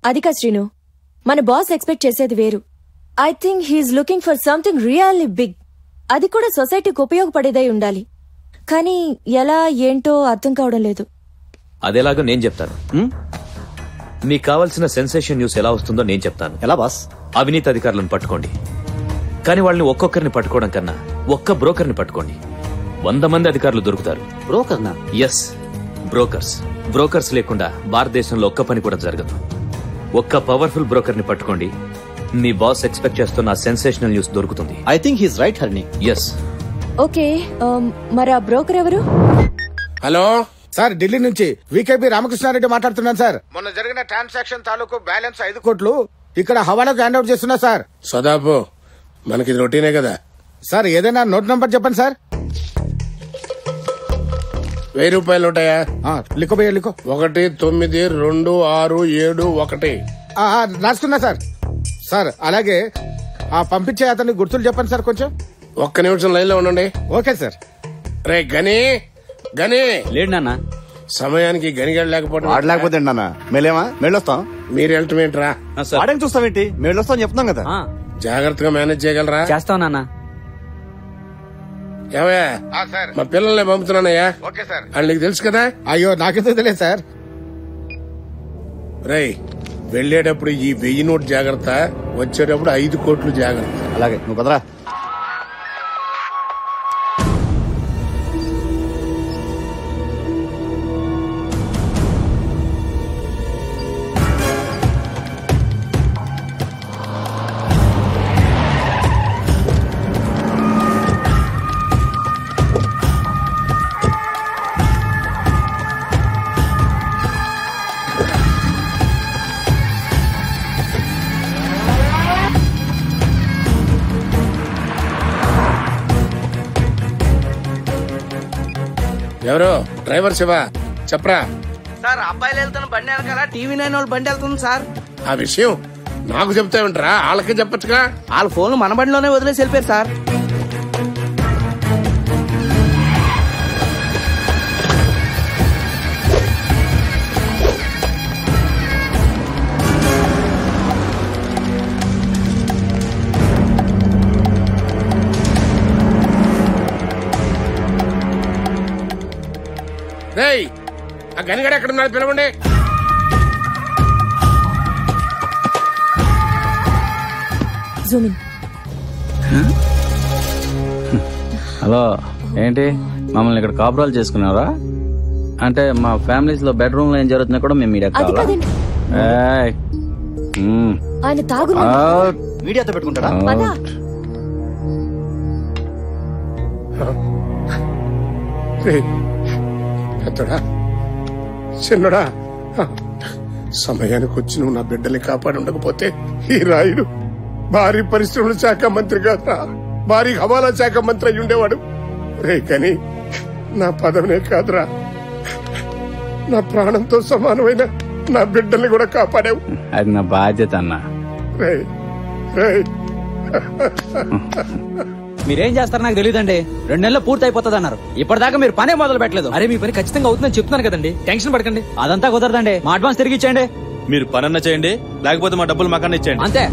అది కా శ్రీను, మన బాస్ ఎక్స్పెక్ట్ చేసేది వేరు. I think he's looking for something really big. అది కూడా సొసైటీకి ఉపయోగపడేదై ఉండాలి. కానీ ఎలా ఏంటో అర్థం కావడం లేదు. అదేలాగా నేను చెప్తాను. మీకు కావాల్సిన సెన్సేషన్ న్యూస్ ఎలా వస్తుందో నేను చెప్తాను. ఎలా బాస్? అవినీతి అధికారులను పట్టుకోండి, కానీ వాళ్ళని ఒక్కొక్కరిని పట్టుకోవడం కన్నా ఒక్క బ్రోకర్ని పట్టుకోండి. 100 మంది అధికారులు దొరుకుతారు. బ్రోకర్నా? ఎస్, బ్రోకర్స్ లేకుండా భారతదేశంలో ఒక్క పని కూడా జరగదు. ఒక్క పవర్ఫుల్ బ్రోకర్ ని పట్టుకోండి, మీ బాస్ ఎక్స్పెక్ట్ చేస్తున్న సెన్సేషనల్ న్యూస్ దొరుకుతుంది. ఐ థింక్ హీస్ రైట్ హర్ని. ఎస్. ఓకే, మరి ఆ బ్రోకర్ ఎవరు? హలో సార్, ఢిల్లీ నుంచి వికేపీ రామకృష్ణారెడ్డి మాట్లాడుతున్నాను సార్. మొన్న జరిగిన ట్రాన్సాక్షన్ తాలూకు బ్యాలెన్స్ 5 కోట్లు ఇక్కడ హవాలాకు హ్యాండ్ అవుట్ చేస్తున్నా సార్. సదాపు మనకి రొటీనే కదా సార్. ఏదైనా నోట్ నంబర్ చెప్పండి సార్. 1000 రూపాయలు ఉంటాయా? లిఖో భయ్యా లిఖో. 192671. రాసుకున్నా సార్. సార్ అలాగే ఆ పంపించే అతని గుర్తులు చెప్పండి సార్ కొంచెం. ఒక్క నిమిషం లైన్ లో ఉండండి. Okay sir. రే గని లేడు నాన్న. సమయానికి గనిగాడు లేకపోతే లేకపోతే నాన్న మేలేమా మేళ్ళొస్తాం. మీరు వెళ్ళటం ఏంట్రా? వాడేం చూస్తామేంటి, మేళ్ళొస్తాం చెప్తున్నాం కదా. జాగ్రత్తగా మేనేజ్ చేయగలరా? చేస్తాం నాన్న. ఏమయ్యా, మా పిల్లల్ని పంపుతున్నానయ్యా. Okay sir. వాళ్ళు నీకు తెలుసు కదా? అయ్యో నాకెందుకు తెలియదు సార్. రై వెళ్లేటప్పుడు ఈ 1000 నోట్ జాగ్రత్త, వచ్చేటప్పుడు 5 కోట్లు జాగ్రత్త. అలాగే నువ్వు కదరా. ఎవరు డ్రైవర్ శివ? చెప్పరా. సార్ అబ్బాయిలు వెళ్తున్న బండి వెనకాల TV9 వాళ్ళు బండి వెళ్తుంది సార్. ఆ విషయం నాకు చెప్తావేంట్రా? వాళ్ళకి చెప్పచ్చుగా. వాళ్ళ ఫోన్ మన బండిలోనే వదిలేసి వెళ్ళిపోయారు సార్. రేయ్ ఆ గనిగడ ఎక్కడ ఉన్నాడు పిలవండి. హలో, ఏంటి మమ్మల్ని ఇక్కడ కాపురాలు చేసుకున్నారా? అంటే మా ఫ్యామిలీస్ లో బెడ్రూమ్ లో ఏం జరుగుతున్నా కూడా మేము మీడియా కావాలా? ఆయన తాగు మీడియాతో పెట్టుకుంటాడా? పెద్దడా చిన్నడా, సమయానికి వచ్చి నువ్వు నా బిడ్డల్ని కాపాడి ఉండకపోతే ఈ రాయుడు భారీ పరిశ్రమల శాఖ మంత్రి కాదురా, భారీ హవాలా శాఖ మంత్రి అయి ఉండేవాడు. రే కానీ నా పదవినే కాదురా, నా ప్రాణంతో సమానమైన నా బిడ్డల్ని కూడా కాపాడావు. అది నా బాధ్యత అన్నా. రే రే మీరేం చేస్తారో నాకు తెలియదండి. 2 నెలలు పూర్తి అయిపోతుంది అన్నారు, ఇప్పటిదాకా మీరు పనే మొదలు పెట్టలేదు. అరే మీ పని ఖచ్చితంగా అవుతుందని చెప్తున్నాను కదండి, టెన్షన్ పడకండి. అదంతా కుదరదండి, మా అడ్వాన్స్ తిరిగి ఇచ్చేయండి. మీరు పనన్నా చేయండి, లేకపోతే మా డబ్బులు మాకన్నా ఇచ్చేయండి. అంతే.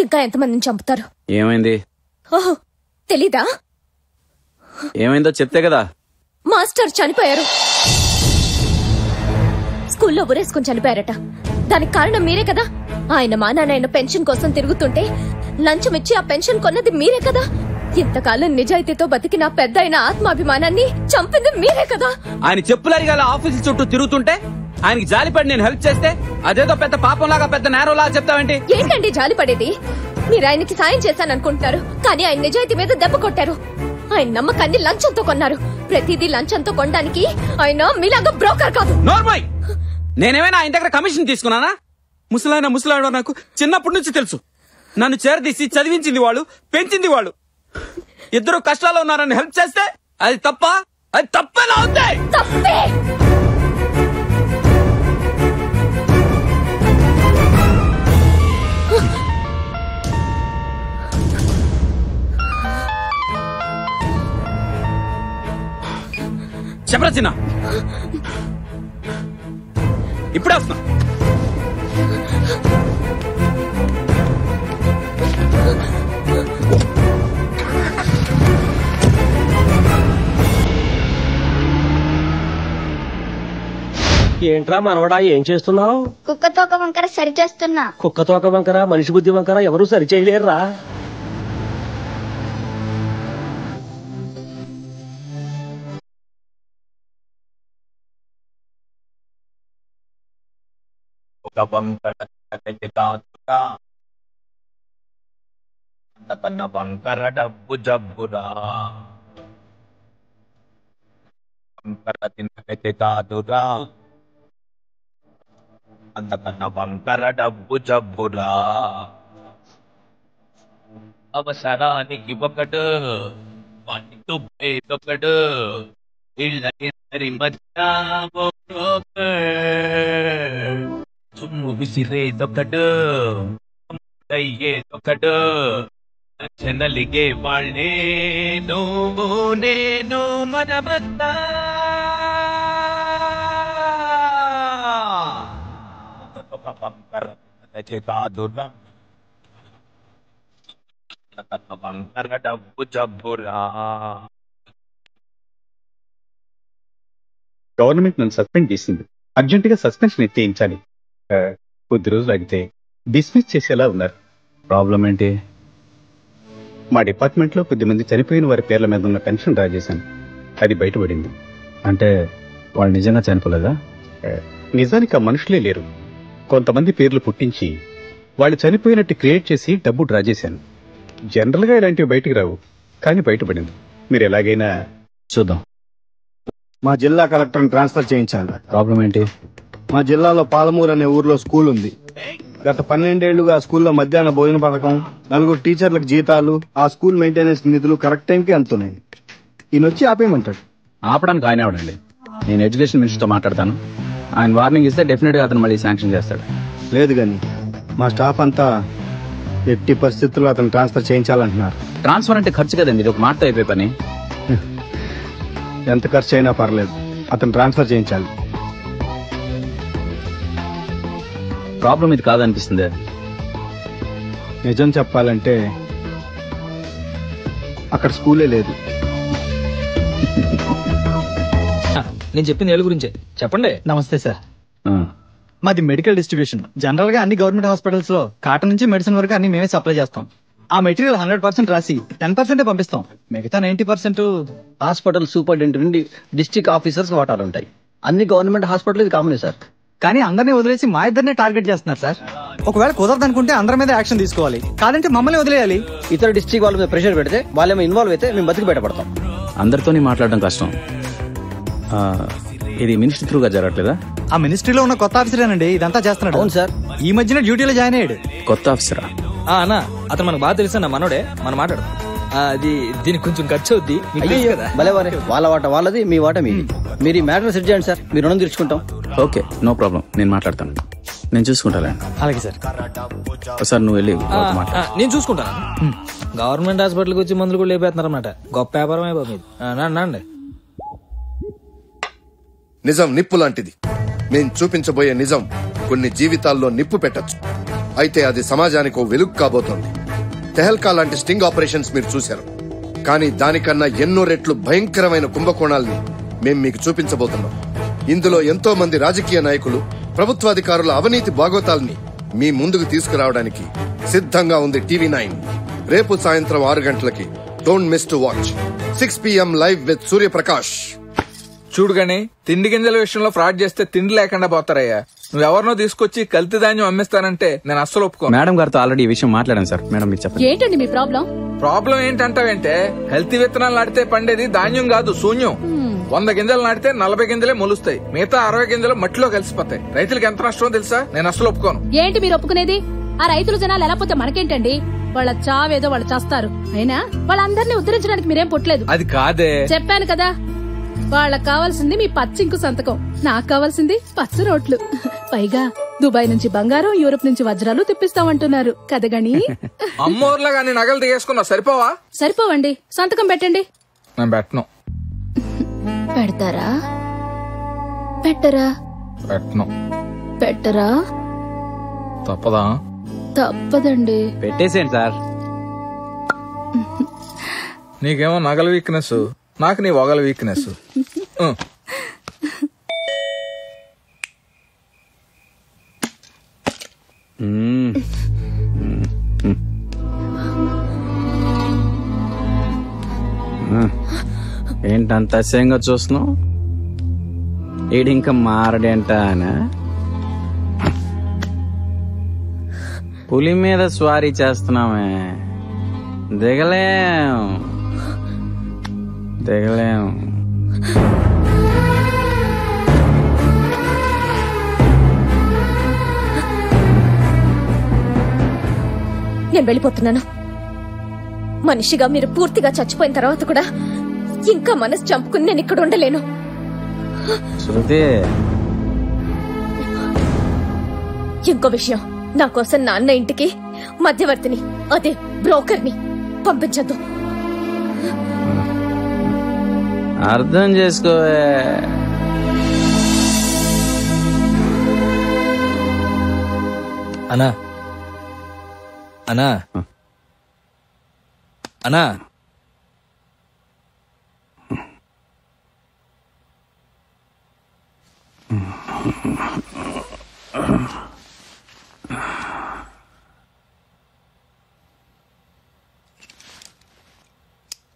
ఇంకా ఎంతమందిని చంపుతారు? ఏమైంది? ఓహో తెలీదా? ఏమైందో చెప్తే కదా. మాస్టర్ చనిపోయారు, స్కూల్లో ఉరేసుకుని చనిపోయారట. దానికి కారణం మీరే కదా. ఆయన మా నాన్న పెన్షన్ కోసం తిరుగుతుంటే లంచం ఇచ్చి ఆ పెన్షన్ కొన్నది మీరే కదా. ఇంతకాలం నిజాయితీతో బతికిన పెద్ద అయిన ఆత్మాభిమానాన్ని చంపింది మీరే కదా. ఆయన చెప్పులరిగాల ఆఫీసుల చుట్టూ తిరుగుతుంటే ఆయనకి జాలిపడి నేను హెల్ప్ చేస్తే అదేదో పెద్ద పాపంలాగా పెద్ద నేరంలాగా చెప్తావేంటి? ఏంటండి జాలిపడేది? మీరు ఆయనకి సాయం చేశాననుకుంటున్నారు, కానీ ఆయన నిజాయితీ మీద దెబ్బ కొట్టారు. ఆయన నమ్మకాన్ని లంచంతో కొన్నారు. ప్రతిదీ లంచంతో కొనడానికి ఆయన మీలాగా బ్రోకర్ కాదు. నోర్మై, నేనేమైనా ఆయన దగ్గర కమిషన్ తీసుకున్నానా? ముసలాయన నాకు చిన్నప్పటి నుంచి తెలుసు. నన్ను చేరదీసి చదివించింది వాళ్ళు, పెంచింది వాళ్ళు. ఇద్దరు కష్టాల్లో ఉన్నారని హెల్ప్ చేస్తే అది తప్ప? అది తప్పేలా ఉంది. తప్పే. చెప్పరా చిన్న ఇప్పుడే వస్తున్నా. ఏంట్రా మనవడా ఏం చేస్తున్నావు? కుక్క తోక వంకర సరి చేస్తున్నా. కుక్క తోక వంకర మనిషి బుద్ధి వంకర ఎవరు సరి చేయలేరురా. వంకర డబ్బు జబ్బురా వంకర తినకైతే కాదురా అంతకన్నా వంకర డబ్బు జబ్బురా అవసరానికి ఒకడు పట్టు పేదొకడు ఇళ్ళ మధ్య తుమ్ము విసిరేదొకడు అయ్యేదొకడు చెనలిగే వాళ్ళే నువ్వు నేను మనమత్తా కాదురా వంకర డబ్బు జబ్బురా. గవర్నమెంట్ నన్ను సస్పెండ్ చేసింది. అర్జెంట్ గా సస్పెన్షన్ ఎత్తేయించాలి. కొద్ది రోజులు అడిగితే డిస్మిస్ చేసేలా ఉన్నారు. ప్రాబ్లం ఏంటి? మా డిపార్ట్మెంట్ లో కొద్దిమంది చనిపోయిన వారి పేర్ల మీద ఉన్న పెన్షన్ డ్రా చేశాను. అది బయటపడింది. అంటే వాళ్ళు నిజంగా చనిపోలేదా? నిజానికి ఆ మనుషులే లేరు. కొంతమంది పేర్లు పుట్టించి వాళ్ళు చనిపోయినట్టు క్రియేట్ చేసి డబ్బు డ్రా చేశాను. జనరల్ గా ఇలాంటివి బయటికి రావు, కానీ బయటపడింది. మీరు ఎలాగైనా చూద్దాం. మా జిల్లా కలెక్టర్ ట్రాన్స్ఫర్ చేయించాలి. ప్రాబ్లం ఏంటి? మా జిల్లాలో పాలమూరు అనే ఊర్లో స్కూల్ ఉంది. గత 12 ఏళ్లుగా ఆ స్కూల్లో మధ్యాహ్న భోజన పథకం, 4 టీచర్లకు జీతాలు, ఆ స్కూల్ మెయింటెనెన్స్ నిధులు కరెక్ట్ టైంకి అందుతున్నాయి. ఈయనొచ్చి ఆపేయమంటాడు. ఆపడానికి ఆయన అవడండి. నేను ఎడ్యుకేషన్ మినిస్టర్తో మాట్లాడతాను. ఆయన వార్నింగ్ ఇస్తే డెఫినెట్ గా అతను మళ్ళీ శాంక్షన్ చేస్తాడు. లేదు కానీ మా స్టాఫ్ అంతా ఎట్టి పరిస్థితుల్లో అతను ట్రాన్స్ఫర్ చేయించాలంటున్నారు. ట్రాన్స్ఫర్ అంటే ఖర్చు కదండి, ఇది ఒక మాట అయిపోయి పని. ఎంత ఖర్చు అయినా పర్లేదు, అతను ట్రాన్స్ఫర్ చేయించాలి. ప్రాబ్లం ఇది కాదనిపిస్తుంది. నిజం చెప్పాలంటే అక్కడ స్కూలే లేదు. నేను చెప్పింది ఏళ్ళ గురించే చెప్పండి. నమస్తే సార్. మాది మెడికల్ డిస్ట్రిబ్యూషన్. జనరల్ గా అన్ని గవర్నమెంట్ హాస్పిటల్స్ లో కాటన్ నుంచి మెడిసిన్ వరకు అన్ని మేమే సప్లై చేస్తాం. ఆ మెటీరియల్ 100% రాసి 10% పంపిస్తాం. మిగతా 90% హాస్పిటల్ సూపరింటెండెంట్ నుండి డిస్ట్రిక్ట్ ఆఫీసర్స్ వాటాలు ఉంటాయి. అన్ని గవర్నమెంట్ హాస్పిటల్ ఇది కామనే సార్. కానీ అందరినీ వదిలేసి మా ఇద్దరినే టార్గెట్ చేస్తున్నారు సార్. ఒకవేళ కుదరదనుకుంటే అందరి మీద యాక్షన్ తీసుకోవాలి, కాదంటే మమ్మల్ని వదిలేయాలి. ఇతర డిస్ట్రిక్ట్ వాళ్ళ మీద ప్రెషర్ పెడితే వాళ్ళేమో ఇన్వాల్వ్ అయితే మేము బతికి బయటపడతాం. అందరితోని మాట్లాడడం కష్టం. ఇది మినిస్టర్ త్రూగా జరగట్లేదా? ఆ మినిస్ట్రీలో ఉన్న కొత్త ఆఫీసరేనండి ఇదంతా చేస్తున్నాడు. అవును సార్, ఈ మధ్యన డ్యూటీలో జాయిన్ అయ్యాడు. కొత్త ఆఫీసరా? అన్నా అతను మనకు బాగా తెలుసా, మనోడే. మనం మాట్లాడు. అది దీనికి కొంచెం ఖర్చు అవుద్ది. భలేవారే, వాళ్ళ వాట వాళ్ళది, మీ వాట మీది. మీరు ఈ మ్యాటర్ సెట్ చేయండి సార్, మీరు రుణం తీర్చుకుంటాం. ఓకే, నో ప్రాబ్లం, నేను మాట్లాడతాను. నేను చూసుకుంటా. అలాగే సార్. సార్ నువ్వు వెళ్ళి నేను చూసుకుంటాను. గవర్నమెంట్ హాస్పిటల్కి వచ్చి మందులు కూడా లేపేస్తున్నారు అన్నమాట. గొప్ప వ్యాపారమే బాబు మీది. నండి. నిజం నిప్పు లాంటిది. మేం చూపించబోయే నిజం కొన్ని జీవితాల్లో నిప్పు పెట్టచ్చు. అయితే అది సమాజానికి ఓ వెలుగు కాబోతోంది. తెహల్కా లాంటి స్టింగ్ ఆపరేషన్స్ మీరు చూశారు, కానీ దానికన్నా ఎన్నో రెట్లు భయంకరమైన కుంభకోణాల్ని మేం మీకు చూపించబోతున్నాం. ఇందులో ఎంతో మంది రాజకీయ నాయకులు, ప్రభుత్వాధికారుల అవినీతి బాగోతాల్ని మీ ముందుకు తీసుకురావడానికి సిద్ధంగా ఉంది TV9. రేపు సాయంత్రం 6 గంటలకి. Don't miss to watch. 6 PM live with Suryaprakash. చూడు గాని తిండి గింజల విషయంలో ఫ్రాడ్ చేస్తే తిండి లేకుండా పోతారయ్యా. నువ్వెవరినో తీసుకొచ్చి కల్తీ ధాన్యం అమ్మిస్తానంటే నేను అస్సలు ఒప్పుకో. మేడం గారితో ఆల్రెడీ ఈ విషయం మాట్లాడాను సార్. మేడం మీరు చెప్పండి. ఏంటండి మీ ప్రాబ్లం? ప్రాబ్లం ఏంటంటావేంటే, హెల్తీ విత్తనాలు నాటితే పండేది ధాన్యం కాదు, శూన్యం. 100 గింజలు నాటితే 40 గింజలే మొలుస్తాయి, మిగతా 60 గింజలు మట్టిలో కలిసిపోతాయి. రైతులకు ఎంత నష్టమో తెలుసా? నేను అసలు ఒప్పుకోను. ఏంటి మీరు ఒప్పుకునేది? ఆ రైతులు జనాలు ఎలా పోతే మనకేంటండి? వాళ్ళ చావేదో వాళ్ళు చేస్తారు. అయినా వాళ్ళందరినీ ఉద్ధరించడానికి మీరేం పుట్టలేదు. అది కాదే, చెప్పాను కదా. వాళ్ళకి కావాల్సింది మీ పచ్చింకు సంతకం, నాకు కావాల్సింది పచ్చ రోట్లు. పైగా దుబాయ్ నుంచి బంగారం, యూరోప్ నుంచి వజ్రాలు తెప్పిస్తామంటున్నారు కదగని. అమ్మోర్లా గానీ నగలు దిగేసుకున్నా సరిపోవా? సరిపోవండి, సంతకం పెట్టండి. నేను పెట్టను. పెడతారా పెట్టరా? పెట్టను. పెట్టరా? తప్పదా? తప్పదండి. పెట్టేసేయండి సార్. నీకేమో నగల వీక్నెస్, నాకు నీ వగల వీక్నెస్. ఏంటంత అసహ్యంగా చూస్తున్నావు? ఈడింకా మారడేంట అనా? పులి మీద స్వారీ చేస్తున్నామే, దిగలేం దిగలేం. నేను వెళ్ళిపోతున్నాను. మనిషిగా మీరు పూర్తిగా చచ్చిపోయిన తర్వాత కూడా ఇంకా మనసు చంపుకుని నేను ఇక్కడ ఉండలేను. శృతి, ఇంకో విషయం, నా కోసం నాన్న ఇంటికి మధ్యవర్తిని, అదే బ్రోకర్ని పంపించద్దు. అర్థం చేసుకోవే. అన్నా అన్నా అన్నా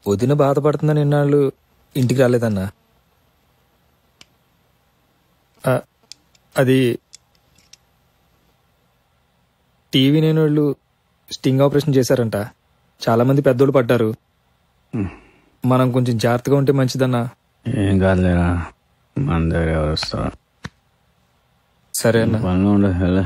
వదిన బాధపడుతుందని ఇన్నాళ్ళు ఇంటికి రాలేదన్నా. అది టీవీ లేని వాళ్ళు స్టింగ్ ఆపరేషన్ చేశారంట. చాలా మంది పెద్దోళ్ళు పడ్డారు. మనం కొంచెం జాగ్రత్తగా ఉంటే మంచిదన్నా. ఏం కాదులేరా, మన దగ్గర ఎవరు వస్తారు? సరే అన్న. పనులు ఉండదు.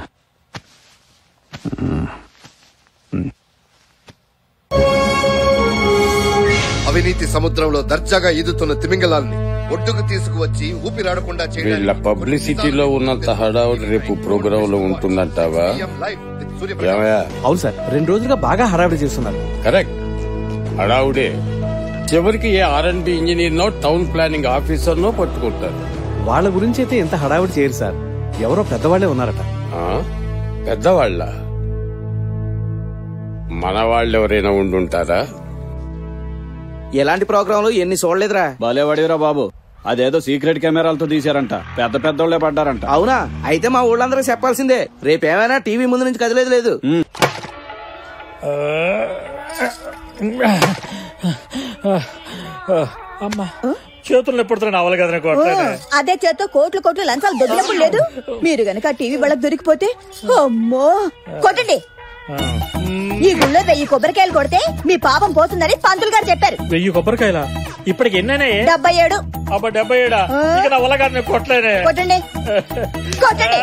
అవినీతి సముద్రంలో దర్జాగా ఈదుతున్న తిమింగలాల్ని ఒడ్డుకు తీసుకువచ్చి ఊపిరాడకుండా వీళ్ళ పబ్లిసిటీలో ఉన్నంత హడావుడి రేపు ప్రోగ్రామ్ లో ఉంటుందంటావా? అవును సార్, 2 రోజులుగా బాగా హడావుడి చేస్తున్నారు. కరెక్ట్, హడావుడే. చివరికి ఏ R&D ఇంజనీర్ నో టౌన్ ప్లానింగ్ ఆఫీసర్ నో పట్టుకుంటారు. వాళ్ళ గురించి అయితే ఎంత హడావుడి చేయరు సార్. ఎవరో పెద్దవాళ్లే ఉన్నారట. పెద్దవాళ్ళ? మన వాళ్ళు ఎవరైనా ఉండుంటారా? ఎలాంటి ప్రోగ్రాంలు ఎన్ని చూడలేదురా. బాలేవాడిరా బాబు, అదేదో సీక్రెట్ కెమెరాలతో తీశారంట. పెద్ద పెద్దోళ్లే పడ్డారంట. అవునా? అయితే మా ఊళ్ళందరూ చెప్పాల్సిందే. రేపేమైనా టీవీ ముందు నుంచి కదిలేదు లేదు. అమ్మా, చేతులు ఎప్పుడుతున్నా అవలు కదా. అదే చేత్తో కోట్లు కోట్లు లంచాలు దొరికినప్పుడు లేదు. మీరు గనక టీవీ వాళ్ళకి దొరికిపోతే అమ్మో కొట్టండి. ఈ గుళ్ళో 1000 కొబ్బరికాయలు కొడితే మీ పాపం పోతుందని పంతులు గారు చెప్పారు. 1000 కొబ్బరికాయల? ఇప్పటికి ఎన్నైనా? 77. అబ్బా 77? ఇక నా వల్ల గారిని కొట్టలేనే. కొట్టండి కొట్టండి.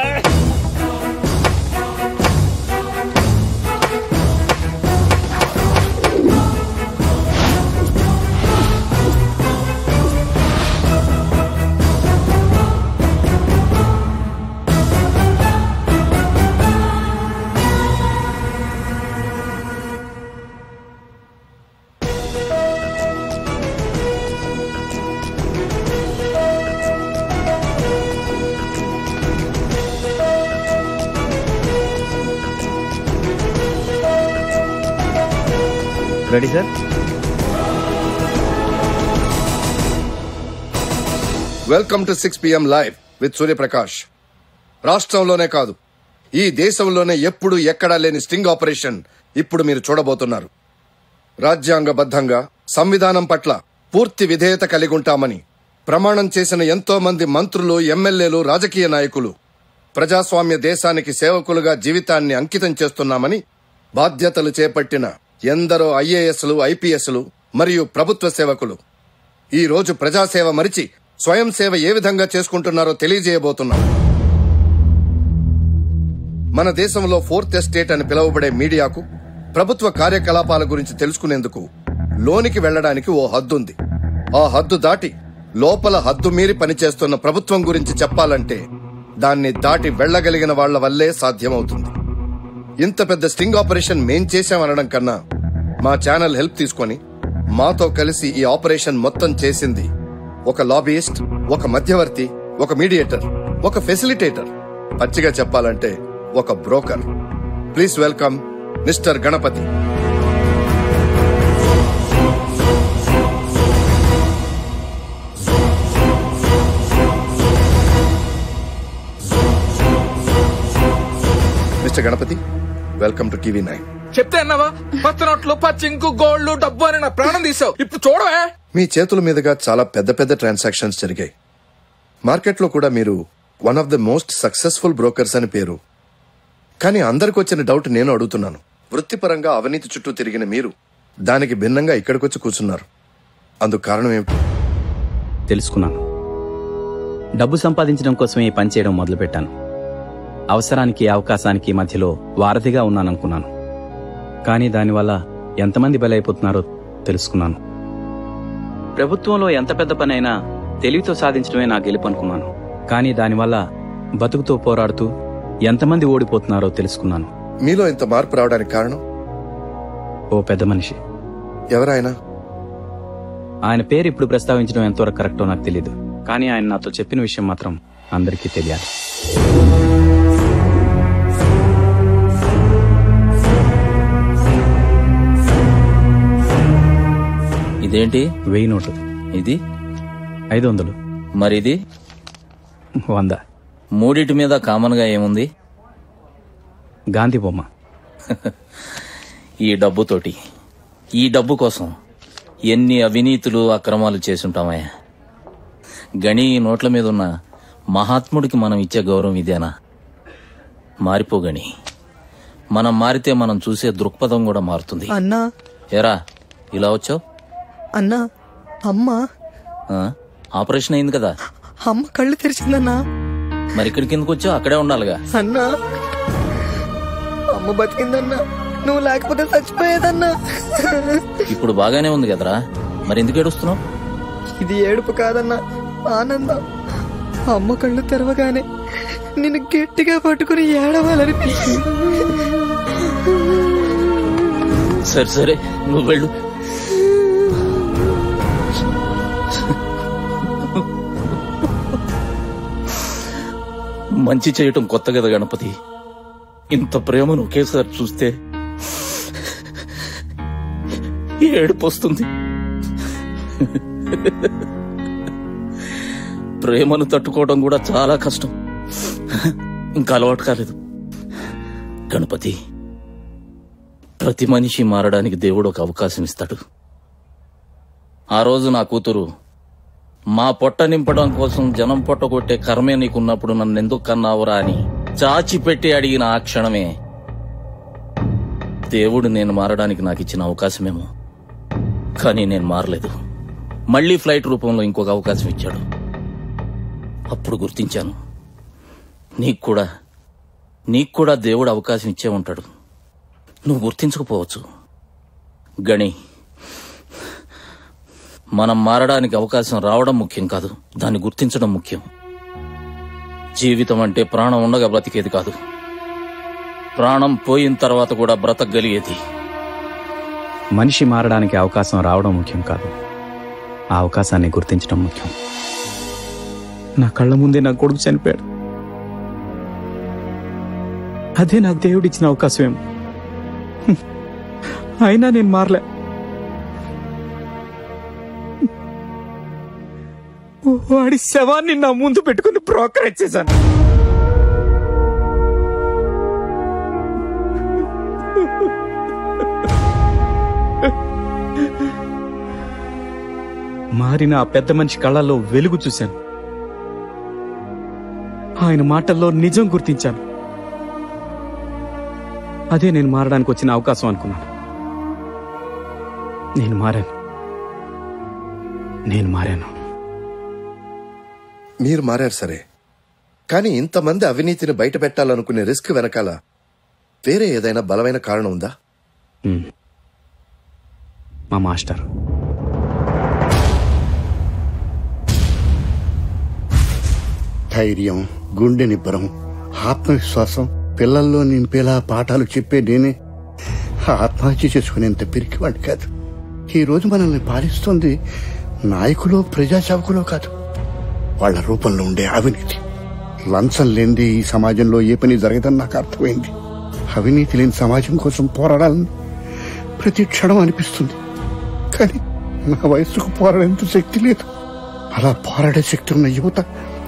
Ready sir? Welcome to 6 PM live with Suryaprakash. రాష్ట్రంలోనే కాదు, ఈ దేశంలోనే ఎప్పుడు ఎక్కడా లేని స్టింగ్ ఆపరేషన్ ఇప్పుడు మీరు చూడబోతున్నారు. రాజ్యాంగబద్ధంగా సంవిధానం పట్ల పూర్తి విధేయత కలిగి ఉంటామని ప్రమాణం చేసిన ఎంతో మంది మంత్రులు, ఎమ్మెల్యేలు, రాజకీయ నాయకులు ప్రజాస్వామ్య దేశానికి సేవకులుగా జీవితాన్ని అంకితం చేస్తున్నామని బాధ్యతలు చేపట్టిన ఎందరో IASలు, IPSలు మరియు ప్రభుత్వ సేవకులు ఈ రోజు ప్రజాసేవ మరిచి స్వయం సేవ ఏ విధంగా చేసుకుంటున్నారో తెలియజేయబోతున్నాం. మన దేశంలో 4th ఎస్టేట్ అని పిలువబడే మీడియాకు ప్రభుత్వ కార్యకలాపాల గురించి తెలుసుకునేందుకు లోనికి వెళ్లడానికి ఓ హద్దుంది. ఆ హద్దు దాటి లోపల హద్దు మీరి పనిచేస్తున్న ప్రభుత్వం గురించి చెప్పాలంటే దాన్ని దాటి వెళ్లగలిగిన వాళ్ల వల్లే సాధ్యమవుతుంది. ఇంత పెద్ద స్టింగ్ ఆపరేషన్ మేం చేశామనడం కన్నా మా ఛానల్ హెల్ప్ తీసుకొని మాతో కలిసి ఈ ఆపరేషన్ మొత్తం చేసింది ఒక లాబీయిస్ట్, ఒక మధ్యవర్తి, ఒక మీడియేటర్, ఒక ఫెసిలిటేటర్, పచ్చిగా చెప్పాలంటే ఒక broker. Please welcome mister Ganapathi. Mister Ganapathi, welcome to TV9. చెప్తే అన్నావా? పచ్చ నోట్లు, పచ్చింకు, గోల్డ్, డబ్బు అని నా ప్రాణం తీసావు. ఇప్పుడు చూడవే. మీ చేతుల మీదుగా చాలా పెద్ద పెద్ద ట్రాన్సాక్షన్స్ జరిగాయి. మార్కెట్లో కూడా మీరు one of the most successful brokers అని పేరు. కానీ అందరికి వచ్చిన డౌట్ నేను అడుగుతున్నాను. వృత్తిపరంగా అవినీతి చుట్టూ తిరిగిన మీరు దానికి భిన్నంగా ఇక్కడికొచ్చి కూర్చున్నారు. అందుకు కారణం ఏమిటి? తెలుసుకున్నాను. డబ్బు సంపాదించడం కోసమే ఈ పని చేయడం మొదలుపెట్టాను. అవసరానికి అవకాశానికి మధ్యలో వారధిగా ఉన్నాననుకున్నాను. కానీ దానివల్ల ఎంతమంది బలైపోతున్నారో తెలుసుకున్నాను. ప్రభుత్వంలో ఎంత పెద్ద పని అయినా తెలివితో సాధించడమే నా గెలుపు అనుకున్నాను. కానీ దానివల్ల బతుకుతో పోరాడుతూ ఎంతమంది ఓడిపోతున్నారో తెలుసుకున్నాను. మీలో ఇంత మార్పు రావడానికి కారణం? ఓ పెద్ద మనిషి. ఎవరాయన? ఆయన పేరు ఇప్పుడు ప్రస్తావించడం ఎంతవరకు కరెక్టో నాకు తెలీదు. కానీ ఆయన నాతో చెప్పిన విషయం మాత్రం అందరికీ తెలియాలి. ఇదేంటి? 1000 నోటు. ఇది 500. మరిది 100. మూడిటి మీద కామన్ గా ఏముంది? గాంధీ బొమ్మ. ఈ డబ్బుతోటి, ఈ డబ్బు కోసం ఎన్ని అవినీతులు అక్రమాలు చేసుంటామయ్యా. గణి నోట్ల మీద ఉన్న మహాత్ముడికి మనం ఇచ్చే గౌరవం ఇదేనా? మారిపోగని. మనం మారితే మనం చూసే దృక్పథం కూడా మారుతుంది. అన్నా, ఎరా ఇలా వచ్చావు? అన్నా, అమ్మ ఆపరేషన్ అయింది కదా. అమ్మ కళ్ళు తెరిచిందన్నా. మరి ఇక్కడికి ఎందుకు వచ్చావు? అక్కడే ఉండాలిగా. అన్నా, అమ్మ బతికిందన్నా. నువ్వు లేకపోతే చచ్చిపోయేదన్నా. ఇప్పుడు బాగానే ఉంది కదరా, మరి ఎందుకు ఏడుస్తున్నావు? ఇది ఏడుపు కాదన్నా, ఆనందం. అమ్మ కళ్ళు తెరవగానే నిన్ను గట్టిగా పట్టుకుని ఏడవాలనిపించింది. సరే సరే, నువ్వు వెళ్ళు. మంచి చేయటం కొత్త కదా గణపతి. ఇంత ప్రేమను ఒకేసారి చూస్తే ఏడుపు వస్తుంది. ప్రేమను తట్టుకోవడం కూడా చాలా కష్టం. ఇంకా అలవాటు కాలేదు. గణపతి, ప్రతి మనిషి మారడానికి దేవుడు ఒక అవకాశం ఇస్తాడు. ఆ రోజు నా కూతురు మా పొట్ట నింపడం కోసం జనం పొట్ట కొట్టే కర్మే నీకున్నప్పుడు నన్నెందుకు కన్నావురా అని చాచి పెట్టి అడిగిన ఆ క్షణమే దేవుడు నేను మారడానికి నాకు ఇచ్చిన అవకాశమేమో. కానీ నేను మారలేదు. మళ్లీ ఫ్లైట్ రూపంలో ఇంకొక అవకాశం ఇచ్చాడు. అప్పుడు గుర్తించాను, నీకు కూడా దేవుడు అవకాశం ఇచ్చే ఉంటాడు. నువ్వు గుర్తించకపోవచ్చు. గణి, మనం మారడానికి అవకాశం రావడం ముఖ్యం కాదు, దాన్ని గుర్తించడం ముఖ్యం. జీవితం అంటే ప్రాణం ఉండగా బ్రతికేది కాదు, ప్రాణం పోయిన తర్వాత కూడా బ్రతకగలిగేది. మనిషి మారడానికి అవకాశం రావడం ముఖ్యం కాదు, ఆ అవకాశాన్ని గుర్తించడం ముఖ్యం. నా కళ్ళ ముందే నా కొడుకు చనిపోయాడు. అదే నాకు దేవుడిచ్చిన అవకాశమేమో. అయినా నేను మారలే. వాడి శవాన్ని నా ముందు పెట్టుకుని బ్రోకర్ ఇచ్చేసాను. మారిన ఆ పెద్ద మనిషి కళ్ళల్లో వెలుగు చూశాను. ఆయన మాటల్లో నిజం గుర్తించాను. అదే నేను మారడానికి వచ్చిన అవకాశం అనుకున్నాను. నేను మారాను. మీరు మారారు సరే, కానీ ఇంతమంది అవినీతిని బయట పెట్టాలనుకునే రిస్క్ వెనకాల వేరే ఏదైనా బలమైన కారణం ఉందా? మా మాస్టర్. ధైర్యం, గుండె నిబ్బరం, ఆత్మవిశ్వాసం పిల్లల్లో నింపేలా పాఠాలు చెప్పే నేనే ఆత్మహత్య చేసుకునేంత పిరికివాడి కాదు. ఈ రోజు మనల్ని పాలిస్తుంది నాయకులో ప్రజాసేవకులో కాదు, వాళ్ళ రూపంలో ఉండే అవినీతి. లంచం లేనిదే ఈ సమాజంలో ఏ పని జరగదని నాకు అర్థమైంది. అవినీతి లేని సమాజం కోసం పోరాడాలని ప్రతి క్షణం అనిపిస్తుంది. కానీ నా వయసుకు పోరాడేంత శక్తి లేదు. అలా పోరాడే శక్తి ఉన్న యువత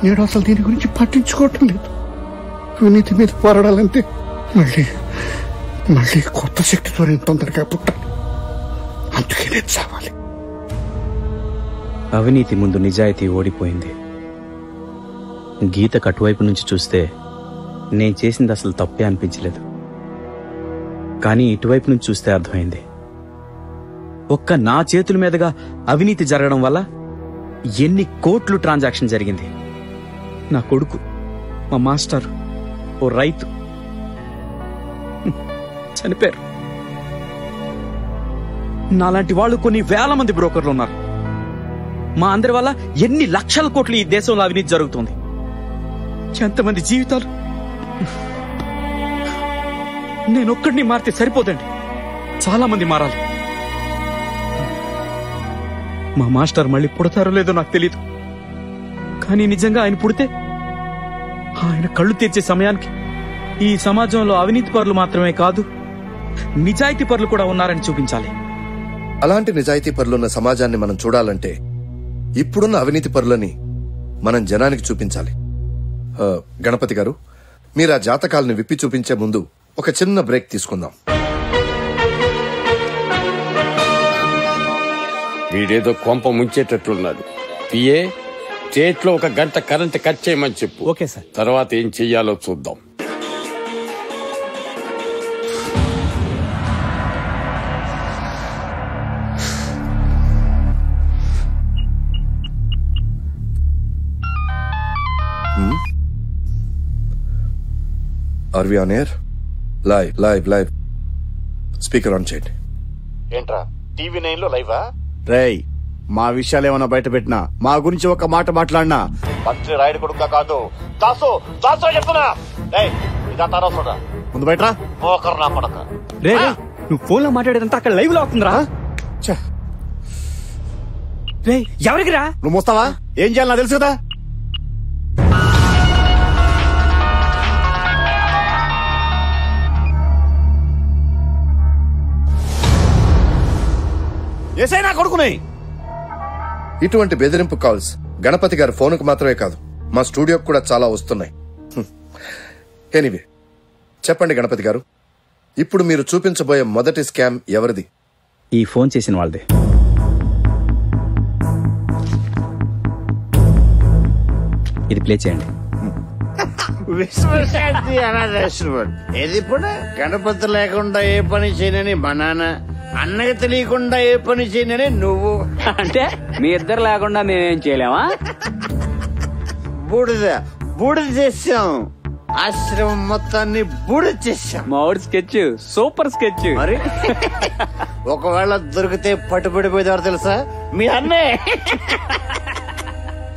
నేడు అసలు దీని గురించి పట్టించుకోవటం లేదు. అవినీతి మీద పోరాడాలంటే మళ్ళీ మళ్ళీ కొత్త శక్తితో నేను తొందరగా పుట్టాలి. అందుకే నేను చావాలి. అవినీతి ముందు నిజాయితీ ఓడిపోయింది. గీత కటువైపు నుంచి చూస్తే నేను చేసింది అసలు తప్పే అనిపించలేదు. కానీ ఇటువైపు నుంచి చూస్తే అర్థమైంది. ఒక్క నా చేతుల మీదుగా అవినీతి జరగడం వల్ల ఎన్ని కోట్లు ట్రాన్సాక్షన్ జరిగింది. నా కొడుకు, మా మాస్టర్, ఓ రైతు చనిపోయారు. నాలాంటి వాళ్ళు కొన్ని వేల మంది బ్రోకర్లు ఉన్నారు. మా అందరి వల్ల ఎన్ని లక్షల కోట్లు ఈ దేశంలో అవినీతి జరుగుతుంది. ఎంతమంది జీవితాలు. నేనొక్కడిని మారితే సరిపోదండి, చాలా మంది మారాలి. మా మాస్టర్ మళ్ళీ పుడతారో లేదో నాకు తెలీదు. కానీ నిజంగా ఆయన పుడితే ఆయన కళ్ళు తెచ్చే సమయానికి ఈ సమాజంలో అవినీతి పరులు మాత్రమే కాదు, నిజాయితీ పరులు కూడా ఉన్నారని చూపించాలి. అలాంటి నిజాయితీ పరులున్న సమాజాన్ని మనం చూడాలంటే ఇప్పుడున్న అవినీతి పరులని మనం జనానికి చూపించాలి. గణపతి గారు, మీరు ఆ జాతకాలను విప్పి చూపించే ముందు ఒక చిన్న బ్రేక్ తీసుకుందాం. వీడేదో కొంప ముంచేటట్లున్నాడు. పిఏ, స్టేట్లో ఒక గంట కరెంట్ కట్ చేయమని చెప్పు. Okay sir. తర్వాత ఏం చెయ్యాలో చూద్దాం. Are we on air? Live live live. Speaker on చేయండి. ఏంట్రా టీవీ 9 లో లైవా? రేయ్, మా విషయాలు ఏమైనా బయట పెట్టినా, మా గురించి ఒక మాట మాట్లాడినా మంత్రి రాయుడు కొడుక కాదు. దాసు దాసు చెప్తున్నా. ఇదంతా చూడ ముందు బయటరా. పోకర్ నా పడక. రే, నువ్వు ఫోన్ లో మాట్లాడేదంతా అక్కడ లైవ్ లో అవుతుందిరా. రే, ఎవరికి రా? నువ్వు మోస్తావా? ఏం చేయాలి నాకు తెలుసు కదా. ఏసైనా కొడుకునే. ఇటువంటి బెదిరింపు కాల్స్ గణపతి గారి ఫోన్కు మాత్రమే కాదు, మా స్టూడియోకి కూడా చాలా వస్తున్నాయి. ఎనీవే, చెప్పండి గణపతి గారు, ఇప్పుడు మీరు చూపించబోయే మొదటి స్కామ్ ఎవరిది? ఈ ఫోన్ చేసిన వాళ్ళదే. ఇది ప్లే చేయండి. విశ్వశాంతి అనాథాశ్రమం. ఇది ఇప్పుడు గణపతి లేకుండా ఏ పని చేయనని మా నాన్న, అన్నకి తెలియకుండా ఏ పని చేయనని నువ్వు. అంటే మీ ఇద్దరు లేకుండా నేనేం చేయలేమా? బూడిద బూడిద చేసాం. ఆశ్రమం మొత్తాన్ని బూడిద చేసాం. మామిడి స్కెచ్, సూపర్ స్కెచ్. మరి ఒకవేళ దొరికితే పట్టుబడిపోయేవారు తెలుసా? మీ అన్నే.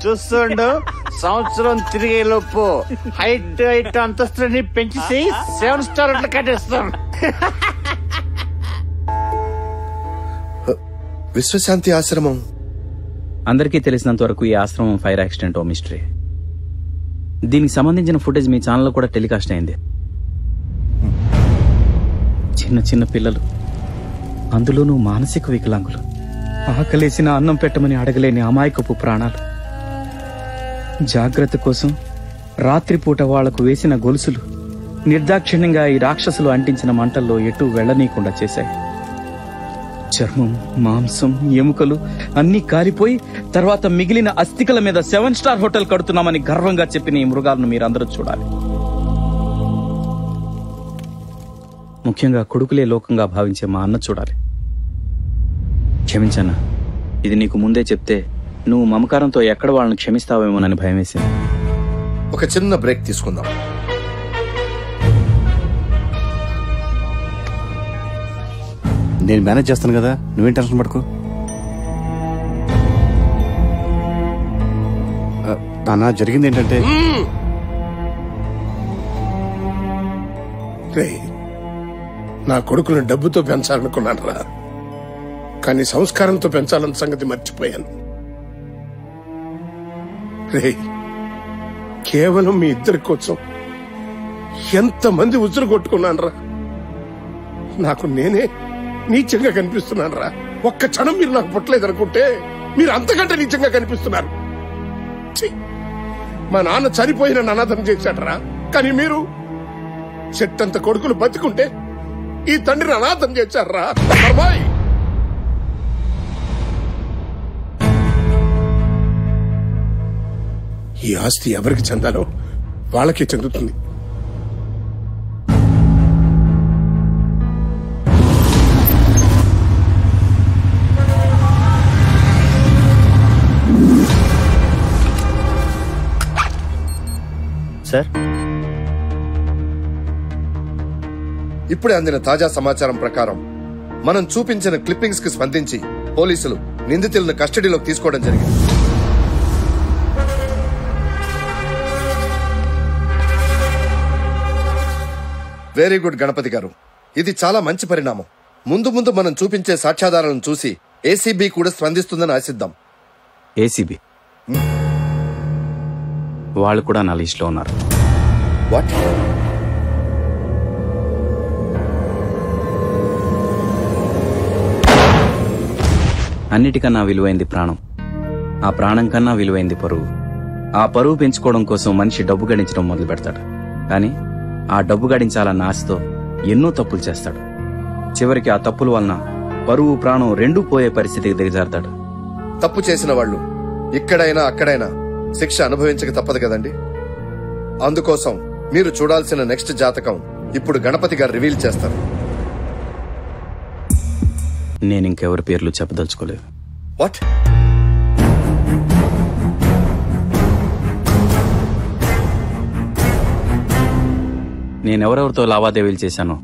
చూస్తుండు, సంవత్సరం తిరిగే లోపు హైట్ అంతస్తుని పెంచి 7 స్టార్ అట్లా కట్టేస్తాం. విశ్వశాంతి ఆశ్రమం అందరికీ తెలిసినంత వరకు ఈ ఆశ్రమం ఫైర్ యాక్సిడెంట్ ఓ మిస్టరీ. దీనికి సంబంధించిన ఫుటేజ్ మీ ఛానల్లో కూడా టెలికాస్ట్ అయింది. చిన్న చిన్న పిల్లలు, అందులోనూ మానసిక వికలాంగులు, ఆకలేసిన అన్నం పెట్టమని అడగలేని అమాయకపు ప్రాణాలు. జాగ్రత్త కోసం రాత్రిపూట వాళ్లకు వేసిన గొలుసులు నిర్దాక్షిణ్యంగా ఈ రాక్షసులు అంటించిన మంటల్లో ఎటూ వెళ్లనీయకుండా చేశాయి. చర్మం, మాంసం, ఎముకలు అన్నీ కాలిపోయి తర్వాత మిగిలిన అస్థికల మీద 7 స్టార్ హోటల్ కడుతున్నామని గర్వంగా చెప్పిన ఈ మృగాలను మీరందరూ చూడాలి. ముఖ్యంగా కొడుకులే లోకంగా భావించే మా అన్న చూడాలి. క్షమించన్నా, ఇది నీకు ముందే చెప్తే నువ్వు మమకారంతో ఎక్కడ వాళ్ళని క్షమిస్తావేమోనని భయం వేసింది. ఒక చిన్న బ్రేక్ తీసుకుందాం. నేను మేనేజ్ చేస్తాను కదా, నువ్వేం టెన్షన్ పడుకో. నాన్న, జరిగింది ఏంటంటే నా కొడుకుని డబ్బుతో పెంచాలనుకున్నాను రా, కానీ సంస్కారంతో పెంచాలన్న సంగతి మర్చిపోయాను. రే, కేవలం మీ ఇద్దరి కోసం ఎంతమంది ఉసురు కొట్టుకున్నాను రా. నాకు నేనే నీచంగా కనిపిస్తున్నాను రా. ఒక్క క్షణం మీరు నాకు పుట్టలేదనుకుంటే మీరు అంతకంటే నీచంగా కనిపిస్తున్నారు. ఛీ! మా నాన్న చనిపోయిన అనాథం చేశాడరా. కానీ మీరు చెట్టంత కొడుకులు బతికుంటే ఈ తండ్రిని అనాథం చేశారా. ఈ ఆస్తి ఎవరికి చెందాలో వాళ్ళకే చెందుతుంది. సార్, ఇప్పుడే అందిన తాజా సమాచారం ప్రకారం మనం చూపించిన క్లిప్పింగ్స్ కి స్పందించి పోలీసులు నిందితులను కస్టడీలోకి తీసుకోవడం జరిగింది. వెరీ గుడ్ గణపతి గారు, ఇది చాలా మంచి పరిణామం. ముందు ముందు మనం చూపించే సాక్ష్యాధారాలను చూసి ఏసీబీ కూడా స్పందిస్తుందని ఆశిద్దాం. ఏసీబీ వాళ్ళు కూడా నా లిస్టులో ఉన్నారు. వాట్? అన్నిటికన్నా విలువైంది ప్రాణం. ఆ ప్రాణం కన్నా విలువైంది పరువు. ఆ పరువు పెంచుకోవడం కోసం మనిషి డబ్బు గడించడం మొదలు పెడతాడు. కానీ ఆ డబ్బు గడించాలన్న ఆశతో ఎన్నో తప్పులు చేస్తాడు. చివరికి ఆ తప్పుల వలన పరువు ప్రాణం రెండూ పోయే పరిస్థితికి దిగజారుతాడు. తప్పు చేసిన వాళ్ళు ఇక్కడైనా అక్కడైనా శిక్ష అనుభవించక తప్పదు కదండి. అందుకోసం మీరు చూడాల్సిన నెక్స్ట్ జాతకం ఇప్పుడు గణపతి గారు రివీల్ చేస్తారు. నేను ఇంకెవరి పేర్లు చెప్పదలుచుకోలేదు. వాట్? నేనెవరెవరితో లావాదేవీలు చేశానో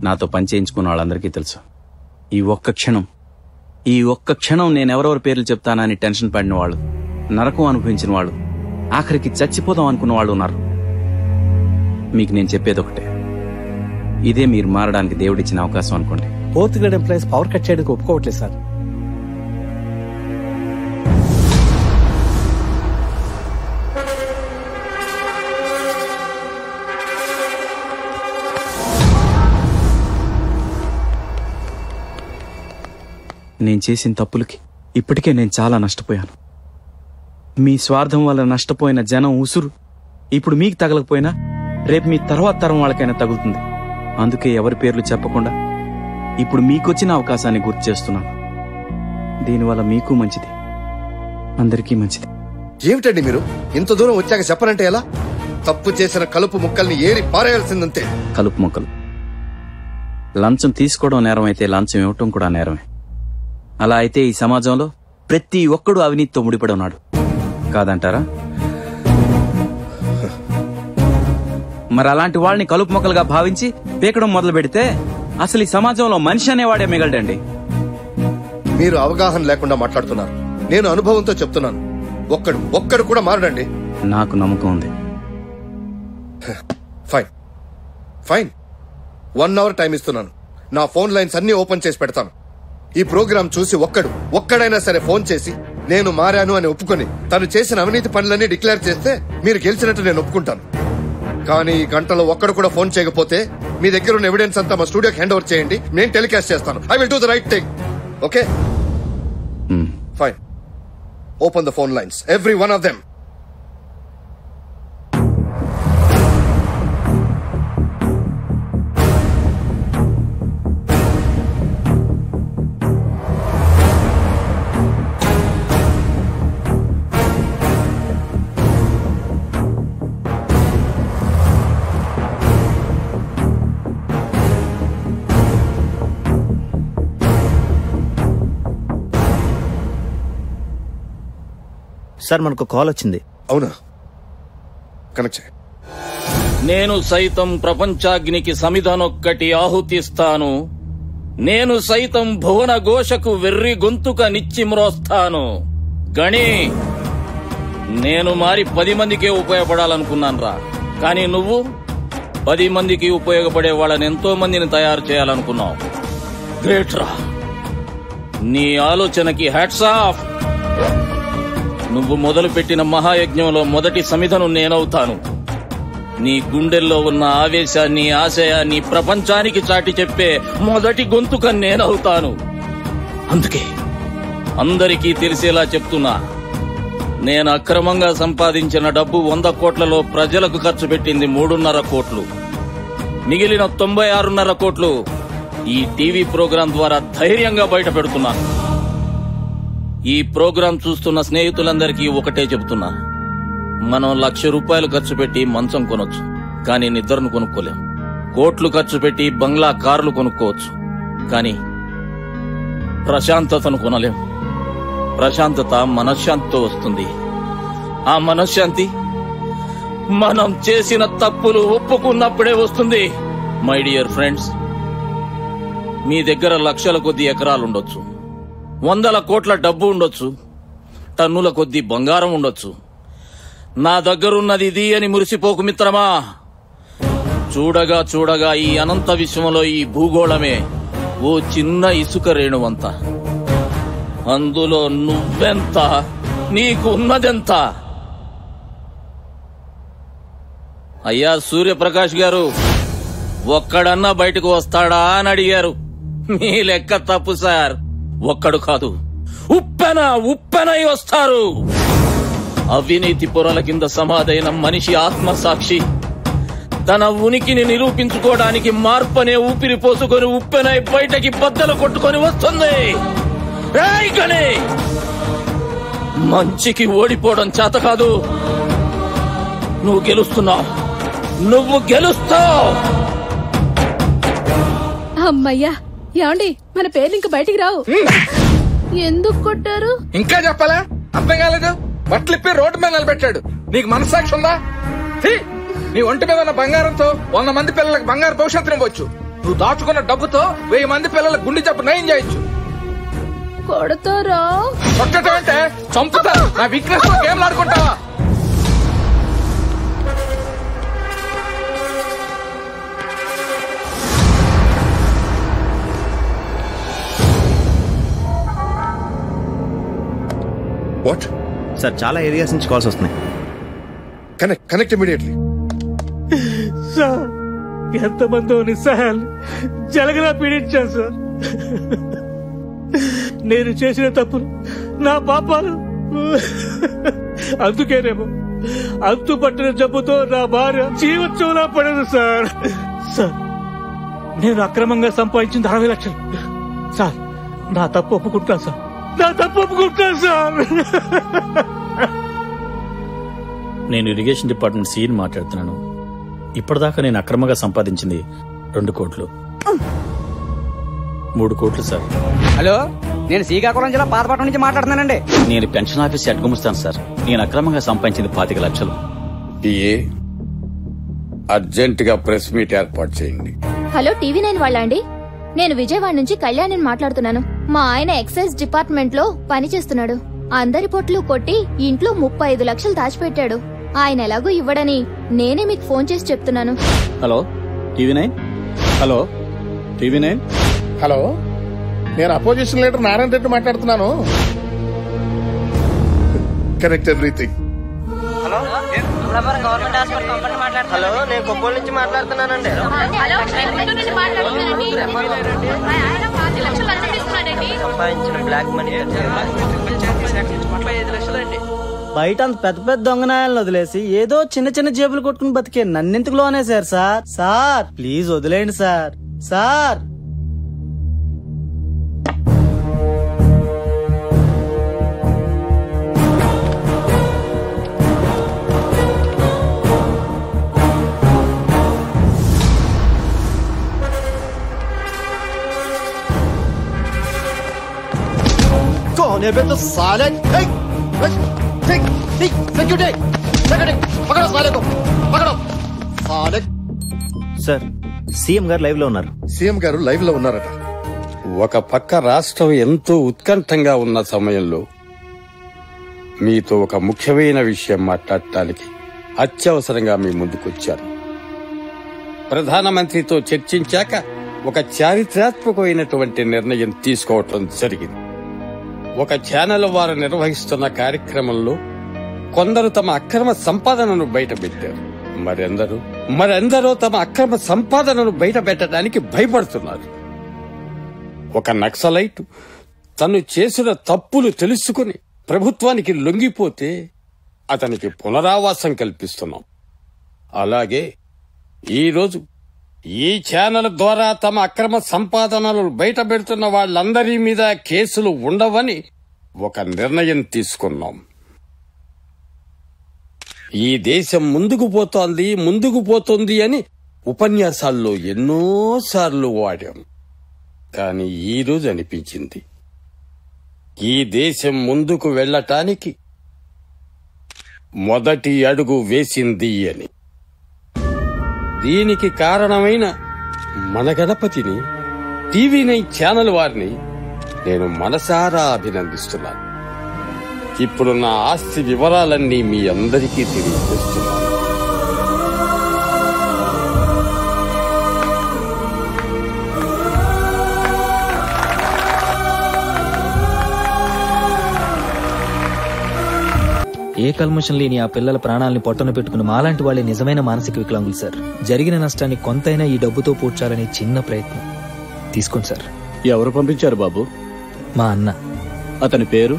నాతో పని చేయించుకున్న వాళ్ళందరికీ తెలుసు. ఈ ఒక్క క్షణం నేనెవరెవరి పేర్లు చెప్తానని టెన్షన్ పడిన వాళ్ళు, నరకం అనుభవించిన వాళ్ళు, ఆఖరికి చచ్చిపోదాం అనుకున్న వాళ్ళు ఉన్నారు. మీకు నేను చెప్పేది ఒకటే, ఇదే మీరు మారడానికి దేవుడిచ్చిన అవకాశం అనుకోండి. Fourth grade employees power cut చేయడానికి ఒప్పుకోవట్లేదు సార్. నేను చేసిన తప్పులకి ఇప్పటికే నేను చాలా నష్టపోయాను. మీ స్వార్థం వల్ల నష్టపోయిన జనం ఉసురు ఇప్పుడు మీకు తగలకపోయినా రేపు మీ తర్వాత తరం వాళ్ళకైనా తగులుతుంది. అందుకే ఎవరి పేర్లు చెప్పకుండా ఇప్పుడు మీకొచ్చిన అవకాశాన్ని గుర్తు చేస్తున్నాను. దీనివల్ల మీకు మంచిది, అందరికీ మంచిది. ఏమిటండి మీరు ఇంత దూరం వచ్చాక చెప్పనంటే ఎలా? తప్పు చేసిన కలుపు ముక్కల్ని ఏరి పారేయాల్సిందంతే. కలుపు మొక్కలు లంచం తీసుకోవడం నేరం అయితే లంచం ఇవ్వటం కూడా నేరమే. అలా అయితే ఈ సమాజంలో ప్రతి ఒక్కడూ అవినీతితో ముడిపడి ఉన్నాడు కాదంటారా? మరి అలాంటి వాళ్ళని కలుపు మొక్కలుగా భావించి పీకడం మొదలు పెడితే అసలు ఈ సమాజంలో మనిషి అనేవాడే మిగలడండి. మీరు అవగాహన లేకుండా మాట్లాడుతున్నారు. నేను అనుభవంతో చెప్తున్నాను. ఒక్కడు కూడా మారడండి. నాకు నమ్మకం ఉంది. ఫైన్ 1 hour టైం ఇస్తున్నాను. నా ఫోన్ లైన్స్ అన్ని ఓపెన్ చేసి పెడతాను. ఈ ప్రోగ్రాం చూసి ఒక్కడైనా సరే ఫోన్ చేసి నేను మారాను అని ఒప్పుకొని తను చేసిన అవినీతి పనులన్నీ డిక్లేర్ చేస్తే మీరు గెలిచినట్టు నేను ఒప్పుకుంటాను. కానీ ఈ గంటలో ఒక్కడు కూడా ఫోన్ చేయకపోతే మీ దగ్గర ఉన్న ఎవిడెన్స్ అంతా మా స్టూడియోకి హ్యాండ్ ఓవర్ చేయండి. నేను టెలికాస్ట్ చేస్తాను. I will do the right thing. Okay? Fine. Open the phone lines, every one of them. Sir, మనకు కాల్ వచ్చింది. అవునా? కనెక్ట్ చేయి. నేను సైతం ప్రపంచాగ్నికి సమిధనొక్కటి ఆహుతిస్తాను. నేను సైతం భువన ఘోషకు వెర్రి గొంతుక నిచ్చి మ్రోస్తాను. గణి, నేను మారి 10 మందికే ఉపయోగపడాలనుకున్నాను రా. కానీ నువ్వు 10 మందికి ఉపయోగపడే వాళ్ళని ఎంతో మందిని తయారు చేయాలనుకున్నావు. గ్రేట్ రా. నీ ఆలోచనకి హ్యాట్స్ ఆఫ్. నువ్వు మొదలుపెట్టిన మహాయజ్ఞంలో మొదటి సమిధను నేనవుతాను. నీ గుండెల్లో ఉన్న ఆవేశాన్ని, ఆశయాన్ని ప్రపంచానికి చాటి చెప్పే మొదటి గొంతుక నేనవుతాను. అందుకే అందరికీ తెలిసేలా చెప్తున్నా, నేను అక్రమంగా సంపాదించిన డబ్బు 100 కోట్లలో ప్రజలకు ఖర్చు పెట్టింది 3.5 కోట్లు. మిగిలిన 96.5 కోట్లు ఈ టీవీ ప్రోగ్రాం ద్వారా ధైర్యంగా బయట పెడుతున్నాను. ఈ ప్రోగ్రాం చూస్తున్న స్నేహితులందరికీ ఒకటే చెబుతున్నా, మనం 1,00,000 రూపాయలు ఖర్చు పెట్టి మంచం కొనొచ్చు, కానీ నిద్రను కొనుక్కోలేం. కోట్లు ఖర్చు పెట్టి బంగ్లా కార్లు కొనుక్కోవచ్చు, కానీ ప్రశాంతతను కొనలేం. ప్రశాంతత మనశ్శాంతితో వస్తుంది. ఆ మనశ్శాంతి మనం చేసిన తప్పులు ఒప్పుకున్నప్పుడే వస్తుంది. మై డియర్ ఫ్రెండ్స్, మీ దగ్గర లక్షల కొద్ది ఎకరాలుండొచ్చు, 100 కోట్ల డబ్బు ఉండొచ్చు, టన్నుల కొద్ది బంగారం ఉండొచ్చు. నా దగ్గరున్నది ఇది అని మురిసిపోకు మిత్రమా. చూడగా చూడగా ఈ అనంత విశ్వంలో ఈ భూగోళమే ఓ చిన్న ఇసుక రేణువంత. అందులో నువ్వెంత, నీకు ఉన్నదెంత? అయ్యా సూర్యప్రకాష్ గారు, ఒక్కడన్నా బయటకు వస్తాడా అని అడిగారు. మీ లెక్క తప్పు సార్. ఒక్కడు కాదు, ఉప్పెనై వస్తారు. అవినీతి పొరల కింద సమాధైన మనిషి ఆత్మసాక్షి తన ఉనికిని నిరూపించుకోవడానికి మార్పనే ఊపిరి పోసుకొని ఉప్పెనై బయటకి బద్దలు కొట్టుకొని వస్తుంది. రాయికనే మంచికి ఓడిపోవడం చేత కాదు. నువ్వు గెలుస్తున్నావు, నువ్వు గెలుస్తావు. అమ్మయ్యా, ఏమండి మన పేర్లు ఇంకా బయటికి రావు. ఎందుకు కొట్టారు? ఇంకా చెప్పాలా? అర్థం కాలేదు. బట్టలిప్పి రోడ్డు మీద నిలబెట్టాడు. నీకు మనస్సాక్షి ఉందా? నీ ఒంటి మీద ఉన్న బంగారంతో 100 మంది పిల్లలకు బంగారు భవిష్యత్తు ఇవ్వచ్చు. నువ్వు దాచుకున్న డబ్బుతో 1000 మంది పిల్లలకు గుండె జబ్బు నయం చేయొచ్చు. కొడతారా? కొట్టడం అంటే చంపుతా. నా వీక్నెస్ తో గేమ్లు ఆడుకుంటావా? వాట్ సార్, చాలా ఏరియాస్ నుంచి కాల్స్ వస్తున్నాయి. Connect immediately. సార్, ఎంతమందో నిస్సహాయాలు జలగలా పీడించాను సార్. నేను చేసిన తప్పులు, నా పాపాలు. అందుకేనేమో అంతు పట్టిన జబ్బుతో నా భార్య జీవోత్సవంలా పడదు సార్. సార్, నేను అక్రమంగా సంపాదించింది 60 లక్షలు. సార్, నా తప్పు ఒప్పుకుంటాను సార్. నేను ఇరిగేషన్ డిపార్ట్మెంట్ సీని మాట్లాడుతున్నాను. ఇప్పటిదాకా నేను అక్రమంగా సంపాదించింది 2 కోట్లు. 3 కోట్లు సార్. హలో, నేను శ్రీకాకుళం జిల్లా పాతపట్నం నుంచి మాట్లాడుతున్నానండి. నేను పెన్షన్ ఆఫీస్ హెడ్ గుమస్తాను సార్. నేను అక్రమంగా సంపాదించింది 25 లక్షలు. అర్జెంట్ గా ప్రెస్ మీట్ ఏర్పాటు చేయండి. హలో, టీవీ 9 వాళ్ళ అండి? నేను విజయవాడ నుంచి కళ్యాణిని మాట్లాడుతున్నాను. మా ఆయన ఎక్సైజ్ డిపార్ట్మెంట్ లో పని చేస్తున్నాడు. అందరి పొట్లు కొట్టి ఇంట్లో 35 లక్షలు దాచిపెట్టాడు. ఆయన ఎలాగో ఇవ్వడని నేనే మీకు ఫోన్ చేసి చెప్తున్నాను. Hello TV 9. Hello TV 9. Hello, నేను అపోజిషన్ లీడర్ నారాయణ రెడ్డి మాట్లాడుతున్నాను. Correct everything. Hello, government hospital company మాట్లాడుతున్నాను. హలో, నేను కొబ్బరి నుంచి మాట్లాడుతున్నానండి. సంపాదించిన బ్లాక్ మనీ బయట అంత పెద్ద పెద్ద దొంగనాయాలను వదిలేసి ఏదో చిన్న చిన్న జేబులు కొట్టుకుని బతికే నన్నెందుకు లోనేశారు సార్? సార్ ప్లీజ్ వదిలేండి సార్. సార్ कौन है बे तो साले? सिक्योरिटी पकड़ो साले को, पकड़ो साले. సార్, సీఎం గారు లైవ్ లో ఉన్నారు. సీఎం గారు లైవ్ లో ఉన్నారట. ఒక పక్క రాష్ట్రం ఎంతో ఉత్కంఠంగా ఉన్న సమయంలో మీతో ఒక ముఖ్యమైన విషయం మాట్లాడటానికి అత్యవసరంగా మీ ముందుకొచ్చాను. ప్రధానమంత్రితో చర్చించాక ఒక చారిత్రాత్మకమైనటువంటి నిర్ణయం తీసుకోవటం జరిగింది. ఒక ఛానల్ వారు నిర్వహిస్తున్న కార్యక్రమంలో కొందరు తమ అక్రమ సంపాదనను బయటపెట్టారు. మరెందరో తమ అక్రమ సంపాదనను బయటపెట్టడానికి భయపడుతున్నారు. ఒక నక్సలైట్ తను చేసిన తప్పులు తెలుసుకుని ప్రభుత్వానికి లొంగిపోతే అతనికి పునరావాసం కల్పిస్తున్నాం. అలాగే ఈరోజు ఈ ఛానల్ ద్వారా తమ అక్రమ సంపాదనలు బయట పెడుతున్న వాళ్ళందరి మీద కేసులు ఉండవని ఒక నిర్ణయం తీసుకున్నాం. ఈ దేశం ముందుకు పోతోంది అని ఉపన్యాసాల్లో ఎన్నోసార్లు వాడాం. కానీ ఈరోజు అనిపించింది ఈ దేశం ముందుకు వెళ్ళటానికి మొదటి అడుగు వేసింది అని. దీనికి కారణమైన మన గణపతిని, టీవీ9 ఛానల్ వారిని నేను మనసారా అభినందిస్తున్నాను. ఇప్పుడు నా ఆస్తి వివరాలన్నీ మీ అందరికీ తెలియజేస్తున్నాను. ఏ కల్మషం లేని ఆ పిల్లల ప్రాణాలని పొట్టన పెట్టుకుని మాలాంటి వాళ్ళే నిజమైన మానసిక వికలాంగులు సార్. జరిగిన నష్టాన్ని కొంతైనా ఈ డబ్బుతో పూడ్చాలనే చిన్న ప్రయత్నం. తీసుకోండి సార్. ఎవరు పంపించారు బాబు? మా అన్న. అతని పేరు?